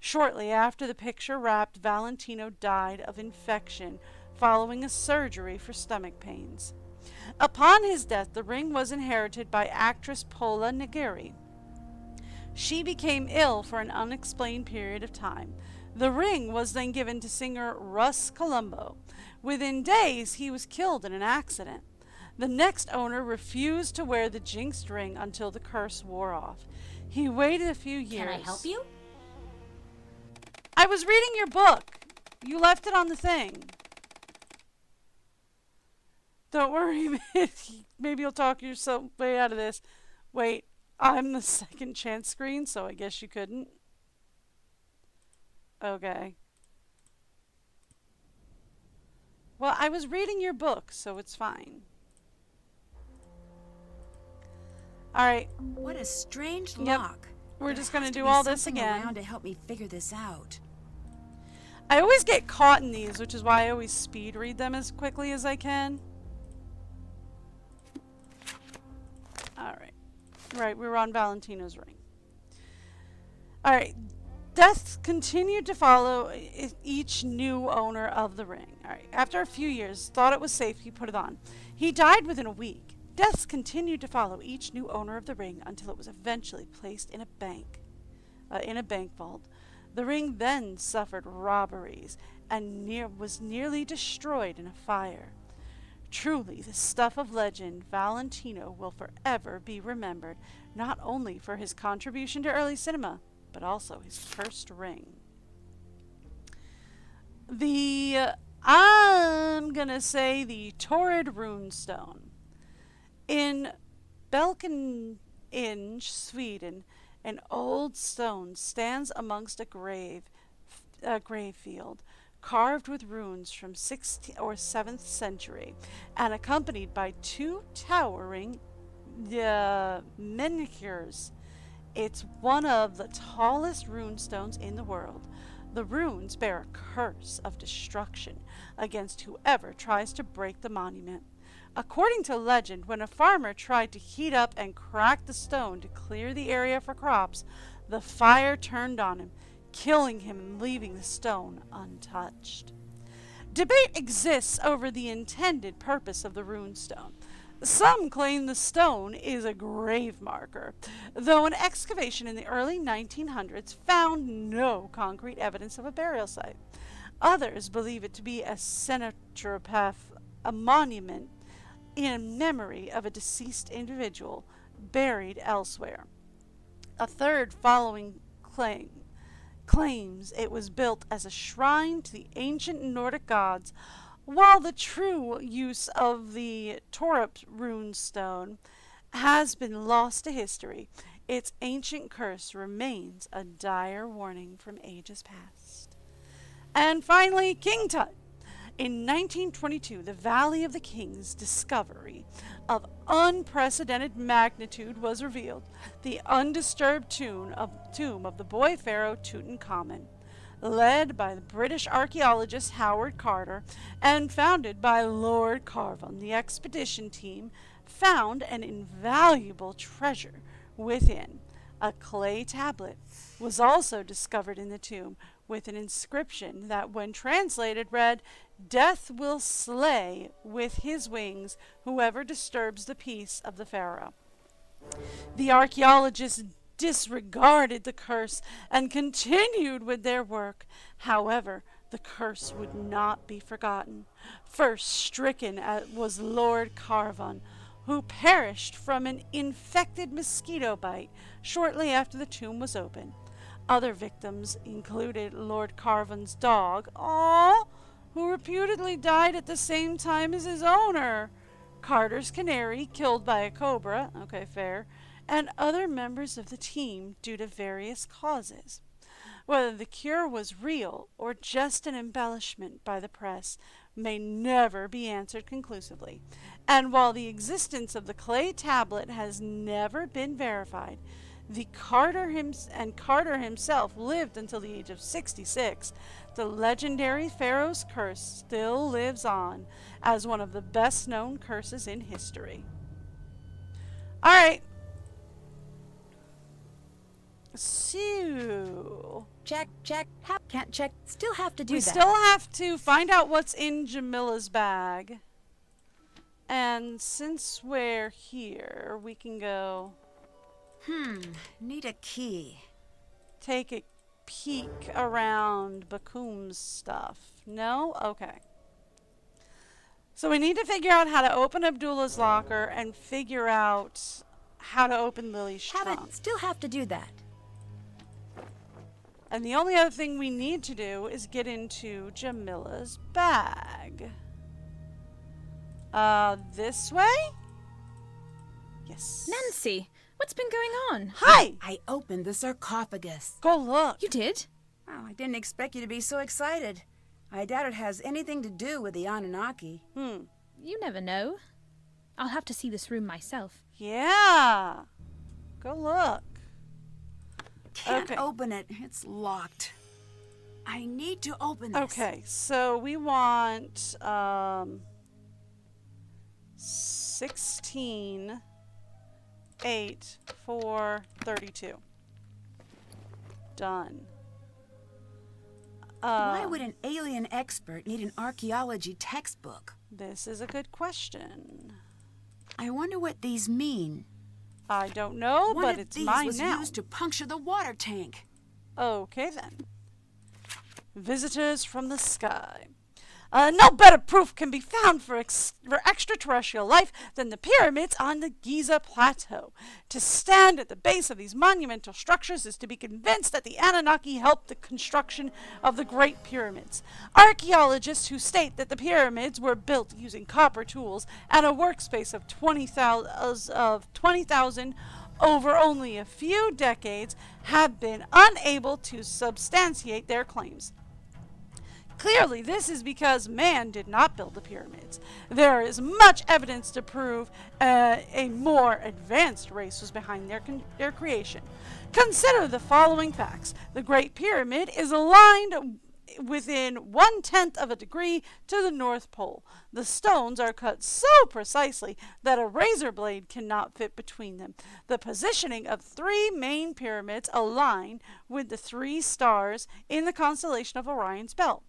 Shortly after the picture wrapped, Valentino died of infection following a surgery for stomach pains. Upon his death, the ring was inherited by actress Paula Negri. She became ill for an unexplained period of time. The ring was then given to singer Russ Colombo. Within days, he was killed in an accident. The next owner refused to wear the jinxed ring until the curse wore off. He waited a few years. Can I help you? I was reading your book. You left it on the thing. Don't worry, maybe you'll talk yourself way out of this. Wait, I'm the second chance screen, so I guess you couldn't. Okay. Well, I was reading your book, so it's fine. Alright. What a strange Yep. lock. We're There just going to has do be all this something again. around to help me figure this out. I always get caught in these, which is why I always speed read them as quickly as I can. Alright. Right, we were on Valentino's ring. Alright. Death continued to follow each new owner of the ring. Alright. After a few years, thought it was safe, he put it on. He died within a week. Deaths continued to follow each new owner of the ring until it was eventually placed in a bank vault. The ring then suffered robberies and was nearly destroyed in a fire. Truly, the stuff of legend, Valentino will forever be remembered, not only for his contribution to early cinema, but also his cursed ring. I'm gonna say the Torrid Runestone. In Belkeninge, Sweden, an old stone stands amongst a grave field, carved with runes from 6th or 7th century, and accompanied by two towering menhirs. It's one of the tallest runestones in the world. The runes bear a curse of destruction against whoever tries to break the monument. According to legend, when a farmer tried to heat up and crack the stone to clear the area for crops, the fire turned on him, killing him and leaving the stone untouched. Debate exists over the intended purpose of the runestone. Some claim the stone is a grave marker, though an excavation in the early 1900s found no concrete evidence of a burial site. Others believe it to be a cenotaph, a monument in memory of a deceased individual buried elsewhere. A third following claims it was built as a shrine to the ancient Nordic gods, while the true use of the Torrid runestone has been lost to history. Its ancient curse remains a dire warning from ages past. And finally, King Tut. In 1922, the Valley of the Kings discovery of unprecedented magnitude was revealed, the undisturbed tomb of the boy pharaoh Tutankhamun, led by the British archaeologist Howard Carter and founded by Lord Carnarvon. The expedition team found an invaluable treasure within. A clay tablet was also discovered in the tomb with an inscription that, when translated, read, "Death will slay with his wings whoever disturbs the peace of the pharaoh." The archaeologists disregarded the curse and continued with their work. However, the curse would not be forgotten. First stricken was Lord Carnarvon, who perished from an infected mosquito bite shortly after the tomb was opened. Other victims included Lord Carvin's dog, who reputedly died at the same time as his owner, Carter's canary, killed by a cobra, okay, fair, and other members of the team due to various causes. Whether the cure was real or just an embellishment by the press may never be answered conclusively. And while the existence of the clay tablet has never been verified, Carter himself lived until the age of 66. The legendary Pharaoh's curse still lives on as one of the best known curses in history. Alright. So Check. Can't check. Still have to do we that. still have to find out what's in Jamila's bag. And since we're here, we can go Need a key. take a peek around Bakum's stuff. No? Okay. So we need to figure out how to open Abdullah's locker and figure out how to open Lily's trunk. Still have to do that. And the only other thing we need to do is get into Jamila's bag. This way? Yes. Nancy, what's been going on? Hi! I opened the sarcophagus. Go look. You did? Oh, I didn't expect you to be so excited. I doubt it has anything to do with the Anunnaki. You never know. I'll have to see this room myself. Yeah. Go look. Can't open it. It's locked. I need to open this. Okay, so we want 16, 8, 4, 32. Done. Why would an alien expert need an archaeology textbook? This is a good question. I wonder what these mean. I don't know, but it's mine was now. used to puncture the water tank. Okay then. Visitors from the sky. No better proof can be found for extraterrestrial life than the pyramids on the Giza Plateau. To stand at the base of these monumental structures is to be convinced that the Anunnaki helped the construction of the Great Pyramids. Archaeologists who state that the pyramids were built using copper tools and a workspace of 20,000 over only a few decades have been unable to substantiate their claims. Clearly, this is because man did not build the pyramids. There is much evidence to prove a more advanced race was behind their creation. Consider the following facts. The Great Pyramid is aligned within 1/10 of a degree to the North Pole. The stones are cut so precisely that a razor blade cannot fit between them. The positioning of 3 main pyramids align with the 3 stars in the constellation of Orion's belt.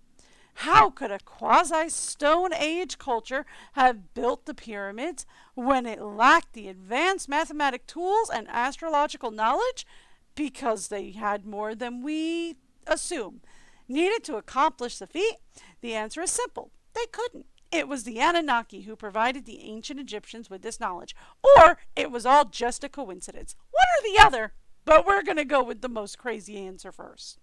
How could a quasi-Stone Age culture have built the pyramids when it lacked the advanced mathematic tools and astrological knowledge? Because they had more than we assume needed to accomplish the feat? The answer is simple. They couldn't. It was the Anunnaki who provided the ancient Egyptians with this knowledge. Or it was all just a coincidence. One or the other. But we're going to go with the most crazy answer first.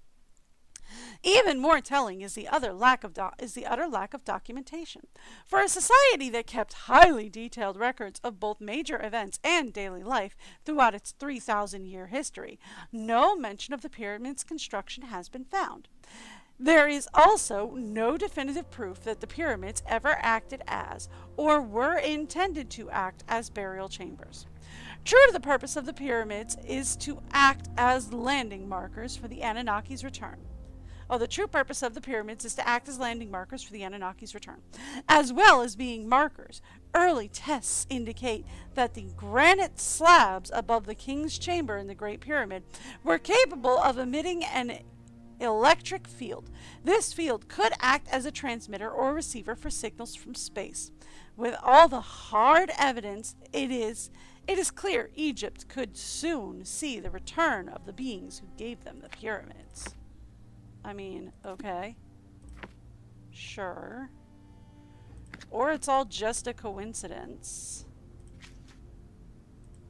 Even more telling is the utter lack of documentation. For a society that kept highly detailed records of both major events and daily life throughout its 3,000-year history, no mention of the pyramid's construction has been found. There is also no definitive proof that the pyramids ever acted as or were intended to act as burial chambers. True to the purpose of the pyramids is to act as landing markers for the Anunnaki's return. The true purpose of the pyramids is to act as landing markers for the Anunnaki's return. As well as being markers, early tests indicate that the granite slabs above the king's chamber in the Great Pyramid were capable of emitting an electric field. This field could act as a transmitter or receiver for signals from space. With all the hard evidence, it is clear Egypt could soon see the return of the beings who gave them the pyramids. I mean, okay. Sure. Or it's all just a coincidence.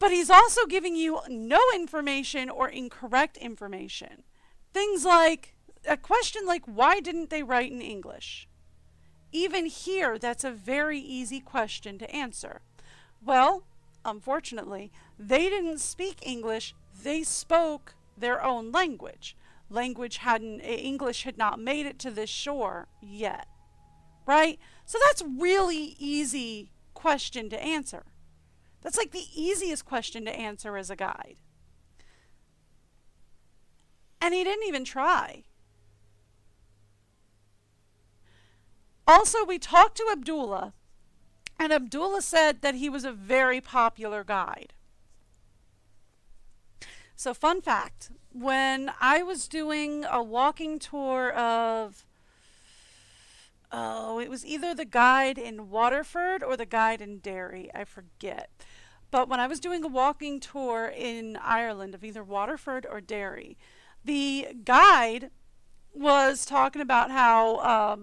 But he's also giving you no information or incorrect information. Things like a question like, why didn't they write in English? Even here, that's a very easy question to answer. Well, unfortunately, they didn't speak English, they spoke their own language. English had not made it to this shore yet. Right? So that's really easy question to answer. That's like the easiest question to answer as a guide. And he didn't even try. Also, we talked to Abdullah, and Abdullah said that he was a very popular guide. So, fun fact, when I was doing a walking tour of, it was either the guide in Waterford or the guide in Derry, I forget. But when I was doing a walking tour in Ireland of either Waterford or Derry, the guide was talking about how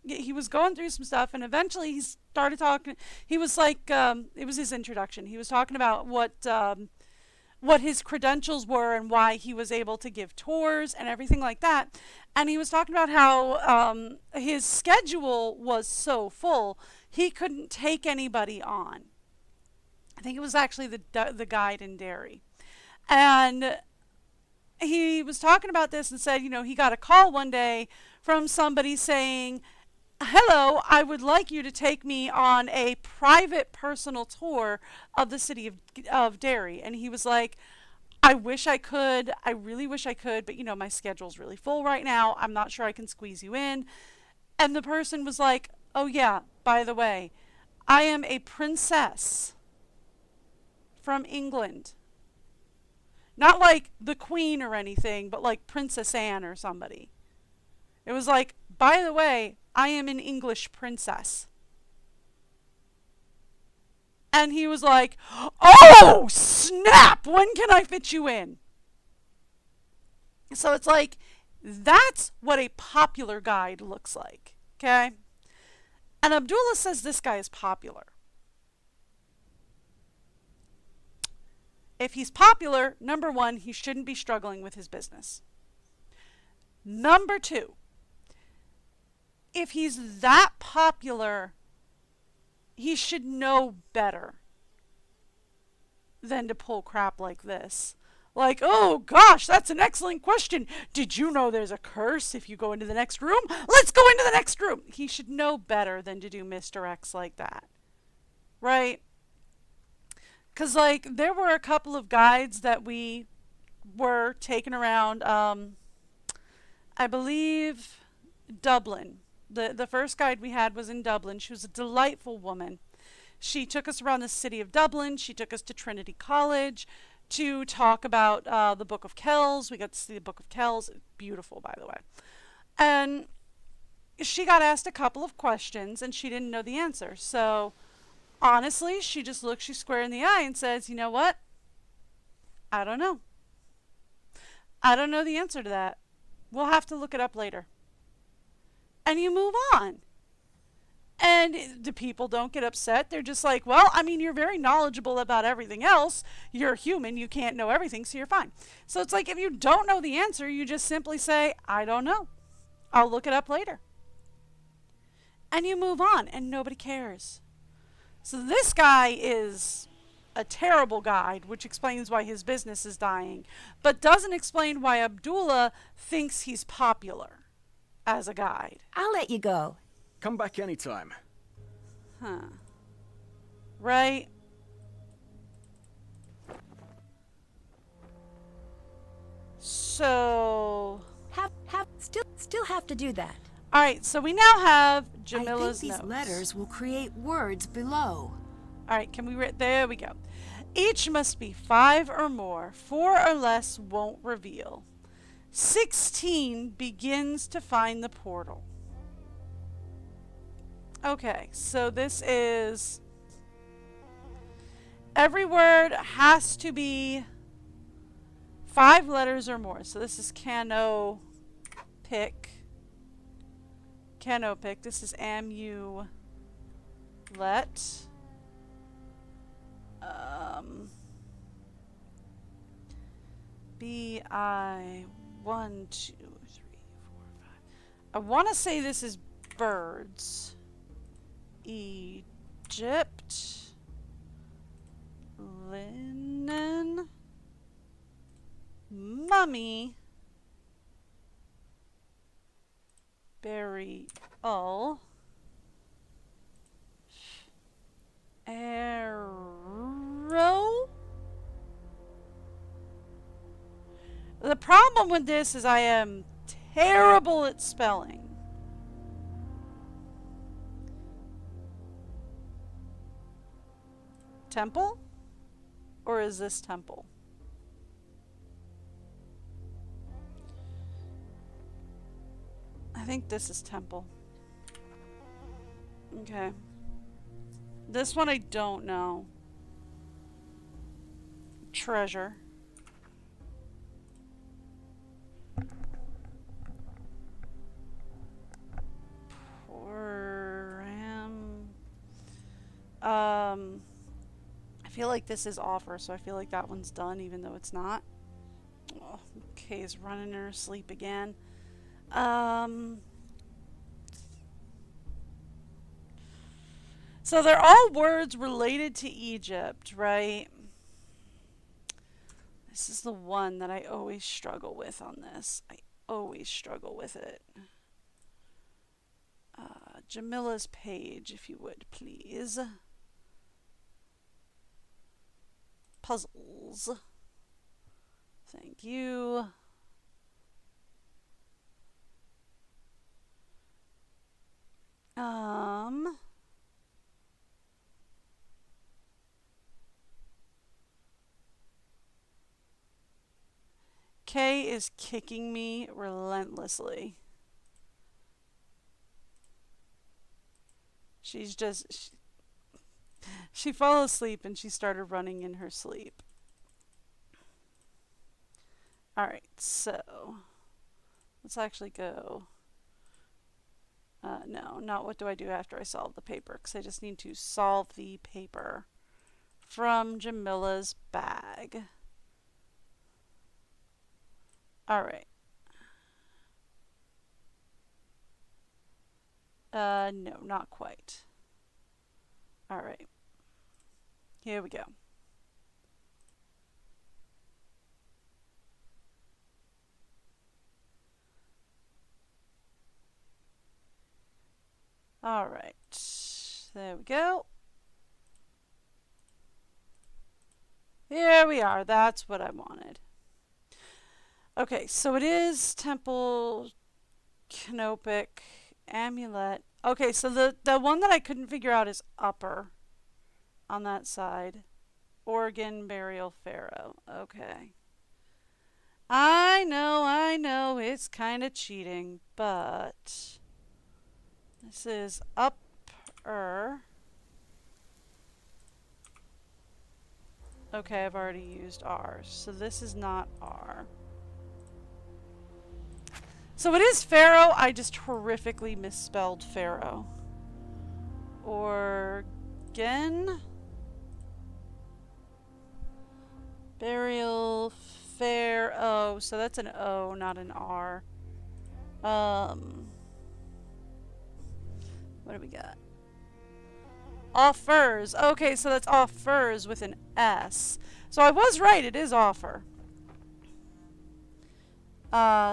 he was going through some stuff, and eventually he started talking. He was like, it was his introduction. He was talking about what his credentials were and why he was able to give tours and everything like that. And he was talking about how his schedule was so full he couldn't take anybody on. I think it was actually the guide in Derry. And he was talking about this and said, he got a call one day from somebody saying, hello, I would like you to take me on a private personal tour of the city of Derry. And he was like, I wish I could. I really wish I could. But, my schedule's really full right now. I'm not sure I can squeeze you in. And the person was like, oh, yeah, by the way, I am a princess from England. Not like the Queen or anything, but like Princess Anne or somebody. It was like, by the way, I am an English princess. And he was like, oh, snap! When can I fit you in? So it's like, that's what a popular guide looks like. Okay? And Abdullah says this guy is popular. If he's popular, number one, he shouldn't be struggling with his business. Number two, if he's that popular, he should know better than to pull crap like this. Like, oh gosh, that's an excellent question. Did you know there's a curse if you go into the next room? Let's go into the next room. He should know better than to do misdirects like that. Right? Because, there were a couple of guides that we were taking around, I believe, Dublin. The first guide we had was in Dublin. She was a delightful woman. She took us around the city of Dublin. She took us to Trinity College to talk about the Book of Kells. We got to see the Book of Kells. Beautiful, by the way. And she got asked a couple of questions, and she didn't know the answer. So, honestly, she just looks you square in the eye and says, you know what? I don't know. I don't know the answer to that. We'll have to look it up later. And you move on. And the people don't get upset. They're just like, well, you're very knowledgeable about everything else. You're human. You can't know everything, so you're fine. So it's like if you don't know the answer, you just simply say, I don't know. I'll look it up later. And you move on, and nobody cares. So this guy is a terrible guide, which explains why his business is dying, but doesn't explain why Abdullah thinks he's popular as a guide. I'll let you go. Come back anytime. Huh. Right? So... Still have to do that. Alright, so we now have I Jamila's think these notes. letters will create words below. Alright, can we read? There we go. Each must be 5 or more. 4 or less won't reveal. 16 begins to find the portal. Okay, so this is... Every word has to be 5 letters or more. So this is canopic. Canopic. This is amulet. B-I 1, 2, 3, 4, 5. I want to say this is birds. Egypt. Linen. Mummy. Burial. Arrow. The problem with this is I am terrible at spelling. Temple? Or is this temple? I think this is temple. Okay. This one I don't know. Treasure. I feel like this is offer, so I feel like that one's done, even though it's not. Oh, Kay's running in her sleep again. So they're all words related to Egypt, right? This is the one that I always struggle with on this. I always struggle with it. Jamila's page, if you would, please. Puzzles. Thank you. Kay is kicking me relentlessly. She's just... She fell asleep and she started running in her sleep. Alright, so... Let's actually go... no, not what do I do after I solve the paper, because I just need to solve the paper from Jamila's bag. Alright. No, not quite. Alright. Here we go. Alright. There we go. Here we are. That's what I wanted. Okay, so it is temple, canopic, amulet. Okay, so the one that I couldn't figure out is upper on that side. Organ, burial, pharaoh. Okay. I know, it's kind of cheating, but this is upper. Okay, I've already used R, so this is not R. So it is pharaoh, I just horrifically misspelled pharaoh. Organ. Burial, pharaoh. So that's an O, not an R. What do we got? Offers. Okay, so that's offers with an S. So I was right, it is offer.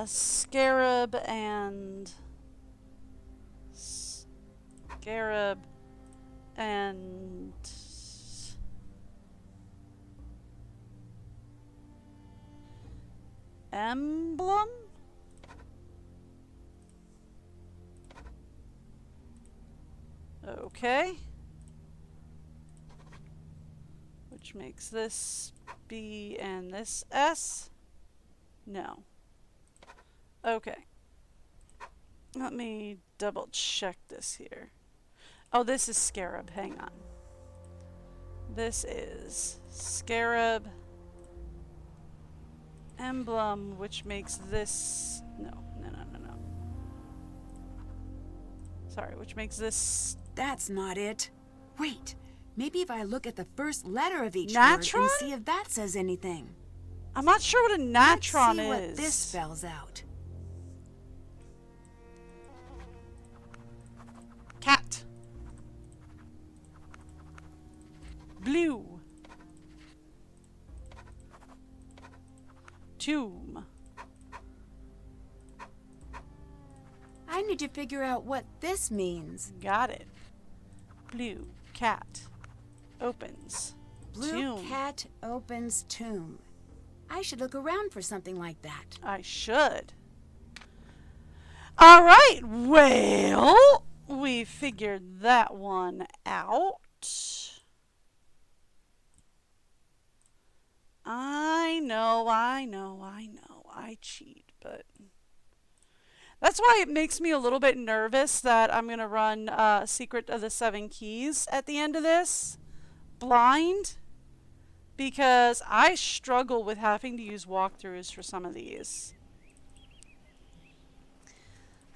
Scarab and... Scarab and... Emblem? Okay. Which makes this B and this S? No. Okay. Let me double check this here. Oh, this is scarab. Hang on. This is scarab. Emblem, which makes this... No. Sorry, which makes this... That's not it. Wait, Maybe if I look at the first letter of each word Natron? and see if that says anything. I'm not sure what a natron Let's see is. what this spells out. Cat. Blue. Tomb. I need to figure out what this means. Got it. Blue cat opens Blue tomb. cat opens tomb. I should look around for something like that. I should. All right. Well, we figured that one out. I know. I cheat, but that's why it makes me a little bit nervous that I'm going to run Secret of the Seven Keys at the end of this blind, because I struggle with having to use walkthroughs for some of these.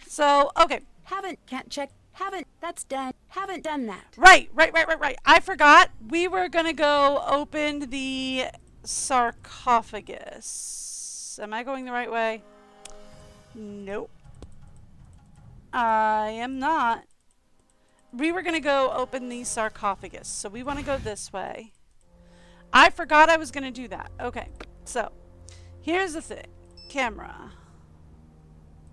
So, okay. That's done. Haven't done that. Right. I forgot. We were going to go open the sarcophagus. Am I going the right way? Nope. I am not. We were going to go open the sarcophagus. So we want to go this way. I forgot I was going to do that. Okay. So, here's the thing. Camera.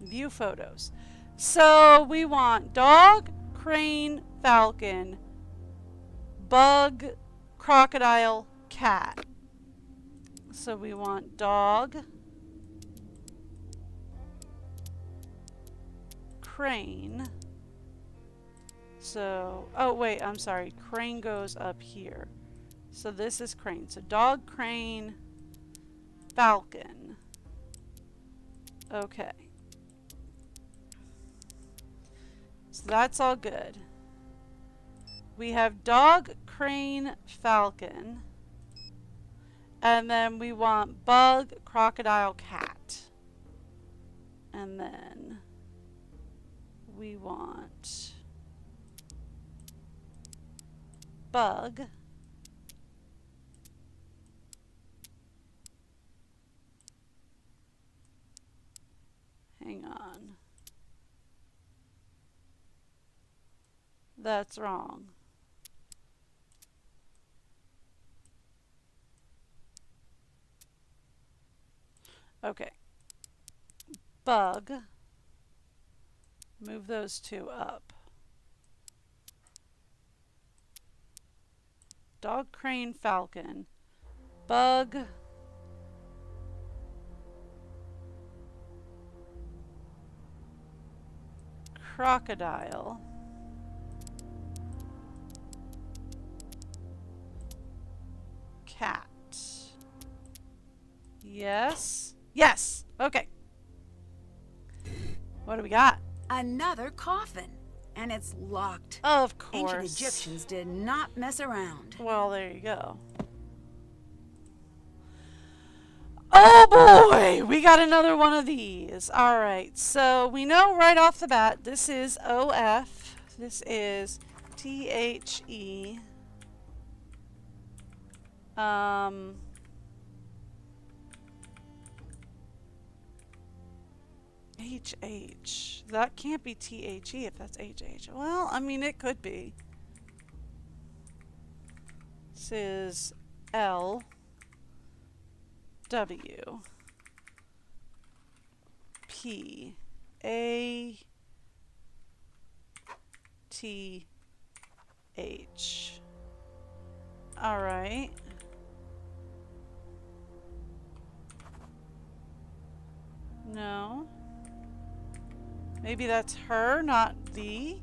View photos. So, we want dog, crane, falcon, bug, crocodile, cat. So, we want dog, crane. So, oh wait, I'm sorry. Crane goes up here. So this is crane. So dog, crane, falcon. Okay. So that's all good. We have dog, crane, falcon. And then we want bug, crocodile, cat. And then we want bug, hang on, that's wrong. Okay, bug, move those two up. Dog, crane, falcon, bug, crocodile, cat. Yes. Yes. Okay. What do we got? Another coffin. And it's locked. Of course. Ancient Egyptians did not mess around. Well, there you go. Oh boy, we got another one of these. All right, so we know right off the bat this is OF. This is THE. HH. That can't be THE if that's HH. Well, I mean, it could be. This is L W P A T H. All right. No. Maybe that's her, not the.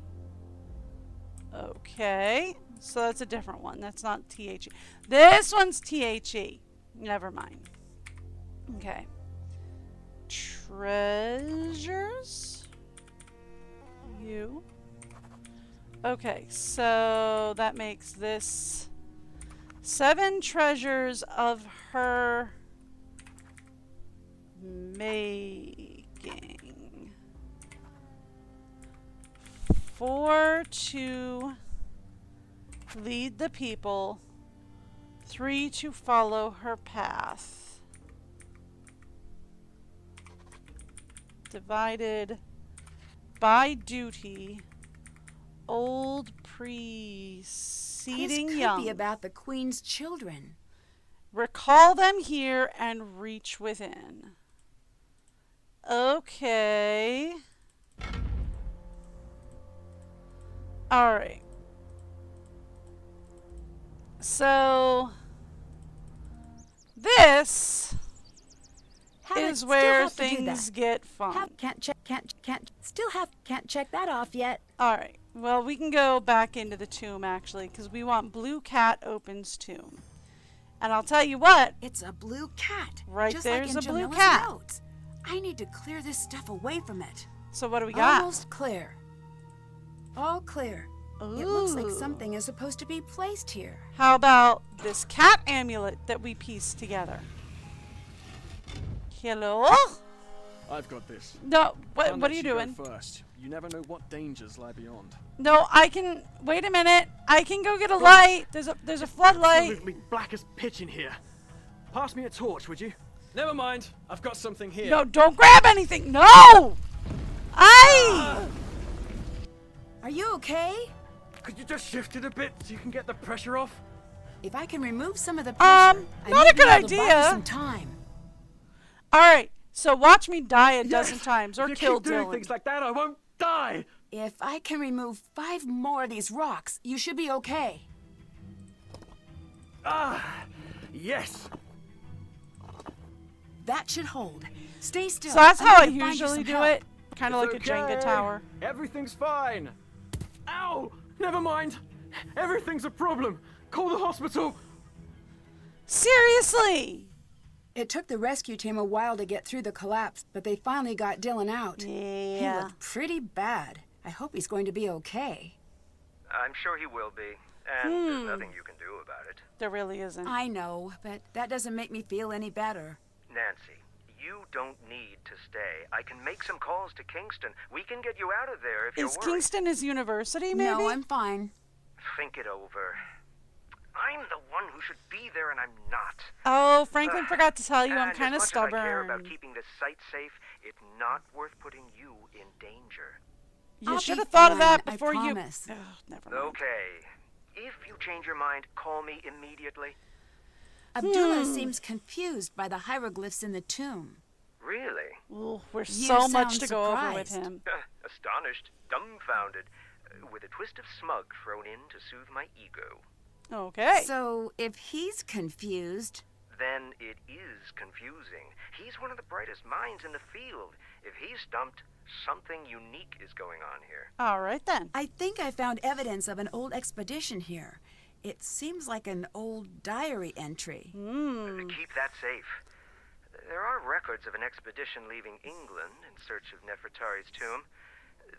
Okay. So that's a different one. That's not THE. This one's THE. Never mind. Okay. Treasures. You. Okay, so that makes this 7 treasures of her making. 4 to Lead the people. 3 to follow her path. Divided by duty. Old preceding This could young. be about the Queen's children. Recall them here and reach within. Okay. Alright. So, this is where things get fun. Can't check that off yet. Alright. Well, we can go back into the tomb, actually, because we want Blue Cat opens tomb. And I'll tell you what. It's a blue cat. Right just there's like in a blue Jamila's cat. Notes. I need to clear this stuff away from it. So what do we got? Almost clear. All clear. It looks like something is supposed to be placed here. How about this cat amulet that we pieced together? Hello? I've got this. No, I'll what let are you you go doing? first. You never know what dangers lie beyond. No, I can. Wait a minute. I can go get a light. There's a floodlight. Absolutely black as pitch in here. Pass me a torch, would you? Never mind. I've got something here. No, don't grab anything. No! Aye! Are you okay? Could you just shift it a bit so you can get the pressure off? If I can remove some of the pressure, I not may a good be able to buy idea. you some time. All right. So watch me die a dozen Yes! times or If you kill keep doing Dylan. things like that, I won't die. If I can remove 5 more of these rocks, you should be okay. Ah, yes. That should hold. Stay still. So that's I'm how I going to find you usually some do help. it. Kind of like It's a Jenga okay. tower. Everything's fine. Ow! Never mind. Everything's a problem. Call the hospital. Seriously? It took the rescue team a while to get through the collapse, but they finally got Dylan out. He Yeah. looked pretty bad. I hope he's going to be okay. I'm sure he will be, and there's nothing you can do about it. There really isn't. I know, but that doesn't make me feel any better. Nancy, you don't need to stay. I can make some calls to Kingston. We can get you out of there if you're Is worried. Kingston his university, maybe? No, I'm fine. Think it over. I'm the one who should be there, and I'm not. Oh, Franklin forgot to tell you I'm And kind of as much as I care stubborn. about keeping this site safe, it's not worth putting you in danger. You I'll should be have thought of that fine, I before you. promise. Ugh, never mind. Okay. If you change your mind, call me immediately. Abdullah seems confused by the hieroglyphs in the tomb. Really? Ooh, we're You so much sound to go over with surprised. him. Astonished, dumbfounded, with a twist of smug thrown in to soothe my ego. Okay. So, if he's confused, Then it is confusing. He's one of the brightest minds in the field. If he's stumped, something unique is going on here. All right then. I think I found evidence of an old expedition here. It seems like an old diary entry. Keep that safe. There are records of an expedition leaving England in search of Nefertari's tomb.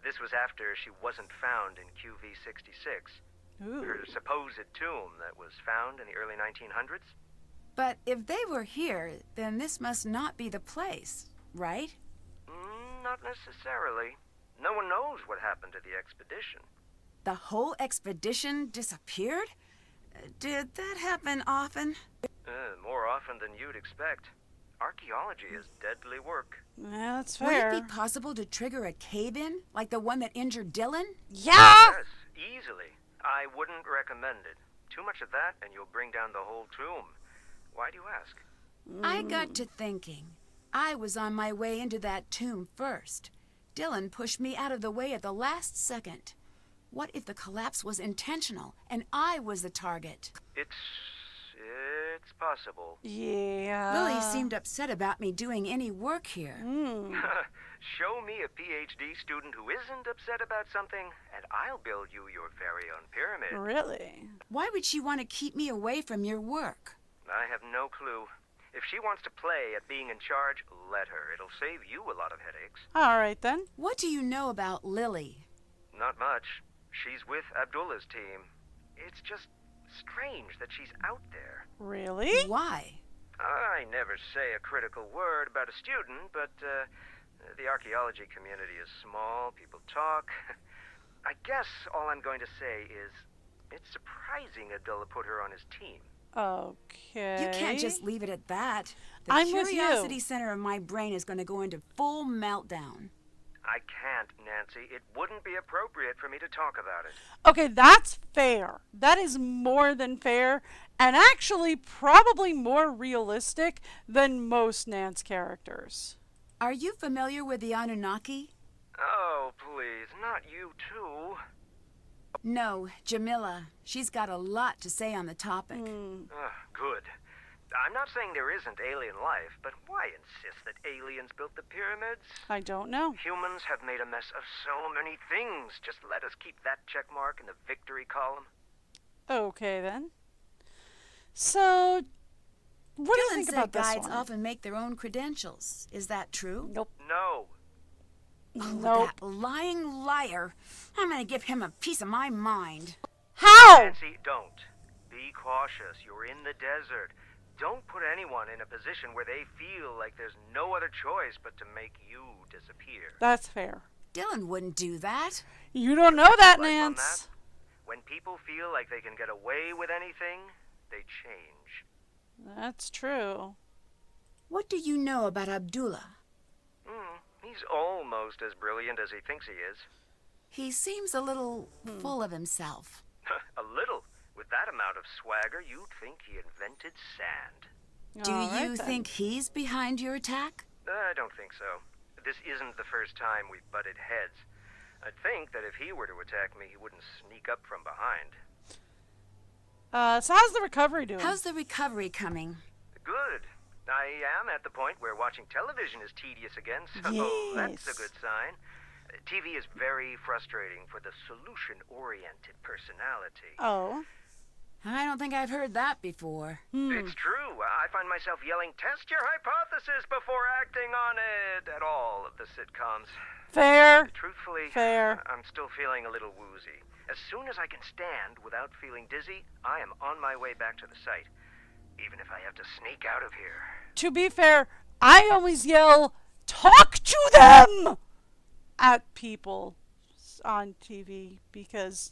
This was after she wasn't found in QV-66, her supposed tomb that was found in the early 1900s. But if they were here, then this must not be the place, right? Not necessarily. No one knows what happened to the expedition. The whole expedition disappeared? Did that happen often? More often than you'd expect. Archaeology is deadly work. Yeah, that's Would fair. it be possible to trigger a cave-in, like the one that injured Dylan? Yeah! Yes, easily. I wouldn't recommend it. Too much of that, and you'll bring down the whole tomb. Why do you ask? I got to thinking. I was on my way into that tomb first. Dylan pushed me out of the way at the last second. What if the collapse was intentional and I was the target? It's possible. Yeah. Lily seemed upset about me doing any work here. Show me a PhD student who isn't upset about something, and I'll build you your very own pyramid. Really? Why would she want to keep me away from your work? I have no clue. If she wants to play at being in charge, let her. It'll save you a lot of headaches. All right then. What do you know about Lily? Not much. She's with Abdullah's team. It's just strange that she's out there. Really? Why? I never say a critical word about a student, but the archaeology community is small. People talk. I guess all I'm going to say is It's surprising Abdullah put her on his team. Okay. You can't just leave it at that. The I'm with you. curiosity center of my brain is going to go into full meltdown. I can't, Nancy. It wouldn't be appropriate for me to talk about it. Okay, that's fair. That is more than fair, and actually probably more realistic than most Nance characters. Are you familiar with the Anunnaki? Oh, please, not you too. No, Jamila. She's got a lot to say on the topic. Good. I'm not saying there isn't alien life, but why insist that aliens built the pyramids? I don't know. Humans have made a mess of so many things. Just let us keep that check mark in the victory column. Okay, then. So, what do you Dylan think said about this guides one? often make their own credentials. Is that true? Nope. No. Oh, Nope. that lying liar. I'm going to give him a piece of my mind. How? Nancy, don't. Be cautious. You're in the desert. Don't put anyone in a position where they feel like there's no other choice but to make you disappear. That's fair. Dylan wouldn't do that. You don't know that, Life on Nance. that? When people feel like they can get away with anything, they change. That's true. What do you know about Abdullah? He's almost as brilliant as he thinks he is. He seems a little full of himself. A little. With that amount of swagger, you'd think he invented sand. Do All right, you then. think he's behind your attack? I don't think so. This isn't the first time we've butted heads. I'd think that if he were to attack me, he wouldn't sneak up from behind. So how's the recovery doing? How's the recovery coming? Good. I am at the point where watching television is tedious again, so that's a Yes. good sign. TV is very frustrating for the solution-oriented personality. Oh. I don't think I've heard that before. It's true. I find myself yelling, "Test your hypothesis before acting on it," at all of the sitcoms. Fair. Truthfully, Fair. I'm still feeling a little woozy. As soon as I can stand without feeling dizzy, I am on my way back to the site, even if I have to sneak out of here. To be fair, I always yell, "Talk to them!" at people on TV because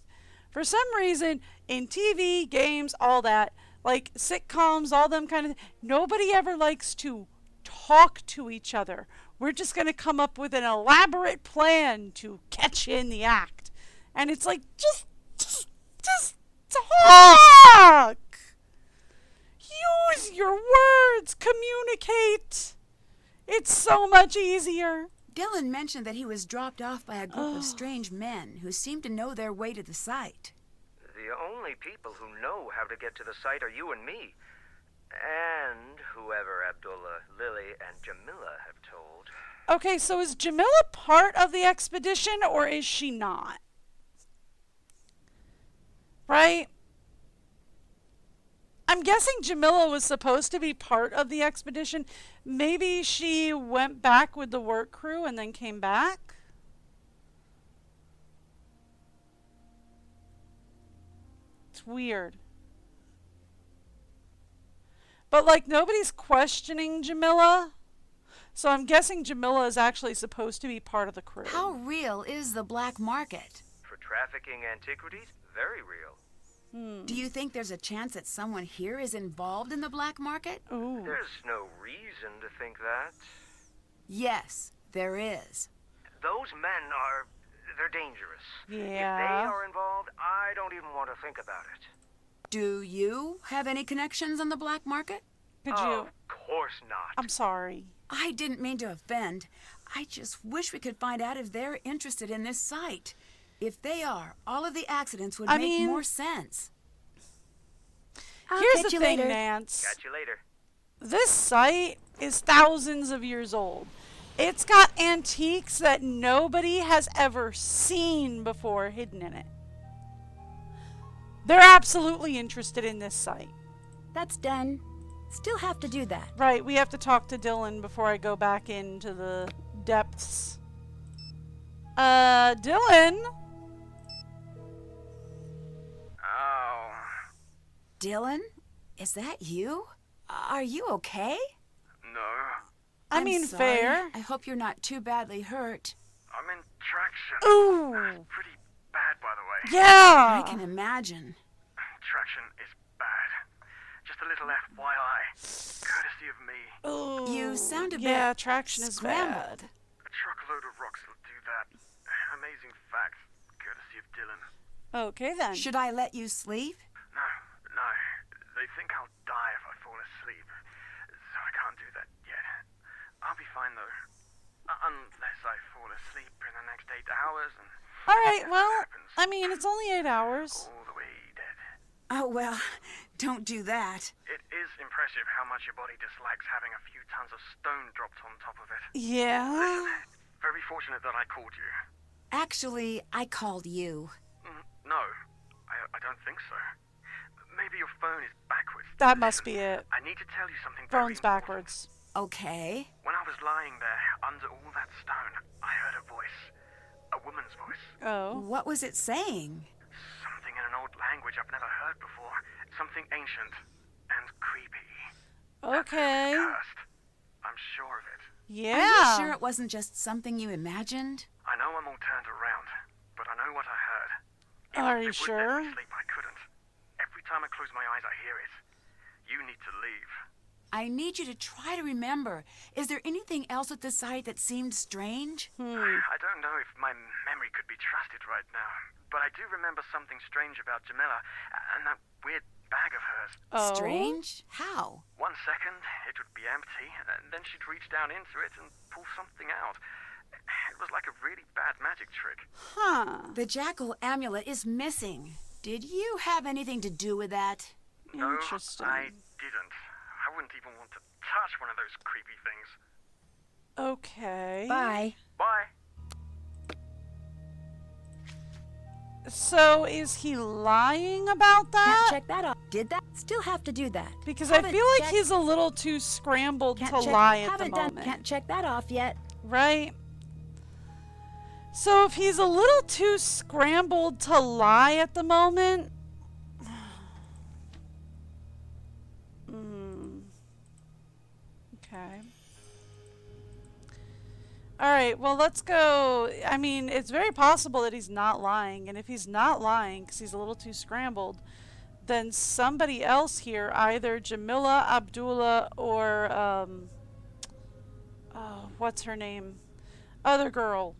for some reason in TV, games, all that, like sitcoms, all them kind of nobody ever likes to talk to each other. We're just going to come up with an elaborate plan to catch you in the act. And it's like, just talk! Use your words, communicate. It's so much easier. Dylan mentioned that he was dropped off by a group of strange men who seemed to know their way to the site. The only people who know how to get to the site are you and me. And whoever Abdullah, Lily, and Jamila have told. Okay, so is Jamila part of the expedition or is she not? Right? I'm guessing Jamila was supposed to be part of the expedition. Maybe she went back with the work crew and then came back? It's weird. But, like, nobody's questioning Jamila. So I'm guessing Jamila is actually supposed to be part of the crew. How real is the black market? For trafficking antiquities, very real. Do you think there's a chance that someone here is involved in the black market? Ooh. There's no reason to think that. Yes, there is. Those men they're dangerous. If they Yeah. are involved, I don't even want to think about it. Do you have any connections on the black market? Could Oh, you? of course not. I'm sorry. I didn't mean to offend. I just wish we could find out if they're interested in this site. If they are, all of the accidents would I make mean- more sense. Here's catch the you thing, later. Nance. Catch you later. This site is thousands of years old. It's got antiques that nobody has ever seen before hidden in it. They're absolutely interested in this site. That's done. Still have to do that. Right, we have to talk to Dylan before I go back into the depths. Dylan? Oh. Dylan? Is that you? Are you okay? No. I I'm mean, sorry. fair. I hope you're not too badly hurt. I'm in traction. Ooh. Pretty bad, by the way. Yeah. I can imagine. Traction is bad. Just a little FYI. Courtesy of me. Oh, You sound a yeah, bit traction is scrambled. bad. A truckload of rocks will do that. Amazing fact. Courtesy of Dylan. Okay then. Should I let you sleep? No, no. They think I'll die if I fall asleep. So I can't do that yet. I'll be fine though. Unless I fall asleep in the next 8 hours and... All right. Well, happens. I mean, it's only 8 hours. All the way dead. Oh, well, don't do that. It is impressive how much your body dislikes having a few tons of stone dropped on top of it. Yeah. Very fortunate that I called you. Actually, I called you. No, I don't think so. Maybe your phone is backwards. That must be it. I need to tell you something very Phone's important. Okay. backwards. When I was lying there under all that stone, I heard a voice. A woman's voice. Oh. What was it saying? Something in an old language I've never heard before. Something ancient and creepy. Okay. Cursed. I'm sure of it. Yeah. Are you sure it wasn't just something you imagined? I know I'm all turned around, but I know what I heard. Are If you it would sure? let me sleep, I couldn't. Every time I close my eyes, I hear it. You need to leave. I need you to try to remember. Is there anything else at the site that seemed strange? I don't know if my memory could be trusted right now, but I do remember something strange about Jamila and that weird bag of hers. Oh. Strange? How? 1 second, it would be empty, and then she'd reach down into it and pull something out. It was like a really bad magic trick. Huh. The jackal amulet is missing. Did you have anything to do with that? No, Interesting. I didn't. I wouldn't even want to touch one of those creepy things. Okay. Bye. Bye. So is he lying about that? Can't check that off. Did that? Still have to do that. Because I Haven't feel like checked- he's a little too scrambled Can't to check- lie at the haven't done- moment. Can't check that off yet. Right? So if he's a little too scrambled to lie at the moment... Okay. Alright, well, let's go. I mean, it's very possible that he's not lying. And if he's not lying because he's a little too scrambled, then somebody else here, either Jamila, Abdullah, or, oh, what's her name? Other girl,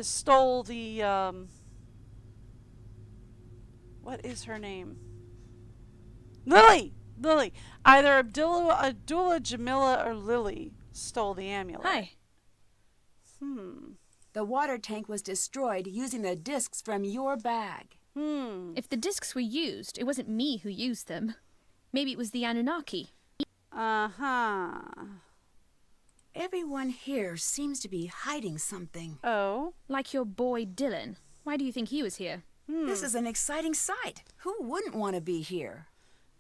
stole the, what is her name? Lily! Lily. Either Abdullah, Jamila, or Lily stole the amulet. Hi. The water tank was destroyed using the discs from your bag. If the discs were used, it wasn't me who used them. Maybe it was the Anunnaki. Uh-huh. Everyone here seems to be hiding something. Oh? Like your boy Dylan. Why do you think he was here? This is an exciting sight. Who wouldn't want to be here?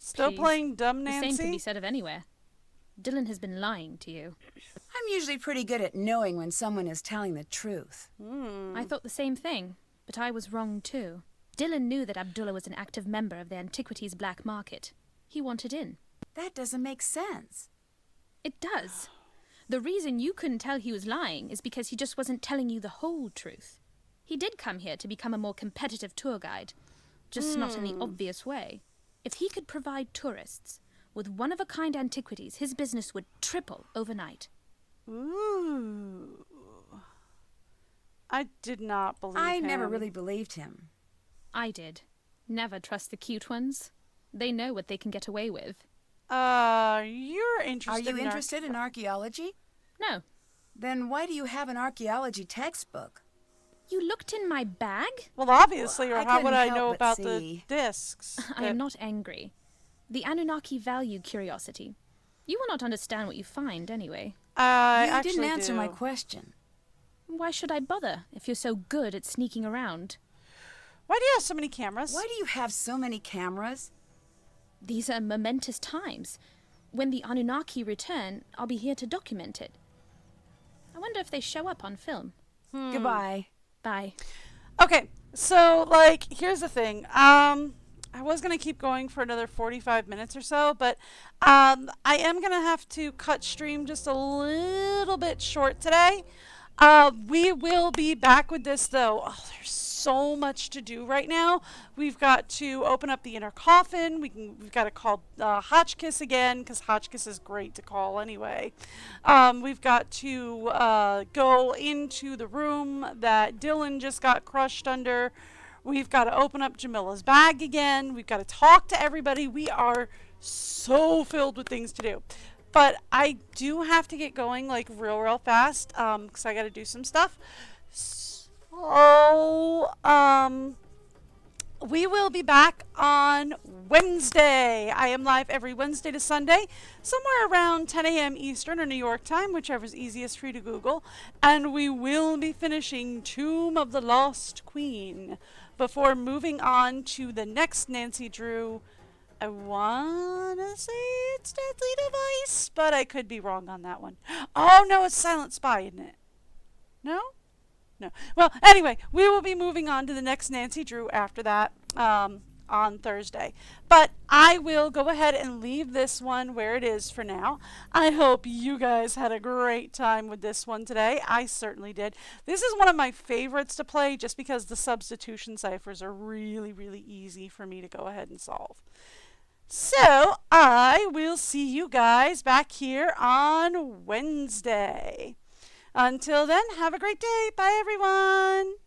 Still Please. playing dumb The Nancy? same can be said of anywhere. Dylan has been lying to you. I'm usually pretty good at knowing when someone is telling the truth. I thought the same thing, but I was wrong too. Dylan knew that Abdullah was an active member of the antiquities black market. He wanted in. That doesn't make sense. It does. The reason you couldn't tell he was lying is because he just wasn't telling you the whole truth. He did come here to become a more competitive tour guide, just not in the obvious way. If he could provide tourists with one-of-a-kind antiquities, his business would triple overnight. Ooh. I did not believe him. I never really believed him. I did. Never trust the cute ones. They know what they can get away with. You're interested Are you in interested in archaeology? No. Then why do you have an archaeology textbook? You looked in my bag? Well, obviously, or I how would couldn't I help know but about see. the discs? I am not angry. The Anunnaki value curiosity. You will not understand what you find, anyway. I You actually didn't answer my do. question. Why should I bother if you're so good at sneaking around? Why do you have so many cameras? Why do you have so many cameras? These are momentous times. When the Anunnaki return, I'll be here to document it. I wonder if they show up on film. Goodbye. Bye. Okay, so, like, here's the thing. I was going to keep going for another 45 minutes or so, but I am going to have to cut stream just a little bit short today. We will be back with this, though. Oh, there's so much to do right now. We've got to open up the inner coffin. We've got to call Hotchkiss again, because Hotchkiss is great to call anyway. We've got to go into the room that Dylan just got crushed under. We've got to open up Jamila's bag again. We've got to talk to everybody. We are so filled with things to do. But I do have to get going like real fast because I got to do some stuff. So, we will be back on Wednesday. I am live every Wednesday to Sunday, somewhere around 10 a.m. Eastern or New York time, whichever is easiest for you to Google. And we will be finishing Tomb of the Lost Queen before moving on to the next Nancy Drew. I want to say it's Deadly Device, but I could be wrong on that one. Oh, no, it's Silent Spy, isn't it? No? No. Well, anyway, we will be moving on to the next Nancy Drew after that on Thursday. But I will go ahead and leave this one where it is for now. I hope you guys had a great time with this one today. I certainly did. This is one of my favorites to play just because the substitution ciphers are really easy for me to go ahead and solve. So, I will see you guys back here on Wednesday. Until then, have a great day. Bye, everyone.